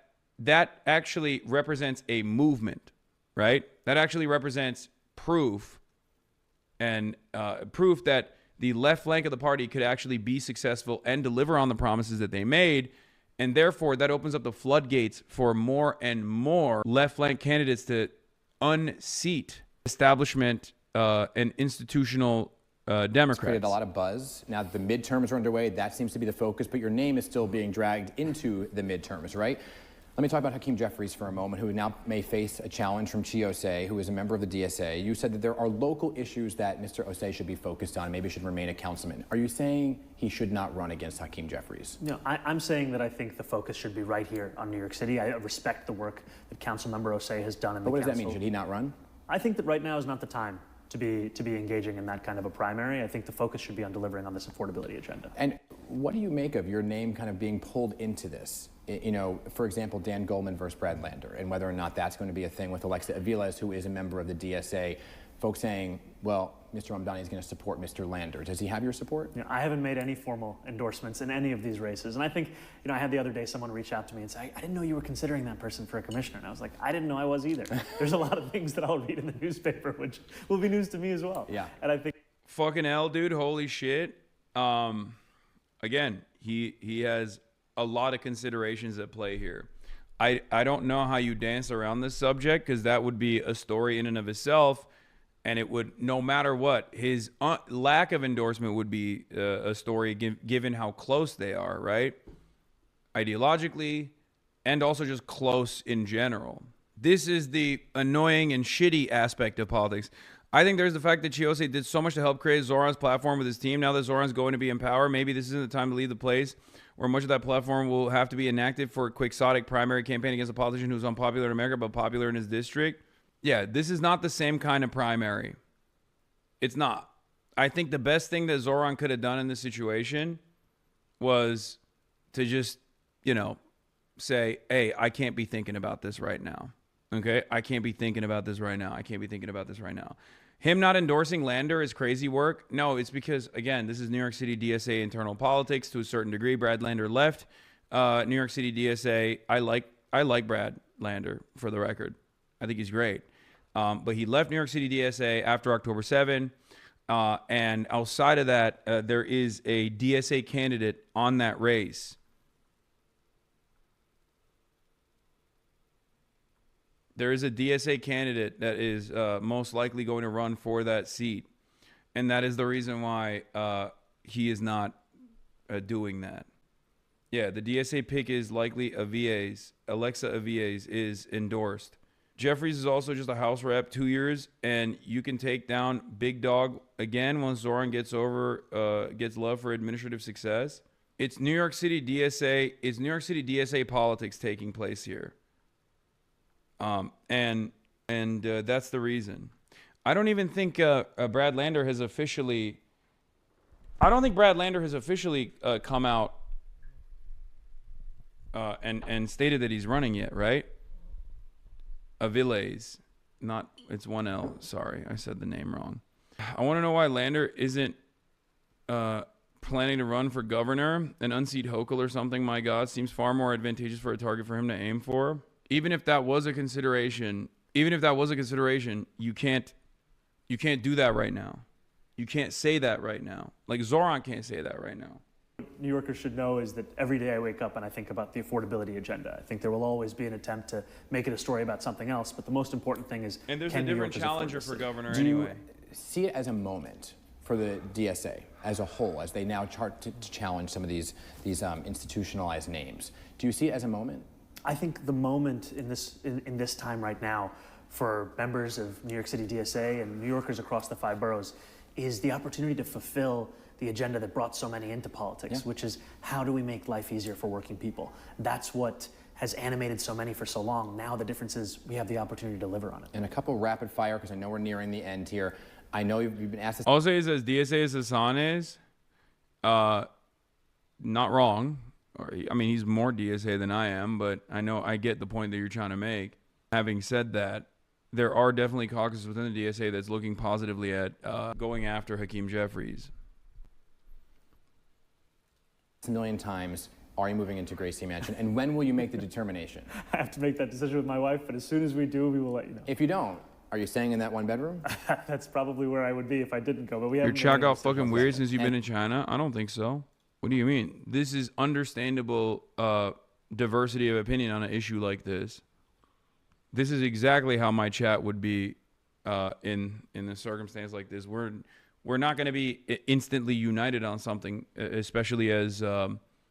actually represents a movement, right? That actually represents proof, and proof that the left flank of the party could actually be successful and deliver on the promises that they made. And therefore, that opens up the floodgates for more and more left flank candidates to unseat establishment and institutional Democrats. Created a lot of buzz. Now that the midterms are underway, that seems to be the focus, but your name is still being dragged into the midterms, right? Let me talk about Hakeem Jeffries for a moment, who now may face a challenge from Chi Osei, who is a member of the DSA. You said that there are local issues that Mr. Osei should be focused on, maybe should remain a councilman. Are you saying he should not run against Hakeem Jeffries? No, I'm saying that I think the focus should be right here on New York City. I respect the work that Councilmember Osei has done in the council. But what does that mean? Should he not run? I think that right now is not the time to be engaging in that kind of a primary. I think the focus should be on delivering on this affordability agenda. And what do you make of your name kind of being pulled into this? You know, for example, Dan Goldman versus Brad Lander, and whether or not that's going to be a thing with Alexa Aviles, who is a member of the DSA. Folks saying, well, Mr. Mamdani is going to support Mr. Lander. Does he have your support? You know, I haven't made any formal endorsements in any of these races. And I think, you know, I had the other day someone reach out to me and say, I didn't know you were considering that person for a commissioner. And I was like, I didn't know I was either. There's a lot of things that I'll read in the newspaper, which will be news to me as well. Yeah. And I think... Fucking hell, dude. Holy shit. Again, he has a lot of considerations at play here. I don't know how you dance around this subject, because that would be a story in and of itself. And it would, no matter what, his lack of endorsement would be a story given how close they are, right? Ideologically, and also just close in general. This is the annoying and shitty aspect of politics. I think there's the fact that Chiose did so much to help create Zoran's platform with his team. Now that Zoran's going to be in power, maybe this isn't the time to leave the place where much of that platform will have to be enacted for a quixotic primary campaign against a politician who's unpopular in America but popular in his district. Yeah, this is not the same kind of primary. It's not. I think the best thing that Zoran could have done in this situation was to just, say, hey, I can't be thinking about this right now. Okay? I can't be thinking about this right now. I can't be thinking about this right now. Him not endorsing Lander is crazy work. No, it's because, again, this is New York City DSA internal politics to a certain degree. Brad Lander left New York City DSA. I like Brad Lander, for the record. I think he's great. But he left New York City DSA after October 7. And outside of that, there is a DSA candidate on that race. There is a DSA candidate that is most likely going to run for that seat. And that is the reason why he is not doing that. Yeah, the DSA pick is likely Avies. Alexa Avies is endorsed. Jeffries is also just a House rep, 2 years, and you can take down Big Dog again once Zoran gets love for administrative success. It's New York City DSA. It's New York City DSA politics taking place here. And that's the reason. I don't even think Brad Lander has officially. I don't think Brad Lander has officially come out and stated that he's running yet, right? Aviles, it's 1L. Sorry, I said the name wrong. I want to know why Lander isn't planning to run for governor and unseat Hochul or something. My God, seems far more advantageous for a target for him to aim for. Even if that was a consideration, you can't do that right now. You can't say that right now. Like Zoran can't say that right now. What New Yorkers should know is that every day I wake up and I think about the affordability agenda. I think there will always be an attempt to make it a story about something else, but the most important thing is, and there's a different challenger for governor Do anyway. you see it as a moment for the DSA as a whole, as they now chart to challenge some of these institutionalized names? Do you see it as a moment? I think the moment in this time right now for members of New York City DSA and New Yorkers across the 5 boroughs is the opportunity to fulfill the agenda that brought so many into politics, which is how do we make life easier for working people? That's what has animated so many for so long. Now the difference is we have the opportunity to deliver on it. And a couple rapid fire, because I know we're nearing the end here. I know you've been asked this. I'll say is as DSA as Hassan is, not wrong. I mean, he's more DSA than I am, but I get the point that you're trying to make. Having said that, there are definitely caucuses within the DSA that's looking positively at going after Hakeem Jeffries. A million times, are you moving into Gracie Mansion? And when will you make the determination? I have to make that decision with my wife, but as soon as we do, we will let you know. If you don't, are you staying in that 1 bedroom? That's probably where I would be if I didn't go, but we haven't. Your got fucking weird since you've been in China? I don't think so. What do you mean? This is understandable diversity of opinion on an issue like this. This is exactly how my chat would be in a circumstance like this. We're not going to be instantly united on something, especially as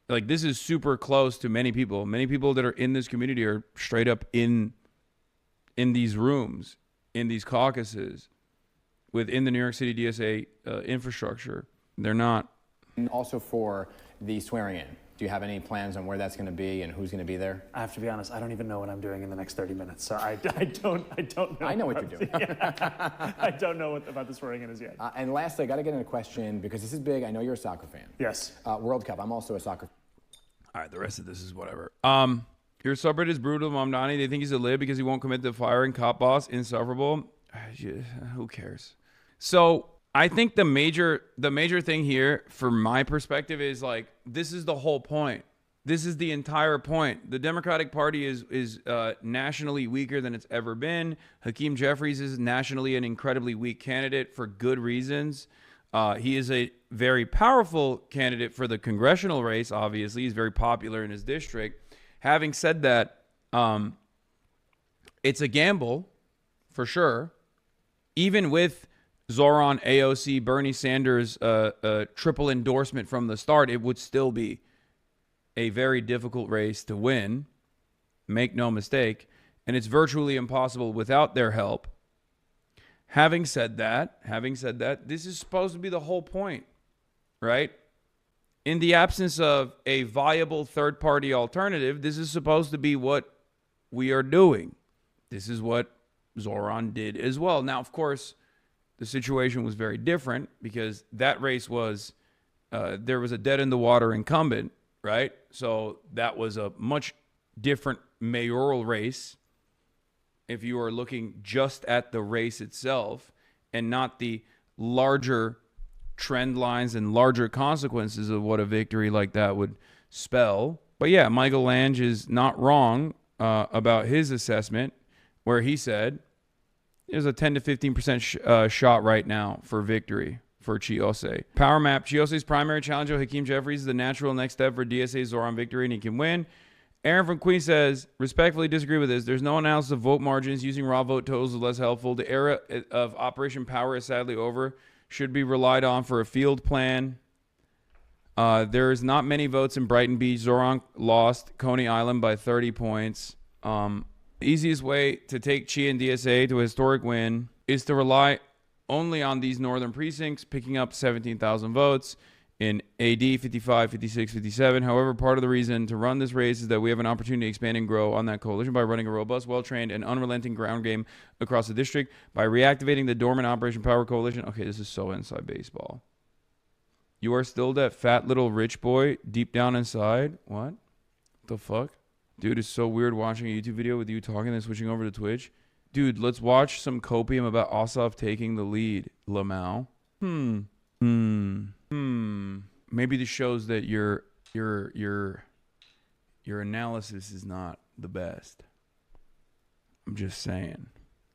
like this is super close to many people. Many people that are in this community are straight up in these rooms, in these caucuses, within the New York City DSA infrastructure. They're not. And also for the swearing in, do you have any plans on where that's going to be and who's going to be there? I have to be honest, I don't even know what I'm doing in the next 30 minutes, so I don't know. I know what you're doing. I don't know about the swearing in as yet. And lastly, I got to get in a question because this is big. I know you're a soccer fan. Yes. World Cup. I'm also a soccer fan. All right, the rest of this is whatever. Your subreddit is brutal, Mamdani. They think he's a lib because he won't commit to firing cop boss. Insufferable. Who cares? So I think the major thing here, from my perspective, is like this is the whole point. This is the entire point. The Democratic Party is nationally weaker than it's ever been. Hakeem Jeffries is nationally an incredibly weak candidate for good reasons. He is a very powerful candidate for the congressional race. Obviously, he's very popular in his district. Having said that, it's a gamble for sure. Even with Zoran, AOC, Bernie Sanders, triple endorsement from the start, it would still be a very difficult race to win. Make no mistake. and it's virtually impossible without their help. Having said that, this is supposed to be the whole point, right? In the absence of a viable third-party alternative, this is supposed to be what we are doing. This is what Zoran did as well. Now, of course, the situation was very different because that race was, there was a dead-in-the-water incumbent, right? So that was a much different mayoral race if you are looking just at the race itself and not the larger trend lines and larger consequences of what a victory like that would spell. But yeah, Michael Lange is not wrong about his assessment, where he said there's a 10 to 15% shot right now for victory for Chiose. Power map: Chiose's primary challenger, Hakeem Jeffries, is the natural next step for DSA's Zoran victory, and he can win. Aaron from Queens says, respectfully disagree with this. There's no analysis of vote margins. Using raw vote totals is less helpful. The era of Operation Power is sadly over. Should be relied on for a field plan. There is not many votes in Brighton Beach. Zoran lost Coney Island by 30 points. The easiest way to take Chi and DSA to a historic win is to rely only on these northern precincts, picking up 17,000 votes in AD 55, 56, 57. However, part of the reason to run this race is that we have an opportunity to expand and grow on that coalition by running a robust, well-trained, and unrelenting ground game across the district by reactivating the dormant Operation Power Coalition. Okay, this is so inside baseball. You are still that fat little rich boy deep down inside? What the fuck? Dude, it's so weird watching a YouTube video with you talking and switching over to Twitch. Dude, let's watch some copium about Ossoff taking the lead, Lamau. Maybe this shows that your analysis is not the best. I'm just saying.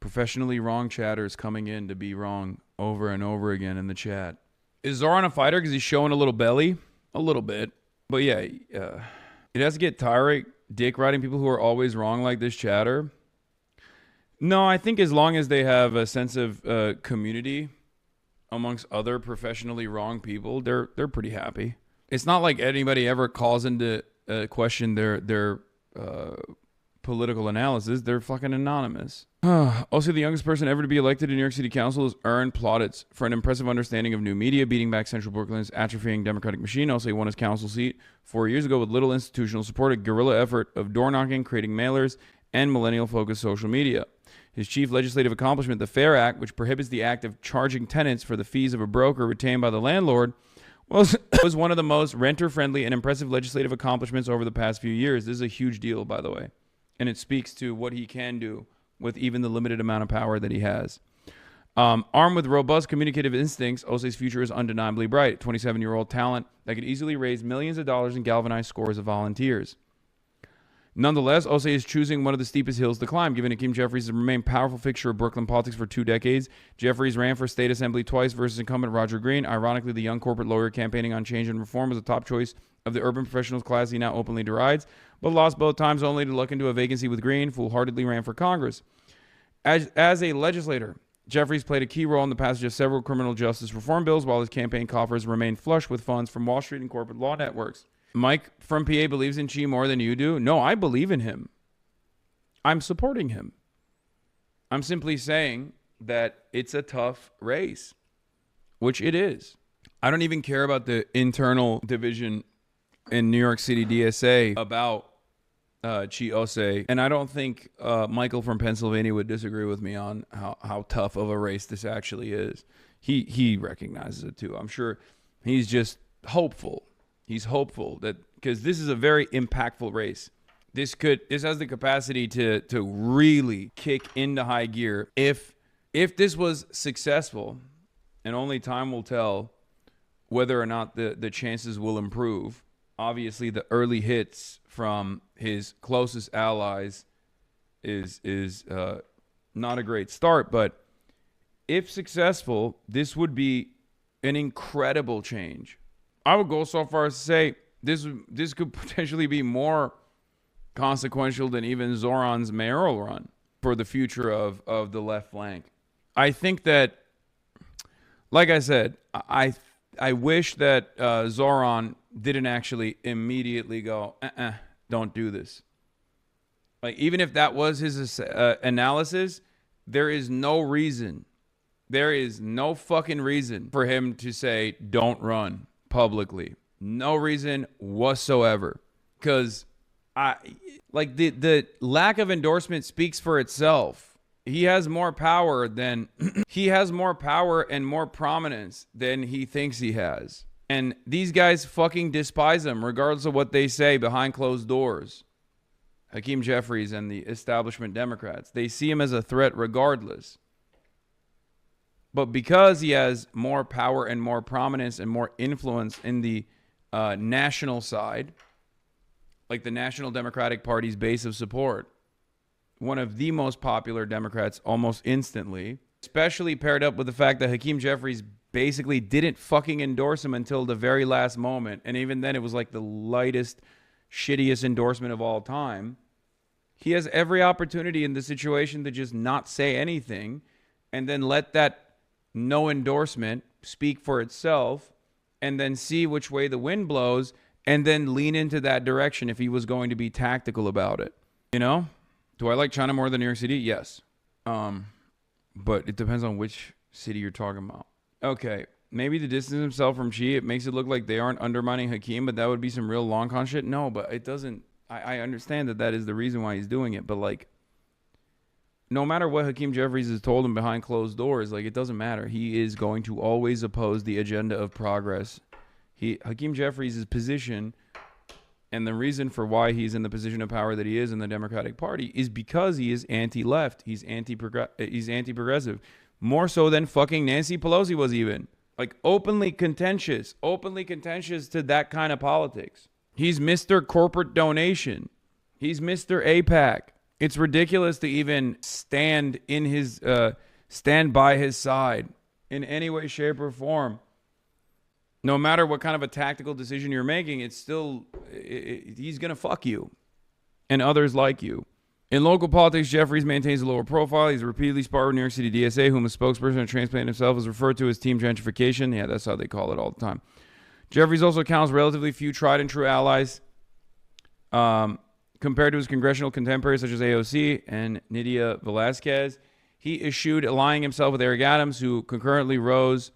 Professionally wrong chatters coming in to be wrong over and over again in the chat. Is Zoran a fighter because he's showing a little belly? A little bit. But yeah, it has to get tiring dick riding people who are always wrong like this chatter. No, I think as long as they have a sense of community amongst other professionally wrong people, they're pretty happy. It's not like anybody ever calls into question their political analysis. They're fucking anonymous. Also, the youngest person ever to be elected in New York City Council is Aaron Plauditz for an impressive understanding of new media, beating back Central Brooklyn's atrophying Democratic machine. Also, he won his council seat 4 years ago with little institutional support, a guerrilla effort of door knocking, creating mailers, and millennial-focused social media. His chief legislative accomplishment, the FAIR Act, which prohibits the act of charging tenants for the fees of a broker retained by the landlord, was one of the most renter-friendly and impressive legislative accomplishments over the past few years. This is a huge deal, by the way, and it speaks to what he can do with even the limited amount of power that he has. Armed with robust communicative instincts, Osei's future is undeniably bright. 27-year-old talent that could easily raise millions of dollars and galvanize scores of volunteers. Nonetheless, Osei is choosing one of the steepest hills to climb, given Hakeem Jeffries has remained powerful fixture of Brooklyn politics for 2 decades. Jeffries ran for state assembly twice versus incumbent Roger Green. Ironically, the young corporate lawyer campaigning on change and reform was a top choice of the urban professionals class he now openly derides, but lost both times only to luck into a vacancy with Green. Foolhardily ran for Congress. As a legislator, Jeffries played a key role in the passage of several criminal justice reform bills, while his campaign coffers remained flush with funds from Wall Street and corporate law networks. Mike from PA believes in Chi more than you do. No, I believe in him. I'm supporting him. I'm simply saying that it's a tough race, which it is. I don't even care about the internal division in New York City DSA about Chi Osei, and I don't think Michael from Pennsylvania would disagree with me on how tough of a race this actually is. He recognizes it too. I'm sure he's just hopeful. He's hopeful that, because this is a very impactful race. This has the capacity to really kick into high gear if this was successful, and only time will tell whether or not the chances will improve. Obviously, the early hits from his closest allies is not a great start, but if successful, this would be an incredible change. I would go so far as to say this could potentially be more consequential than even Zoran's mayoral run for the future of the left flank. I think that, like I said, I wish that Zoran didn't actually immediately go, don't do this. Like, even if that was his analysis, there is no reason. There is no fucking reason for him to say, don't run publicly. No reason whatsoever. Because the lack of endorsement speaks for itself. He has more power than he has more power and more prominence than he thinks he has. And these guys fucking despise him regardless of what they say behind closed doors. Hakeem Jeffries and the establishment Democrats, they see him as a threat regardless. But because he has more power and more prominence and more influence in the national side, like the National Democratic Party's base of support, one of the most popular Democrats almost instantly, especially paired up with the fact that Hakeem Jeffries basically didn't fucking endorse him until the very last moment. And even then it was like the lightest, shittiest endorsement of all time. He has every opportunity in the situation to just not say anything and then let that no endorsement speak for itself and then see which way the wind blows and then lean into that direction if he was going to be tactical about it. You know? Do I like China more than New York City? Yes. But it depends on which city you're talking about. Okay. Maybe to distance himself from Xi, it makes it look like they aren't undermining Hakeem, but that would be some real long con shit. No, but it doesn't. I understand that is the reason why he's doing it, but like, no matter what Hakeem Jeffries has told him behind closed doors, like, it doesn't matter. He is going to always oppose the agenda of progress. Hakeem Jeffries' position and the reason for why he's in the position of power that he is in the Democratic Party is because he is anti-left. He's anti-progressive. More so than fucking Nancy Pelosi was even. Like, openly contentious to that kind of politics. He's Mr. Corporate Donation. He's Mr. APAC. It's ridiculous to even stand by his side in any way, shape, or form. No matter what kind of a tactical decision you're making, it's still, he's going to fuck you and others like you. In local politics, Jeffries maintains a lower profile. He's repeatedly sparred with New York City DSA, whom a spokesperson of Transplant himself is referred to as team gentrification. Yeah, that's how they call it all the time. Jeffries also counts relatively few tried and true allies compared to his congressional contemporaries such as AOC and Nydia Velázquez. He eschewed allying himself with Eric Adams, who concurrently rose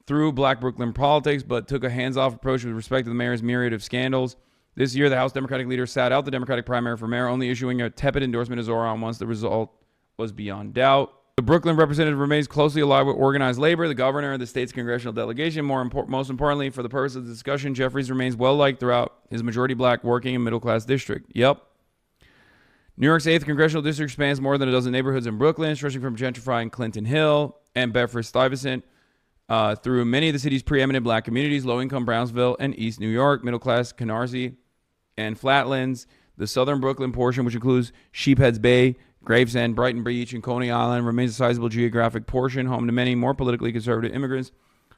through Black Brooklyn politics, but took a hands-off approach with respect to the mayor's myriad of scandals. This year, the House Democratic leader sat out the Democratic primary for mayor, only issuing a tepid endorsement of Zoran once the result was beyond doubt. The Brooklyn representative remains closely allied with organized labor, the governor, and the state's congressional delegation. Most importantly, for the purpose of the discussion, Jeffries remains well-liked throughout his majority Black working and middle-class district. Yep. New York's 8th congressional district spans more than a dozen neighborhoods in Brooklyn, stretching from gentrifying Clinton Hill and Bedford-Stuyvesant through many of the city's preeminent Black communities, low-income Brownsville and East New York, middle-class Canarsie and Flatlands. The southern Brooklyn portion, which includes Sheepheads Bay, Gravesend, Brighton Beach, and Coney Island, remains a sizable geographic portion, home to many more politically conservative immigrants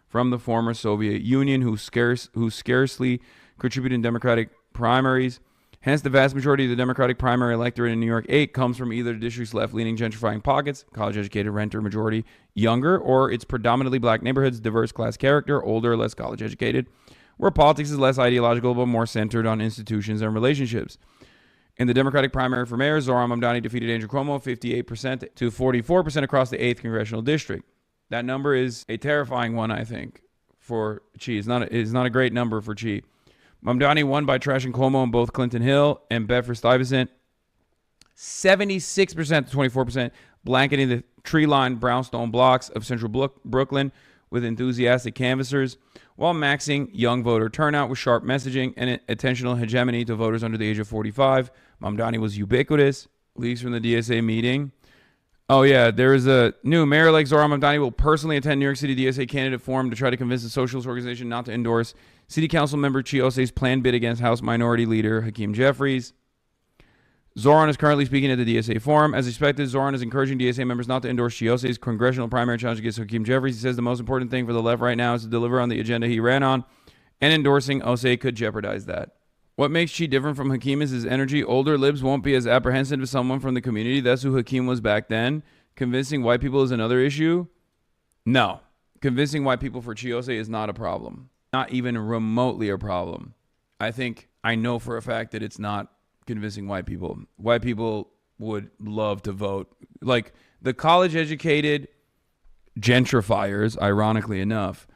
from the former Soviet Union who scarcely contribute in Democratic primaries. Hence, the vast majority of the Democratic primary electorate in New York 8 comes from either the district's left-leaning gentrifying pockets, college-educated renter majority, younger, or its predominantly Black neighborhoods, diverse class character, older, less college-educated, where politics is less ideological but more centered on institutions and relationships. In the Democratic primary for mayor, Zoran Mamdani defeated Andrew Cuomo 58% to 44% across the 8th congressional district. That number is a terrifying one, I think, for Xi. It's not a great number for Xi. Mamdani won by trashing Cuomo in both Clinton Hill and Bedford-Stuyvesant, 76% to 24%, blanketing the tree-lined brownstone blocks of central Brooklyn with enthusiastic canvassers, while maxing young voter turnout with sharp messaging and attentional hegemony to voters under the age of 45. Mamdani was ubiquitous. Leaks from the DSA meeting. Oh, yeah, there is a new mayor like Zoran Mamdani will personally attend New York City DSA candidate forum to try to convince the socialist organization not to endorse City Council member Chiose's planned bid against House Minority Leader Hakeem Jeffries. Zoran is currently speaking at the DSA forum. As expected, Zoran is encouraging DSA members not to endorse Chiose's congressional primary challenge against Hakeem Jeffries. He says the most important thing for the left right now is to deliver on the agenda he ran on, and endorsing Osei could jeopardize that. What makes Xi different from Hakeem is his energy. Older libs won't be as apprehensive as someone from the community. That's who Hakeem was back then. Convincing white people is another issue? No. Convincing white people for Chiose is not a problem. Not even remotely a problem. I know for a fact that it's not convincing white people. White people would love to vote. Like the college-educated gentrifiers, ironically enough,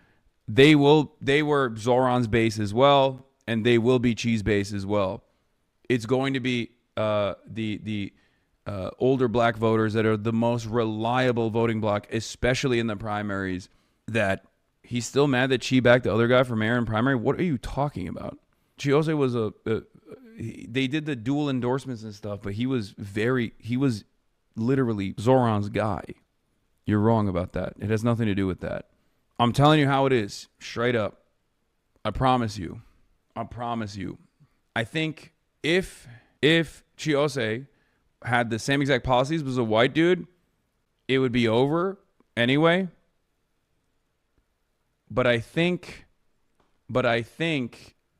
they were Zoran's base as well, and they will be Chi's base as well. It's going to be the older black voters that are the most reliable voting bloc, especially in the primaries. That he's still mad that Chi backed the other guy for mayor in primary. What are you talking about? Chiose was they did the dual endorsements and stuff, but he was literally Zoran's guy. You're wrong about that. It has nothing to do with that. I'm telling you how it is, straight up. I promise you. I think if Chiose had the same exact policies, was a white dude, it would be over anyway. But I think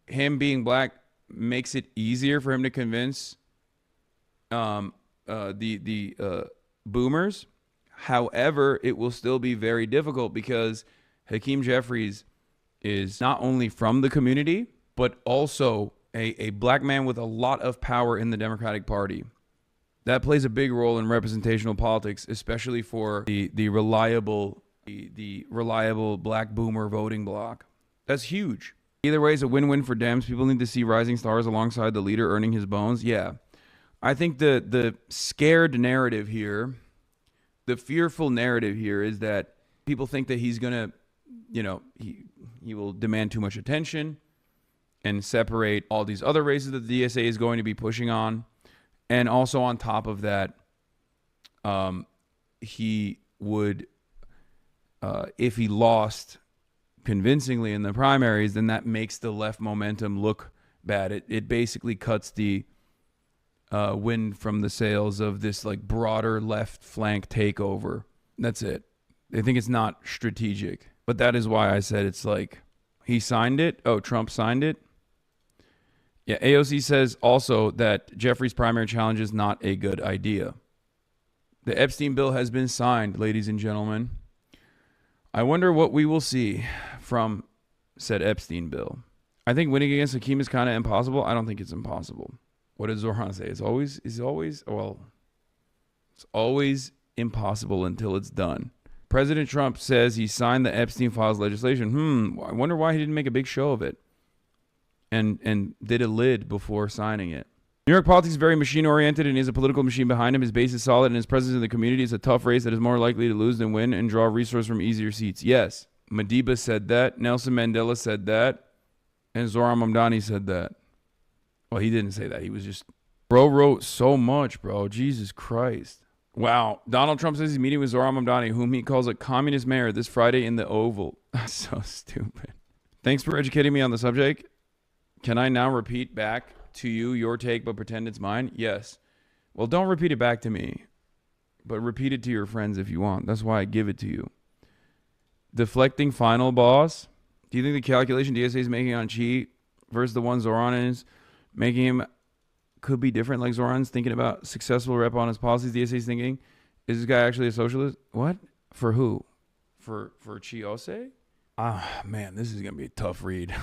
him being black makes it easier for him to convince the boomers. However, it will still be very difficult because Hakeem Jeffries is not only from the community, but also a black man with a lot of power in the Democratic Party. That plays a big role in representational politics, especially for the reliable black boomer voting bloc. That's huge. Either way, it's a win-win for Dems. People need to see rising stars alongside the leader earning his bones. Yeah. I think the scared narrative here, the fearful narrative here is that people think that he's going to, he will demand too much attention and separate all these other races that the DSA is going to be pushing on. And also on top of that, he would, if he lost convincingly in the primaries, then that makes the left momentum look bad. It basically cuts the wind from the sails of this like broader left flank takeover. That's it. They think it's not strategic. But that is why I said it's like he signed it. Oh, Trump signed it. Yeah, AOC says also that Jeffrey's primary challenge is not a good idea. The Epstein bill has been signed, ladies and gentlemen. I wonder what we will see from said Epstein bill. I think winning against Hakeem is kind of impossible. I don't think it's impossible. What did Zoran say? It's always impossible until it's done. President Trump says he signed the Epstein files legislation. I wonder why he didn't make a big show of it and did a lid before signing it. New York politics is very machine-oriented and he has a political machine behind him. His base is solid and his presence in the community is a tough race that is more likely to lose than win and draw resources from easier seats. Yes, Madiba said that. Nelson Mandela said that. And Zoran Mamdani said that. Well, he didn't say that. He was just... Bro wrote so much, bro. Jesus Christ. Wow. Donald Trump says he's meeting with Zoran Mamdani, whom he calls a communist mayor, this Friday in the Oval. So stupid. Thanks for educating me on the subject. Can I now repeat back to you your take but pretend it's mine? Yes. Well, don't repeat it back to me, but repeat it to your friends if you want. That's why I give it to you. Deflecting final boss. Do you think the calculation DSA is making on Chi versus the one Zoran is making him could be different? Like Zoran's thinking about successful rep on his policies. DSA is thinking, is this guy actually a socialist? What? For who? For Chiose? Ah, man, this is going to be a tough read.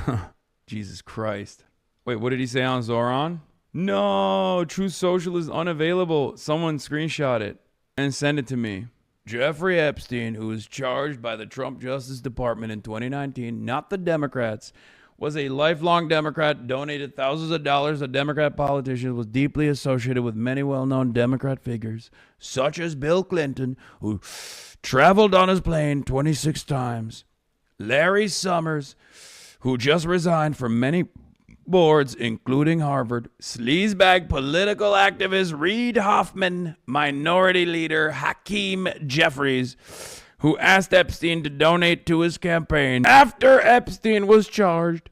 Jesus Christ. Wait, what did he say on Zoran? No, True Social is unavailable. Someone screenshot it and send it to me. Jeffrey Epstein, who was charged by the Trump Justice Department in 2019, not the Democrats, was a lifelong Democrat, donated thousands of dollars to Democrat politicians, was deeply associated with many well-known Democrat figures, such as Bill Clinton, who traveled on his plane 26 times, Larry Summers, who just resigned from many boards, including Harvard, sleazebag political activist Reid Hoffman, minority leader Hakeem Jeffries, who asked Epstein to donate to his campaign after Epstein was charged,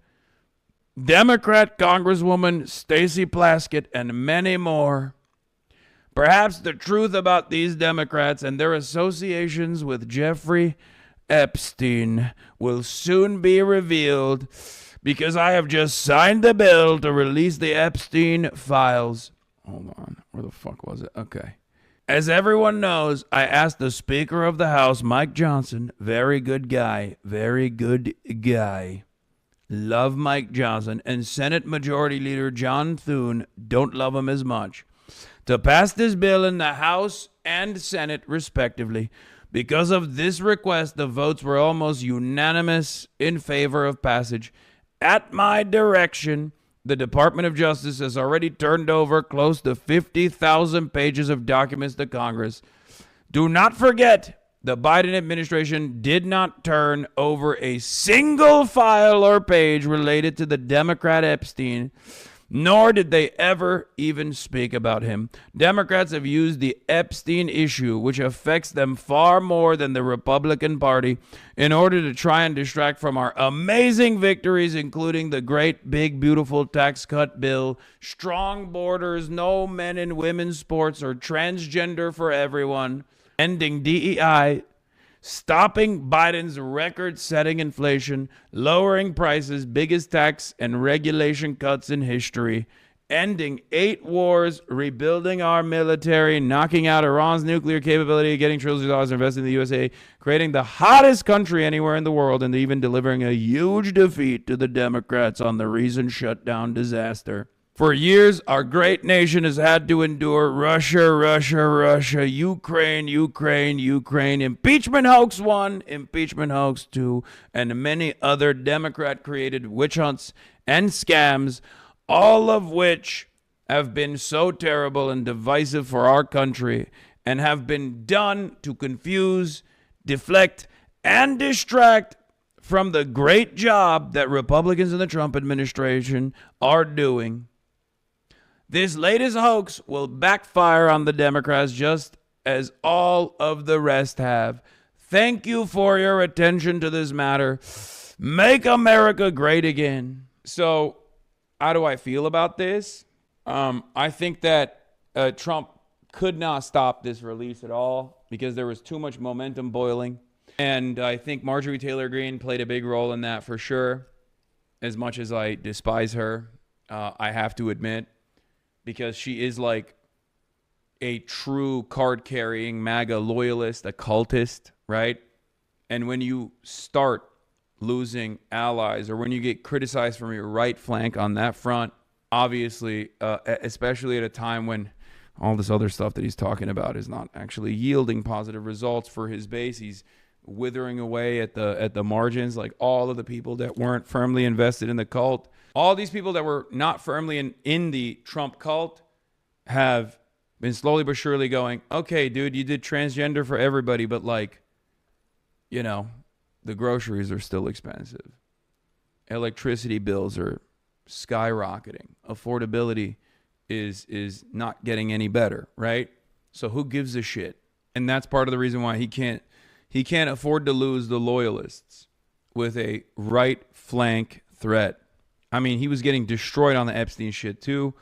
Democrat Congresswoman Stacey Plaskett, and many more. Perhaps the truth about these Democrats and their associations with Jeffrey Epstein will soon be revealed, because I have just signed the bill to release the Epstein files. Hold on. Where the fuck was it? Okay. As everyone knows, I asked the Speaker of the House, Mike Johnson, very good guy, love Mike Johnson and Senate Majority Leader John Thune don't love him as much, to pass this bill in the House and Senate, respectively. Because of this request, the votes were almost unanimous in favor of passage. At my direction, the Department of Justice has already turned over close to 50,000 pages of documents to Congress. Do not forget, the Biden administration did not turn over a single file or page related to the Democrat Epstein, nor did they ever even speak about him. Democrats have used the Epstein issue, which affects them far more than the Republican Party, in order to try and distract from our amazing victories, including the great, big, beautiful tax cut bill, strong borders, no men and women's sports, or transgender for everyone, ending DEI, stopping Biden's record-setting inflation, lowering prices, biggest tax and regulation cuts in history, ending 8 wars, rebuilding our military, knocking out Iran's nuclear capability, getting trillions of dollars invested in the USA, creating the hottest country anywhere in the world, and even delivering a huge defeat to the Democrats on the recent shutdown disaster. For years, our great nation has had to endure Russia, Ukraine, impeachment hoax 1, impeachment hoax 2, and many other Democrat-created witch hunts and scams, all of which have been so terrible and divisive for our country and have been done to confuse, deflect, and distract from the great job that Republicans in the Trump administration are doing. This latest hoax will backfire on the Democrats just as all of the rest have. Thank you for your attention to this matter. Make America great again. So, how do I feel about this? I think that Trump could not stop this release at all because there was too much momentum boiling. And I think Marjorie Taylor Greene played a big role in that for sure. As much as I despise her, I have to admit, because she is like a true card-carrying MAGA loyalist, a cultist, right? And when you start losing allies, or when you get criticized from your right flank on that front, obviously, especially at a time when all this other stuff that he's talking about is not actually yielding positive results for his base, he's withering away at the margins, like all of the people that weren't firmly invested in the cult. All these people that were not firmly in the Trump cult have been slowly but surely going, okay, dude, you did transgender for everybody, but like, you know, the groceries are still expensive. Electricity bills are skyrocketing. Affordability is not getting any better, right? So who gives a shit? And that's part of the reason why he can't afford to lose the loyalists with a right flank threat. I mean, he was getting destroyed on the Epstein shit too.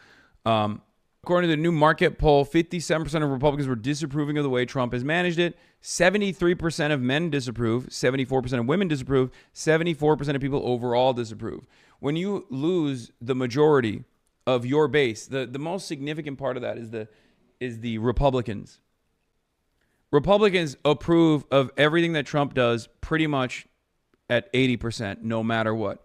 According to the new market poll, 57% of Republicans were disapproving of the way Trump has managed it. 73% of men disapprove. 74% of women disapprove. 74% of people overall disapprove. When you lose the majority of your base, the most significant part of that is the Republicans. Republicans approve of everything that Trump does pretty much at 80%, no matter what.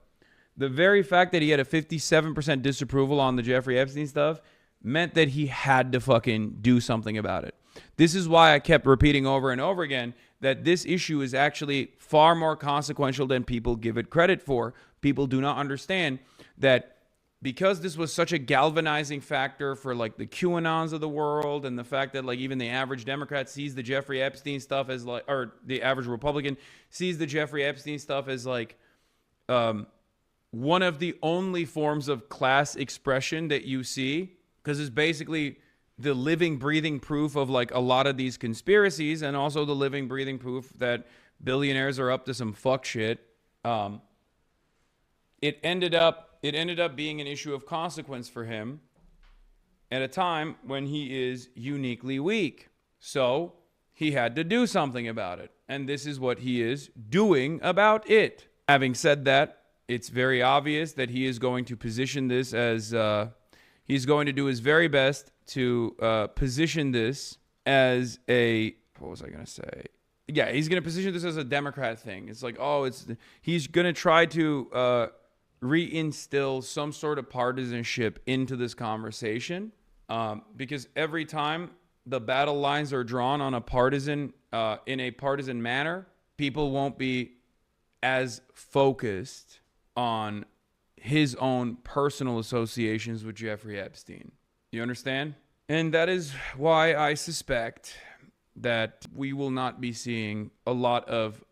The very fact that he had a 57% disapproval on the Jeffrey Epstein stuff meant that he had to fucking do something about it. This is why I kept repeating over and over again that this issue is actually far more consequential than people give it credit for. People do not understand that because this was such a galvanizing factor for like the QAnons of the world, and the fact that like even the average Democrat sees the Jeffrey Epstein stuff as like, or the average Republican sees the Jeffrey Epstein stuff as like one of the only forms of class expression that you see, because it's basically the living, breathing proof of like a lot of these conspiracies, and also the living, breathing proof that billionaires are up to some fuck shit. It ended up being an issue of consequence for him at a time when he is uniquely weak. So he had to do something about it. And this is what he is doing about it. Having said that, it's very obvious that he is going to position this as, he's going to do his very best to position this as a, what was I going to say? Yeah, he's going to position this as a Democrat thing. It's like, oh, he's going to try to reinstill some sort of partisanship into this conversation, because every time the battle lines are drawn on a partisan, in a partisan manner, people won't be as focused on his own personal associations with Jeffrey Epstein. You understand? And that is why I suspect that we will not be seeing a lot of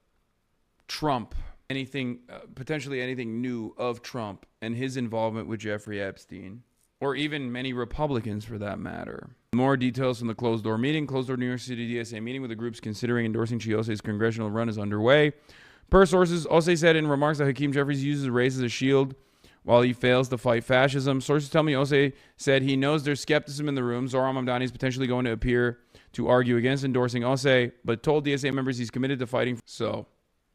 Trump, anything, potentially anything new of Trump and his involvement with Jeffrey Epstein, or even many Republicans for that matter. More details from the closed-door meeting. Closed-door New York City DSA meeting with the groups considering endorsing Chiose's congressional run is underway. Per sources, Osei said in remarks that Hakeem Jeffries uses race as a shield while he fails to fight fascism. Sources tell me Osei said he knows there's skepticism in the room. Zohran Mamdani is potentially going to appear to argue against endorsing Osei, but told DSA members he's committed to fighting. So,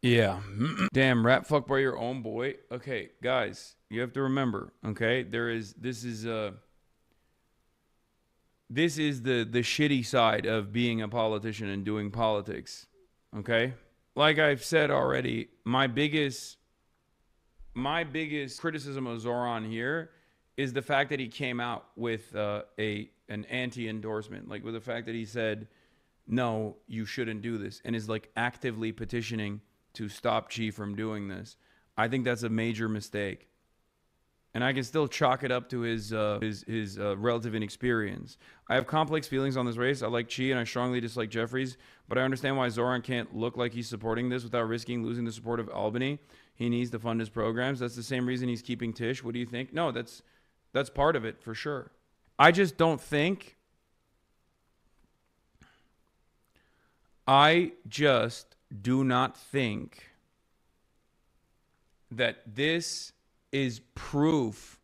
yeah. Damn, rat fuck by your own boy. Okay, guys, you have to remember, okay? This is the shitty side of being a politician and doing politics, okay? Like I've said already, my biggest criticism of Zohran here is the fact that he came out with an anti-endorsement, like with the fact that he said, no, you shouldn't do this, and is like actively petitioning to stop Xi from doing this. I think that's a major mistake. And I can still chalk it up to his relative inexperience. I have complex feelings on this race. I like Xi and I strongly dislike Jeffries, but I understand why Zohran can't look like he's supporting this without risking losing the support of Albany. He needs to fund his programs. That's the same reason he's keeping Tish. What do you think? No, that's part of it for sure. I just don't think. I just do not think that this is proof,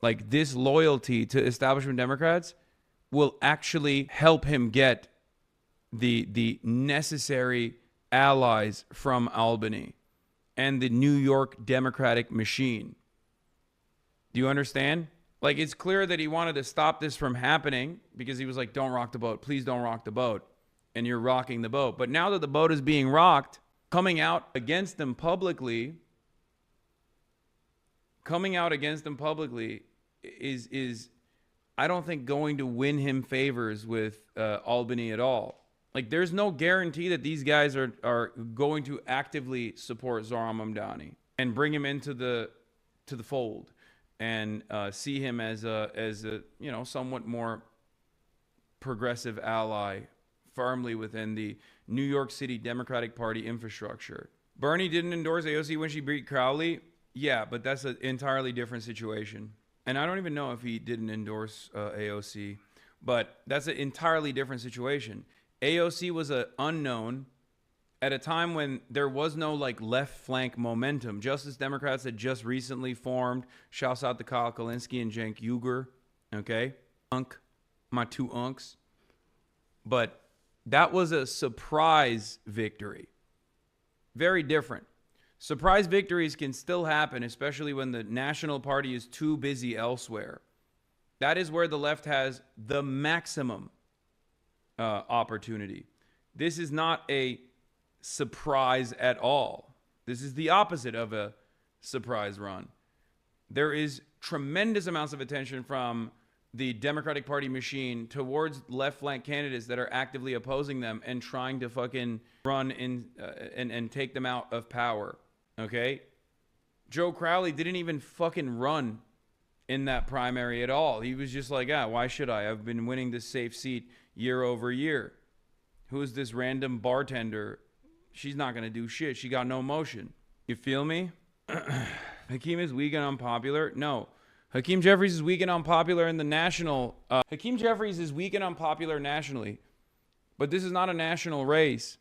like this loyalty to establishment Democrats will actually help him get the necessary allies from Albany and the New York Democratic machine. Do you understand? Like, it's clear that he wanted to stop this from happening because he was like, don't rock the boat. Please don't rock the boat. And you're rocking the boat. But now that the boat is being rocked, coming out against them publicly is I don't think going to win him favors with Albany at all. Like, there's no guarantee that these guys are going to actively support Zohran Mamdani and bring him into the fold and see him as a somewhat more progressive ally firmly within the New York City Democratic Party infrastructure. Bernie didn't endorse AOC when she beat Crowley. Yeah, but that's an entirely different situation. And I don't even know if he didn't endorse AOC, but that's an entirely different situation. AOC was an unknown at a time when there was no like left flank momentum. Justice Democrats had just recently formed. Shouts out to Kyle Kalinske and Cenk Uygur. Okay? My two unks. But that was a surprise victory. Very different. Surprise victories can still happen, especially when the national party is too busy elsewhere. That is where the left has the maximum opportunity. This is not a surprise at all. This is the opposite of a surprise run. There is tremendous amounts of attention from the Democratic Party machine towards left flank candidates that are actively opposing them and trying to fucking run in and take them out of power. Okay? Joe Crowley didn't even fucking run in that primary at all. He was just like, why should I? I've been winning this safe seat year over year. Who's this random bartender? She's not going to do shit. She got no motion. You feel me? Hakeem is weak and unpopular? No. Hakeem Jeffries is weak and unpopular in the national. Hakeem Jeffries is weak and unpopular nationally. But this is not a national race.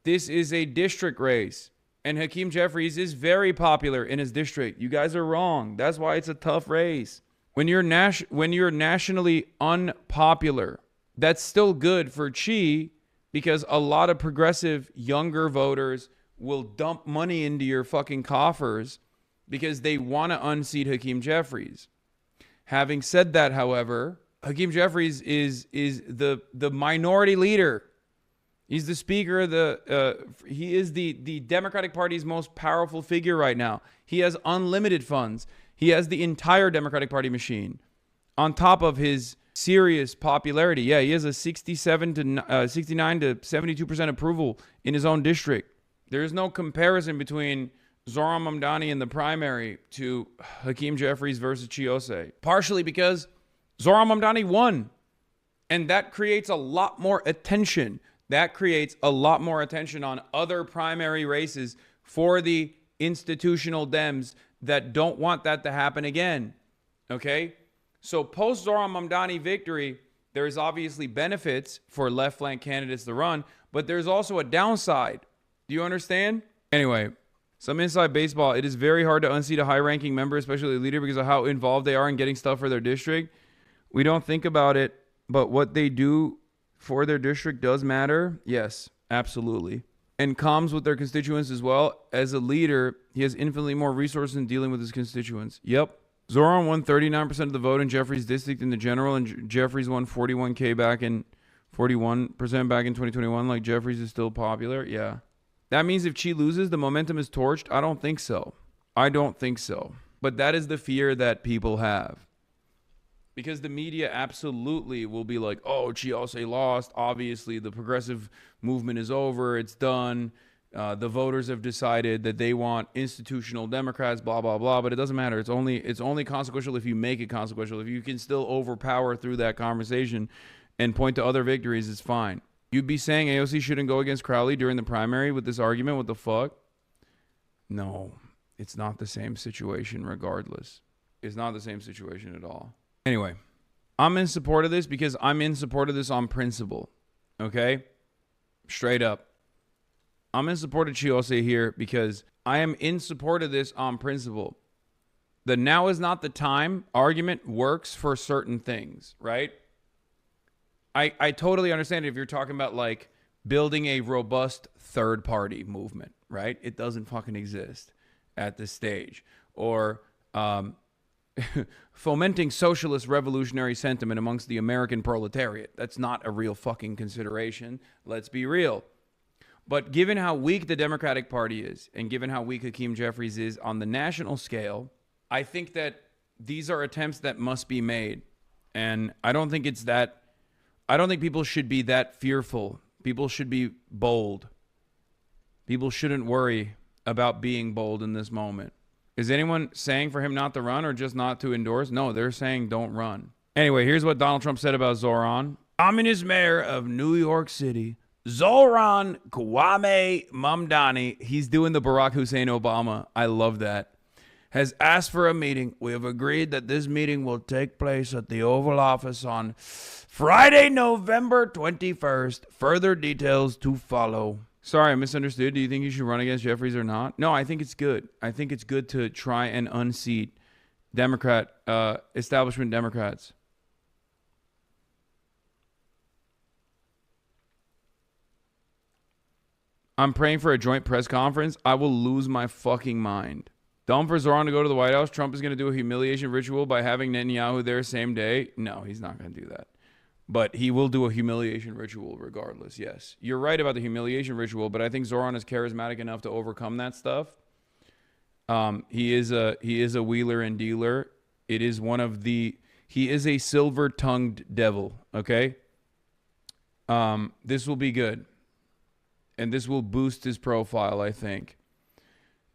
This is a district race. And Hakeem Jeffries is very popular in his district. You guys are wrong. That's why it's a tough race. When you're nationally unpopular, that's still good for Xi because a lot of progressive younger voters will dump money into your fucking coffers because they want to unseat Hakeem Jeffries. Having said that, however, Hakeem Jeffries is the minority leader He's the speaker of he is the Democratic Party's most powerful figure right now. He has unlimited funds. He has the entire Democratic Party machine on top of his serious popularity. Yeah, he has a 69 to 72% approval in his own district. There is no comparison between Zohran Mamdani in the primary to Hakeem Jeffries versus Chiose. Partially because Zohran Mamdani won. And that creates a lot more attention. That creates a lot more attention on other primary races for the institutional Dems that don't want that to happen again. Okay? So post Zohran Mamdani victory, there's obviously benefits for left flank candidates to run, but there's also a downside. Do you understand? Anyway, some inside baseball. It is very hard to unseat a high-ranking member, especially a leader, because of how involved they are in getting stuff for their district. We don't think about it, but what they do for their district does matter. Yes, absolutely. And comms with their constituents as well. As a leader, he has infinitely more resources in dealing with his constituents. Yep. Zohran won 39% of the vote in Jeffries' district in the general, and Jeffries won 41% back in 2021. Like, Jeffries is still popular. Yeah. That means if Chi loses, the momentum is torched? I don't think so. I don't think so. But that is the fear that people have. Because the media absolutely will be like, oh, Chiose lost. Obviously, the progressive movement is over. It's done. The voters have decided that they want institutional Democrats, blah, blah, blah. But it doesn't matter. It's only consequential if you make it consequential. If you can still overpower through that conversation and point to other victories, it's fine. You'd be saying AOC shouldn't go against Crowley during the primary with this argument? What the fuck? No, it's not the same situation regardless. It's not the same situation at all. Anyway, I'm in support of this because I'm in support of this on principle. Okay? Straight up. I'm in support of Chiose here because I am in support of this on principle. The now is not the time argument works for certain things, right? I totally understand if you're talking about like building a robust third party movement, right? It doesn't fucking exist at this stage. Or fomenting socialist revolutionary sentiment amongst the American proletariat. That's not a real fucking consideration. Let's be real. But given how weak the Democratic Party is, and given how weak Hakeem Jeffries is on the national scale, I think that these are attempts that must be made. And I don't think people should be that fearful. People should be bold. People shouldn't worry about being bold in this moment. Is anyone saying for him not to run or just not to endorse? No, they're saying don't run. Anyway, here's what Donald Trump said about Zohran. Ominous mayor of New York City, Zohran Kwame Mamdani, he's doing the Barack Hussein Obama. I love that. Has asked for a meeting. We have agreed that this meeting will take place at the Oval Office on Friday, November 21st. Further details to follow. Sorry, I misunderstood. Do you think you should run against Jeffries or not? No, I think it's good. I think it's good to try and unseat establishment Democrats. I'm praying for a joint press conference. I will lose my fucking mind. Dumb for Zohran to go to the White House. Trump is going to do a humiliation ritual by having Netanyahu there same day. No, he's not going to do that. But he will do a humiliation ritual regardless, yes. You're right about the humiliation ritual, but I think Zohran is charismatic enough to overcome that stuff. He is a wheeler and dealer. He is a silver-tongued devil, okay? This will be good. And this will boost his profile, I think.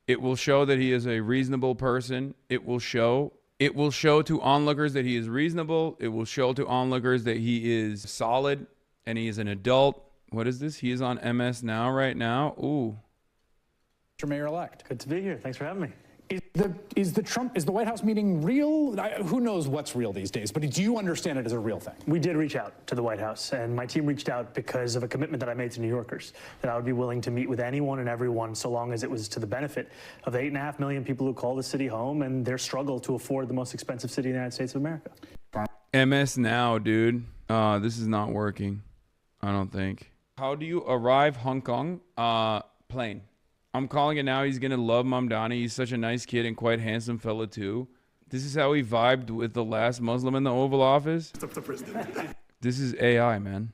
It will show that he is a reasonable person. It will show to onlookers that he is reasonable. It will show to onlookers that he is solid and he is an adult. What is this? He is on MS Now right now. Ooh. Mr. Mayor-elect. Good to be here. Thanks for having me. Is the White House meeting real? Who knows what's real these days, but do you understand it as a real thing? We did reach out to the White House, and my team reached out because of a commitment that I made to New Yorkers, that I would be willing to meet with anyone and everyone so long as it was to the benefit of the 8.5 million people who call the city home and their struggle to afford the most expensive city in the United States of America. MS Now, dude. This is not working, I don't think. How do you arrive Hong Kong? Plane. I'm calling it now. He's going to love Mamdani. He's such a nice kid and quite handsome fella, too. This is how he vibed with the last Muslim in the Oval Office. The president. This is AI, man.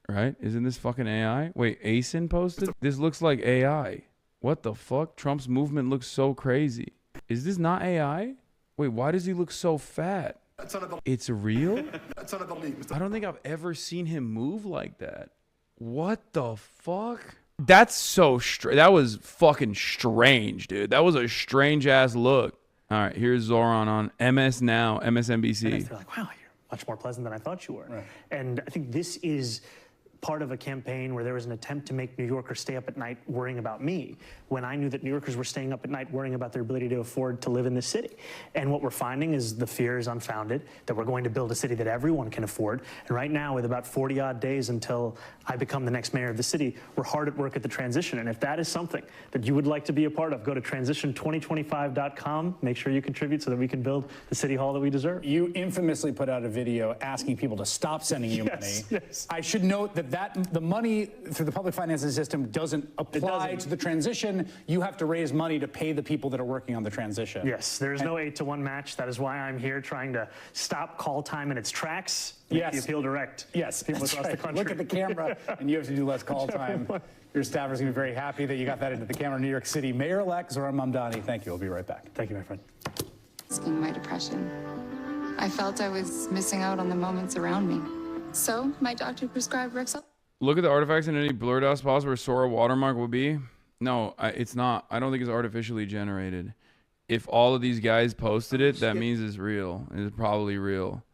Right? Isn't this fucking AI? Wait, ASIN posted? This looks like AI. What the fuck? Trump's movement looks so crazy. Is this not AI? Wait, why does he look so fat? It's real? I don't think I've ever seen him move like that. What the fuck? That's so strange. That was fucking strange, dude. That was a strange ass look. All right, here's Zoran on MS Now, MSNBC. And I feel like, wow, you're much more pleasant than I thought you were. Right. And I think this is part of a campaign where there was an attempt to make New Yorkers stay up at night worrying about me, when I knew that New Yorkers were staying up at night worrying about their ability to afford to live in this city. And what we're finding is the fear is unfounded, that we're going to build a city that everyone can afford. And right now, with about 40 odd days until I become the next mayor of the city, we're hard at work at the transition. And if that is something that you would like to be a part of, go to transition2025.com, make sure you contribute so that we can build the city hall that we deserve. You infamously put out a video asking people to stop sending you money. Yes. I should note that the money through the public finances system doesn't apply to the transition. You have to raise money to pay the people that are working on the transition. Yes, there is no 8-to-1 match. That is why I'm here trying to stop call time in its tracks. Make the appeal direct. Yes, people across the country. Look at the camera, and you have to do less call time. Your staffers going to be very happy that you got that into the camera. New York City Mayor-elect Zoran Mamdani. Thank you. We'll be right back. Thank you, my friend. It's been my depression. I felt I was missing out on the moments around me. So my doctor prescribed Rexall. Look at the artifacts and any blurred out spots where Sora watermark will be. No, it's not. I don't think it's artificially generated. If all of these guys posted it, that means it's real. It's probably real.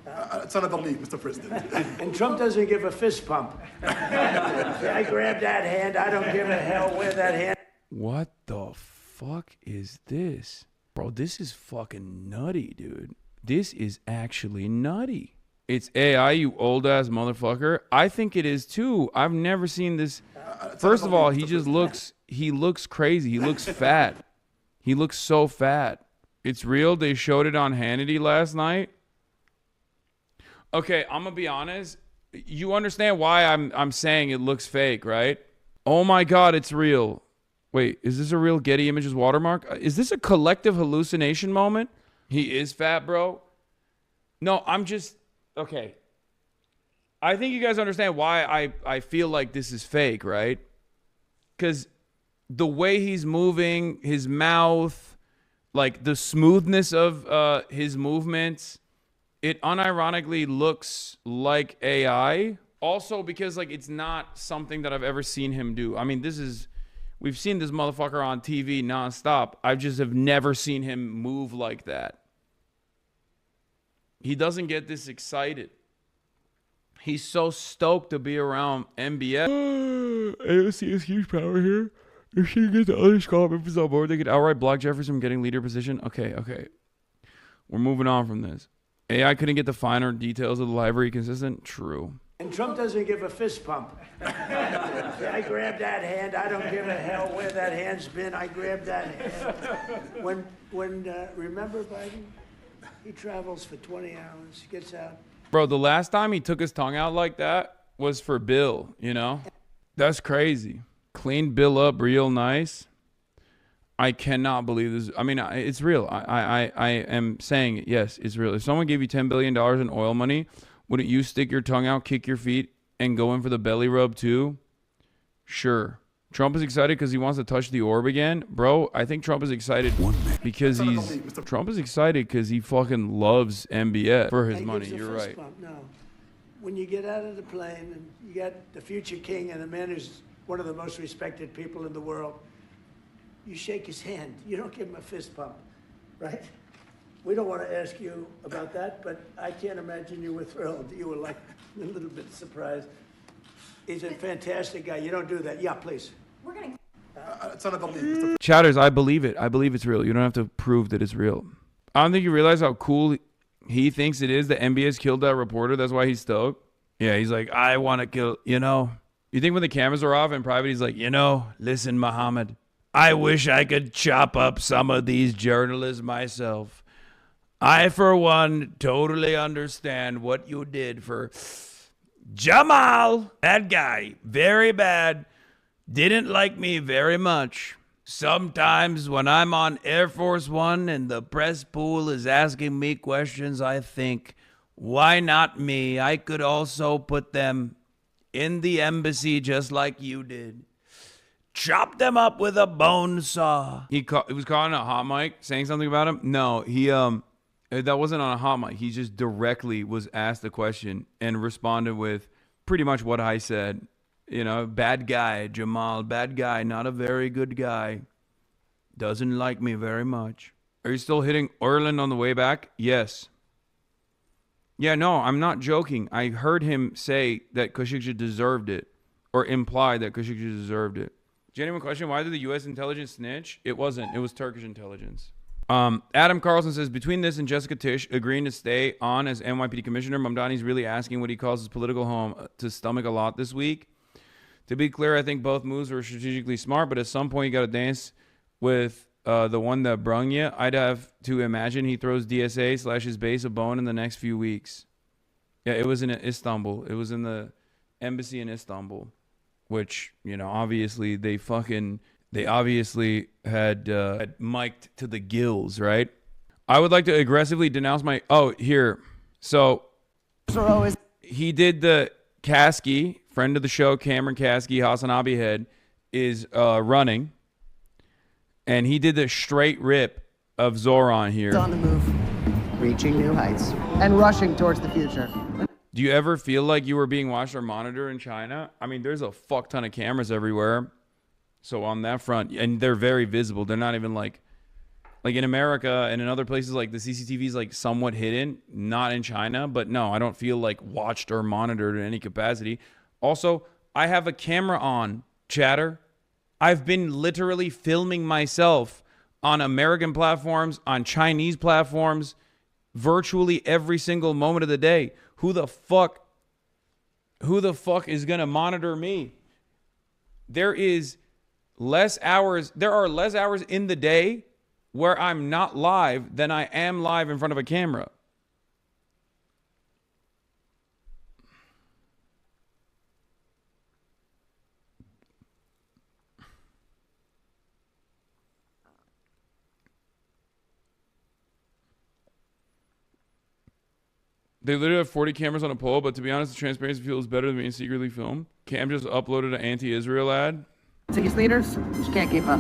It's another league, Mr. President. And Trump doesn't give a fist pump. I grab that hand. I don't give a hell where that hand. What the fuck is this? Bro, this is fucking nutty, dude. This is actually nutty. It's AI, you old ass motherfucker. I think it is too. I've never seen this. First of all, he looks crazy. He looks fat. He looks so fat. It's real. They showed it on Hannity last night. Okay, I'm gonna be honest. You understand why I'm saying it looks fake, right? Oh my God, it's real. Wait, is this a real Getty Images watermark? Is this a collective hallucination moment? He is fat, bro. No, I'm just... Okay. I think you guys understand why I feel like this is fake, right? Because the way he's moving, his mouth, like the smoothness of his movements, it unironically looks like AI. Also because like it's not something that I've ever seen him do. I mean, we've seen this motherfucker on TV nonstop. I just have never seen him move like that. He doesn't get this excited. He's so stoked to be around MBS. AOC has huge power here. If she gets the other scholar members on board, they could outright block Jeffries from getting leader position. Okay. We're moving on from this. AI couldn't get the finer details of the library consistent. True. And Trump doesn't give a fist pump. I grab that hand. I don't give a hell where that hand's been. I grab that hand. Remember Biden? He travels for 20 hours, gets out. Bro, the last time he took his tongue out like that was for Bill, you know? That's crazy. Cleaned Bill up real nice. I cannot believe this. I mean, it's real. I am saying it. Yes, it's real. If someone gave you $10 billion in oil money, wouldn't you stick your tongue out, kick your feet, and go in for the belly rub too? Sure. Trump is excited because he wants to touch the orb again. Bro, I think Trump is excited because Trump is excited because he fucking loves MBS for his money. You're right. No. When you get out of the plane and you got the future king and the man who's one of the most respected people in the world, you shake his hand. You don't give him a fist pump, right? We don't want to ask you about that, but I can't imagine you were thrilled. You were like a little bit surprised. He's a fantastic guy. You don't do that. Yeah, please. We're going to... Chatters, I believe it. I believe it's real. You don't have to prove that it's real. I don't think you realize how cool he thinks it is that MBS killed that reporter. That's why he's stoked. Yeah, he's like, I want to kill, you know. You think when the cameras are off in private, he's like, listen, Muhammad, I wish I could chop up some of these journalists myself. I, for one, totally understand what you did for Jamal. That guy, very bad. Didn't like me very much. Sometimes when I'm on Air Force One and the press pool is asking me questions, I think, why not me? I could also put them in the embassy just like you did. Chop them up with a bone saw. He was caught on a hot mic saying something about him. No, he that wasn't on a hot mic. He just directly was asked a question and responded with pretty much what I said. You know, bad guy, Jamal, bad guy, not a very good guy. Doesn't like me very much. Are you still hitting Orland on the way back? Yes. Yeah, no, I'm not joking. I heard him say that Khashoggi deserved it, or imply that Khashoggi deserved it. Genuine question, why did the U.S. intelligence snitch? It wasn't. It was Turkish intelligence. Adam Carlson says, between this and Jessica Tisch agreeing to stay on as NYPD commissioner, Mamdani's really asking what he calls his political home to stomach a lot this week. To be clear, I think both moves were strategically smart, but at some point you got to dance with the one that brung you. I'd have to imagine he throws DSA / his base a bone in the next few weeks. Yeah, it was in Istanbul. It was in the embassy in Istanbul, which, you know, obviously they obviously had mic'd to the gills, right? I would like to aggressively denounce my, so he did the Kasky, friend of the show, Cameron Kasky, Hasanabi head, is running. And he did the straight rip of Zoran here. On the move, reaching new heights, and rushing towards the future. Do you ever feel like you were being watched or monitored in China? I mean, there's a fuck ton of cameras everywhere. So on that front, and they're very visible. They're not even like in America and in other places, like the CCTV is like somewhat hidden, not in China. But no, I don't feel like watched or monitored in any capacity. Also, I have a camera on, chatter. I've been literally filming myself on American platforms, on Chinese platforms, virtually every single moment of the day. Who the fuck is going to monitor me? There are less hours in the day where I'm not live than I am live in front of a camera. They literally have 40 cameras on a pole, but to be honest, the transparency feels better than being secretly filmed. Cam just uploaded an anti-Israel ad. City's leaders just can't keep up.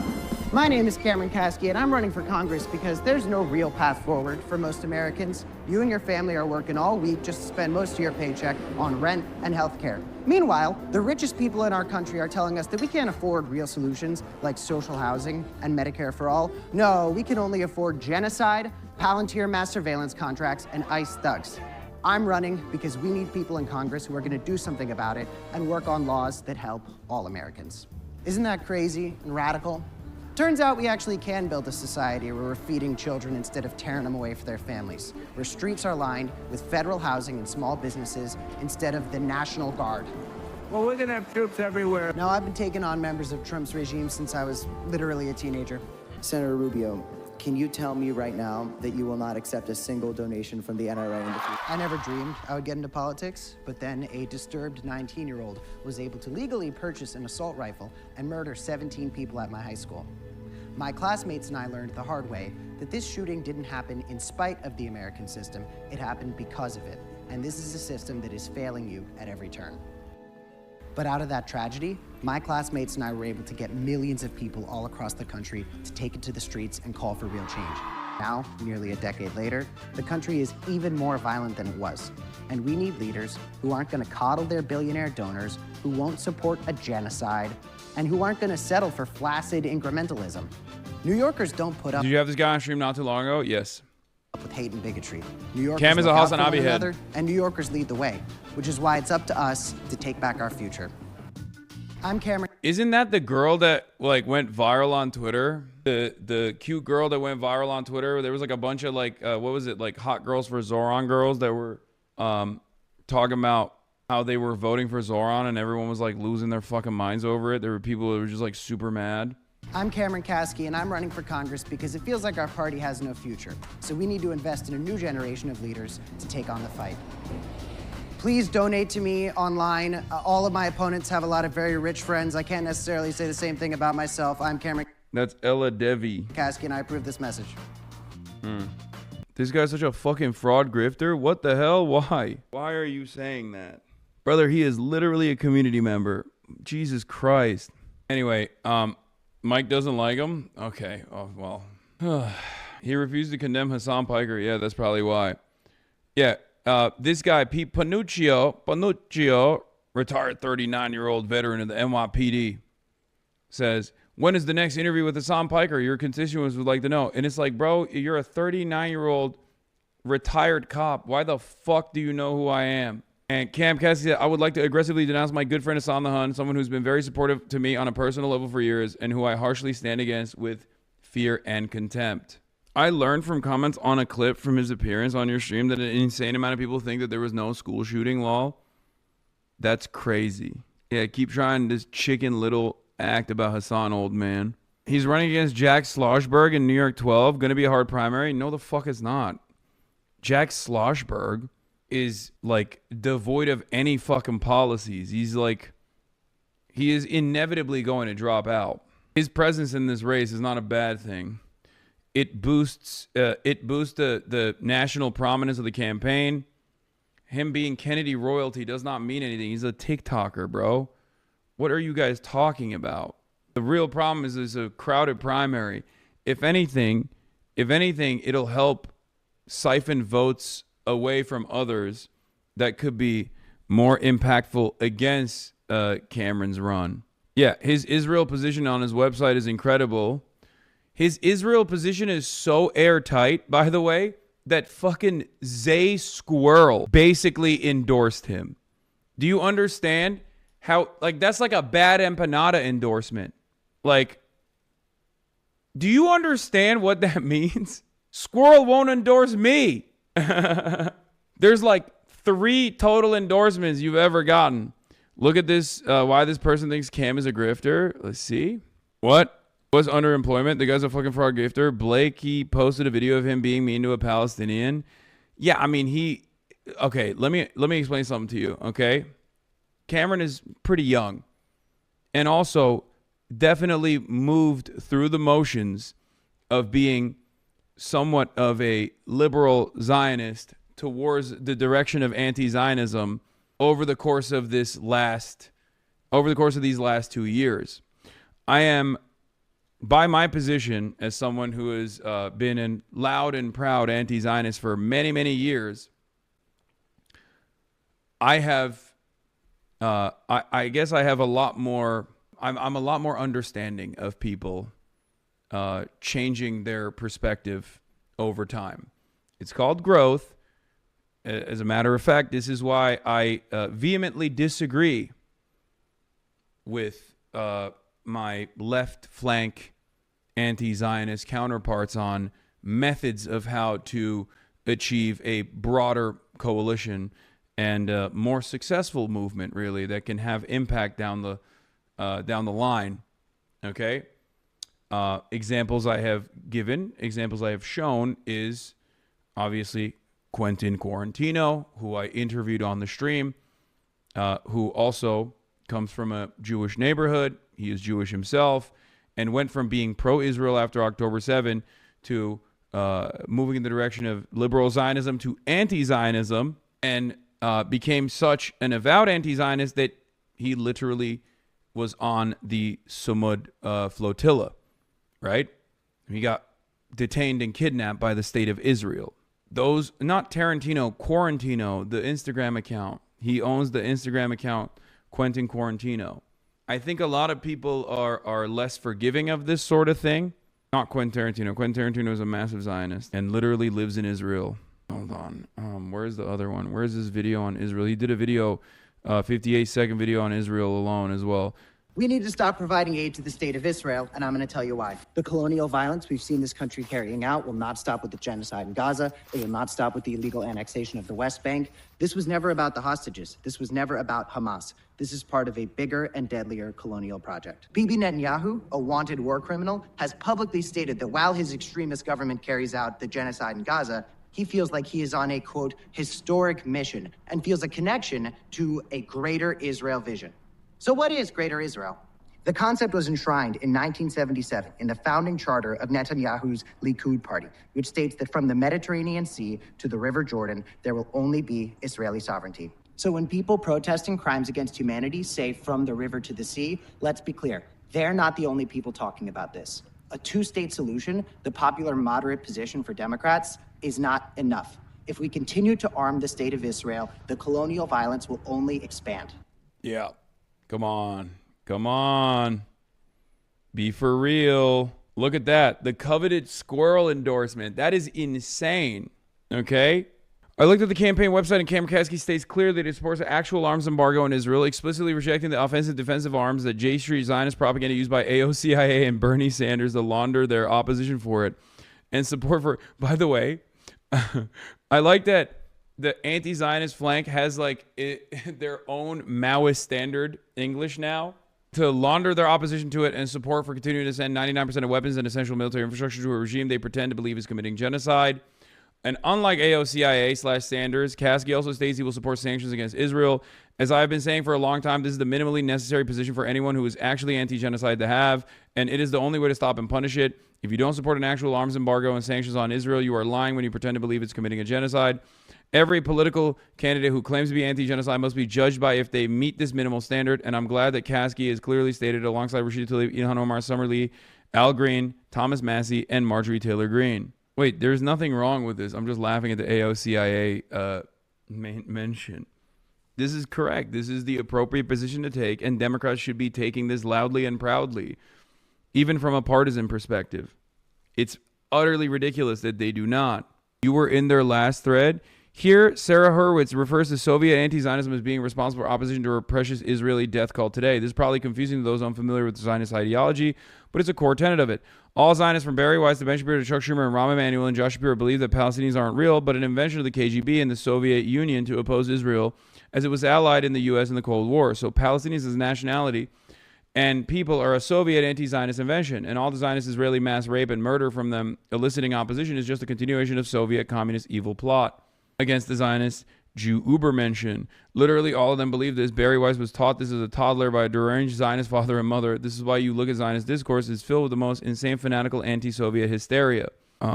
My name is Cameron Kasky, and I'm running for Congress because there's no real path forward for most Americans. You and your family are working all week just to spend most of your paycheck on rent and health care. Meanwhile, the richest people in our country are telling us that we can't afford real solutions like social housing and Medicare for all. No, we can only afford genocide, Palantir mass surveillance contracts, and ICE thugs. I'm running because we need people in Congress who are going to do something about it and work on laws that help all Americans. Isn't that crazy and radical? Turns out we actually can build a society where we're feeding children instead of tearing them away from their families, where streets are lined with federal housing and small businesses instead of the National Guard. Well, we're going to have troops everywhere. Now, I've been taking on members of Trump's regime since I was literally a teenager. Senator Rubio, can you tell me right now that you will not accept a single donation from the NRA in the future? I never dreamed I would get into politics, but then a disturbed 19-year-old was able to legally purchase an assault rifle and murder 17 people at my high school. My classmates and I learned the hard way that this shooting didn't happen in spite of the American system, it happened because of it. And this is a system that is failing you at every turn. But out of that tragedy, my classmates and I were able to get millions of people all across the country to take it to the streets and call for real change. Now, nearly a decade later, the country is even more violent than it was. And we need leaders who aren't going to coddle their billionaire donors, who won't support a genocide, and who aren't going to settle for flaccid incrementalism. New Yorkers don't put up. Did you have this guy on stream not too long ago? Yes. With hate and bigotry. New Yorkers Cam is a look out for Hasanabi one head. another, and New Yorkers lead the way, which is why it's up to us to take back our future. I'm Cameron. Isn't that the girl that like went viral on Twitter? The cute girl that went viral on Twitter. There was like a bunch of like what was it, like hot girls for Zoran girls that were talking about how they were voting for Zoran and everyone was like losing their fucking minds over it. There were people that were just like super mad. I'm Cameron Kasky, and I'm running for Congress because it feels like our party has no future. So we need to invest in a new generation of leaders to take on the fight. Please donate to me online. All of my opponents have a lot of very rich friends. I can't necessarily say the same thing about myself. I'm Cameron That's Ella Devi. Kasky, and I approve this message. This guy's such a fucking fraud grifter. What the hell? Why? Why are you saying that? Brother, he is literally a community member. Jesus Christ. Anyway, Mike doesn't like him? Okay, oh, well. He refused to condemn Hassan Piker. Yeah, that's probably why. Yeah, this guy, Pete Panuccio, retired 39-year-old veteran of the NYPD, says, when is the next interview with Hassan Piker? Your constituents would like to know. And it's like, bro, you're a 39-year-old retired cop. Why the fuck do you know who I am? And Cam Cassidy said, I would like to aggressively denounce my good friend Hassan the Hun, someone who's been very supportive to me on a personal level for years and who I harshly stand against with fear and contempt. I learned from comments on a clip from his appearance on your stream that an insane amount of people think that there was no school shooting law. That's crazy. Yeah, keep trying this chicken little act about Hassan, old man. He's running against Jack Schlossberg in New York 12. Going to be a hard primary? No, the fuck it's not. Jack Schlossberg is like devoid of any fucking policies. He is inevitably going to drop out. His presence in this race is not a bad thing. It boosts the national prominence of the campaign. Him being Kennedy royalty does not mean anything. He's a TikToker, bro. What are you guys talking about? The real problem is there's a crowded primary. If anything, it'll help siphon votes away from others that could be more impactful against Cameron's run. Yeah, his Israel position on his website is incredible. His Israel position is so airtight, by the way, that fucking Zay Squirrel basically endorsed him. Do you understand how, like, that's like a bad empanada endorsement? Like, do you understand what that means? Squirrel won't endorse me. There's like 3 total endorsements you've ever gotten. Look at this, why this person thinks Cam is a grifter. Let's see. What? Was underemployment. The guy's a fucking fraud grifter. Blake, he posted a video of him being mean to a Palestinian. Yeah, I mean, okay, let me explain something to you, okay? Cameron is pretty young and also definitely moved through the motions of being somewhat of a liberal Zionist towards the direction of anti-Zionism over the course of these last 2 years. I am, by my position as someone who has been a loud and proud anti-Zionist for many, many years, I have, I guess I have a lot more, I'm a lot more understanding of people changing their perspective over time. It's called growth. As a matter of fact, this is why I vehemently disagree with my left flank anti-Zionist counterparts on methods of how to achieve a broader coalition and a more successful movement, really, that can have impact down the line. Okay. Examples I have given, examples I have shown is obviously Quentin Quarantino, who I interviewed on the stream, who also comes from a Jewish neighborhood. He is Jewish himself and went from being pro-Israel after October 7 to moving in the direction of liberal Zionism to anti-Zionism, and became such an avowed anti-Zionist that he literally was on the Sumud flotilla, right? He got detained and kidnapped by the state of Israel. Those, not Tarantino, Quarantino, the Instagram account. He owns the Instagram account, Quentin Quarantino. I think a lot of people are less forgiving of this sort of thing. Not Quentin Tarantino. Quentin Tarantino is a massive Zionist and literally lives in Israel. Hold on. Where's the other one? Where's this video on Israel? He did a video, 58-second video on Israel alone as well. We need to stop providing aid to the state of Israel, and I'm going to tell you why. The colonial violence we've seen this country carrying out will not stop with the genocide in Gaza. It will not stop with the illegal annexation of the West Bank. This was never about the hostages. This was never about Hamas. This is part of a bigger and deadlier colonial project. Bibi Netanyahu, a wanted war criminal, has publicly stated that while his extremist government carries out the genocide in Gaza, he feels like he is on a, quote, historic mission and feels a connection to a greater Israel vision. So what is Greater Israel? The concept was enshrined in 1977 in the founding charter of Netanyahu's Likud party, which states that from the Mediterranean Sea to the River Jordan, there will only be Israeli sovereignty. So when people protesting crimes against humanity say from the river to the sea, let's be clear, they're not the only people talking about this. A two-state solution, the popular moderate position for Democrats, is not enough. If we continue to arm the state of Israel, the colonial violence will only expand. Yeah. Come on. Come on. Be for real. Look at that. The coveted squirrel endorsement. That is insane. Okay? I looked at the campaign website, and Cameron Kasky states clearly that it supports an actual arms embargo in Israel, explicitly rejecting the offensive defensive arms that J Street Zionist propaganda used by AOCIA and Bernie Sanders to launder their opposition for it. And support for, by the way, I like that the anti-Zionist flank has their own Maoist standard English now to launder their opposition to it and support for continuing to send 99% of weapons and essential military infrastructure to a regime they pretend to believe is committing genocide. And unlike AOCIA/Sanders, Kasky also states he will support sanctions against Israel. As I've been saying for a long time, this is the minimally necessary position for anyone who is actually anti-genocide to have, and it is the only way to stop and punish it. If you don't support an actual arms embargo and sanctions on Israel, you are lying when you pretend to believe it's committing a genocide. Every political candidate who claims to be anti-genocide must be judged by if they meet this minimal standard, and I'm glad that Kasky has clearly stated alongside Rashida Tlaib, Ilhan Omar, Summer Lee, Al Green, Thomas Massey, and Marjorie Taylor Greene. Wait, there's nothing wrong with this. I'm just laughing at the AOCIA mention. This is correct. This is the appropriate position to take, and Democrats should be taking this loudly and proudly, even from a partisan perspective. It's utterly ridiculous that they do not. You were in their last thread. Here, Sarah Hurwitz refers to Soviet anti-Zionism as being responsible for opposition to a precious Israeli death cult today. This is probably confusing to those unfamiliar with the Zionist ideology, but it's a core tenet of it. All Zionists from Barry Weiss to Ben Shapiro to Chuck Schumer and Rahm Emanuel and Josh Shapiro believe that Palestinians aren't real, but an invention of the KGB and the Soviet Union to oppose Israel as it was allied in the U.S. in the Cold War. So Palestinians as nationality and people are a Soviet anti-Zionist invention, and all the Zionist Israeli mass rape and murder from them eliciting opposition is just a continuation of Soviet communist evil plot against the Zionist Jew Ubermenschen. Literally all of them believe this. Barry Weiss was taught this as a toddler by a deranged Zionist father and mother. This is why you look at Zionist discourse, it's filled with the most insane fanatical anti-Soviet hysteria. They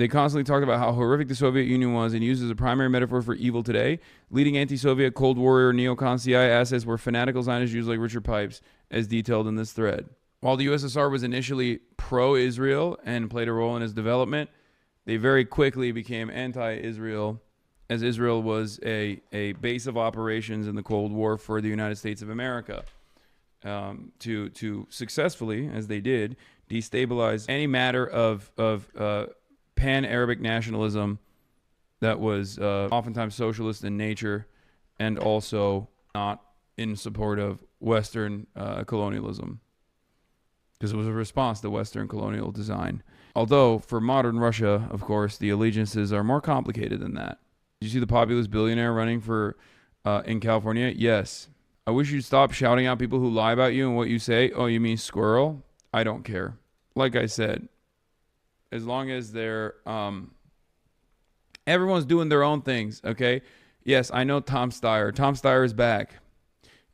constantly talked about how horrific the Soviet Union was and used as a primary metaphor for evil today. Leading anti-Soviet Cold Warrior neocon CIA assets were fanatical Zionist Jews like Richard Pipes, as detailed in this thread. While the USSR was initially pro-Israel and played a role in its development, they very quickly became anti-Israel, as Israel was a base of operations in the Cold War for the United States of America. To successfully, as they did, destabilize any matter of pan-Arabic nationalism that was oftentimes socialist in nature and also not in support of Western colonialism, because it was a response to Western colonial design. Although, for modern Russia, of course, the allegiances are more complicated than that. Did you see the populist billionaire running for in California? Yes. I wish you'd stop shouting out people who lie about you and what you say. Oh, you mean squirrel? I don't care. Like I said, as long as they're everyone's doing their own things, okay? Yes, I know Tom Steyer. Tom Steyer is back.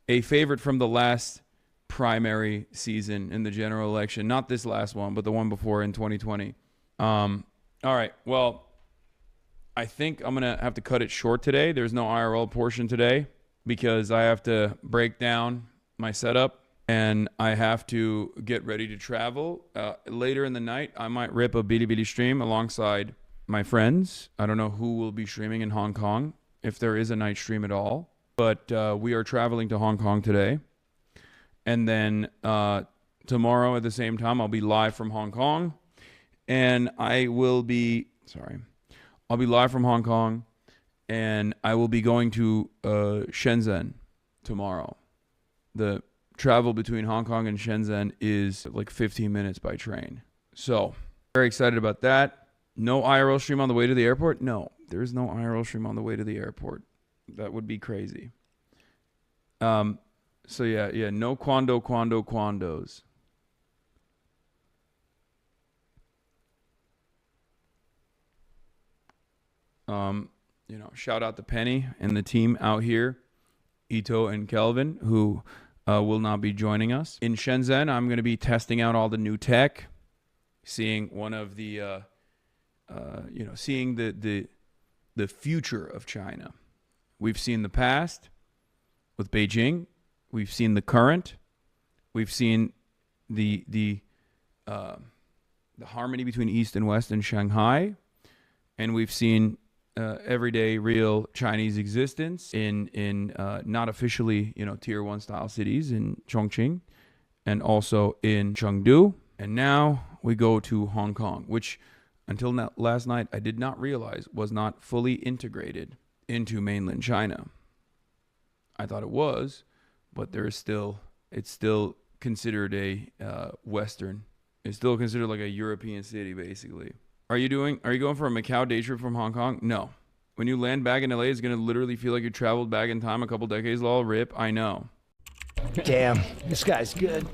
A favorite from the last primary season in the general election. Not this last one, but the one before in 2020. All right. Well, I think I'm going to have to cut it short today. There's no IRL portion today because I have to break down my setup and I have to get ready to travel. Later in the night, I might rip a Bilibili stream alongside my friends. I don't know who will be streaming in Hong Kong, if there is a night stream at all. But we are traveling to Hong Kong today. And then tomorrow at the same time, I'll be live from Hong Kong. And I'll be live from Hong Kong. And I will be going to Shenzhen tomorrow. The travel between Hong Kong and Shenzhen is like 15 minutes by train. So, very excited about that. No IRL stream on the way to the airport? No, there is no IRL stream on the way to the airport. That would be crazy. So yeah, no quandos. Shout out to Penny and the team out here, Ito and Kelvin, who will not be joining us. In Shenzhen, I'm going to be testing out all the new tech, seeing one of the, seeing the the future of China. We've seen the past with Beijing. We've seen the current. We've seen the harmony between East and West in Shanghai, and we've seen everyday real Chinese existence in not officially tier 1 style cities in Chongqing and also in Chengdu. And now we go to Hong Kong, which until last night I did not realize was not fully integrated into mainland China. I thought it was, but it's still considered a Western. It's still considered like a European city, basically. Are you going for a Macau day trip from Hong Kong? No. When you land back in LA, it's going to literally feel like you traveled back in time a couple decades. Rip, I know. Damn, this guy's good.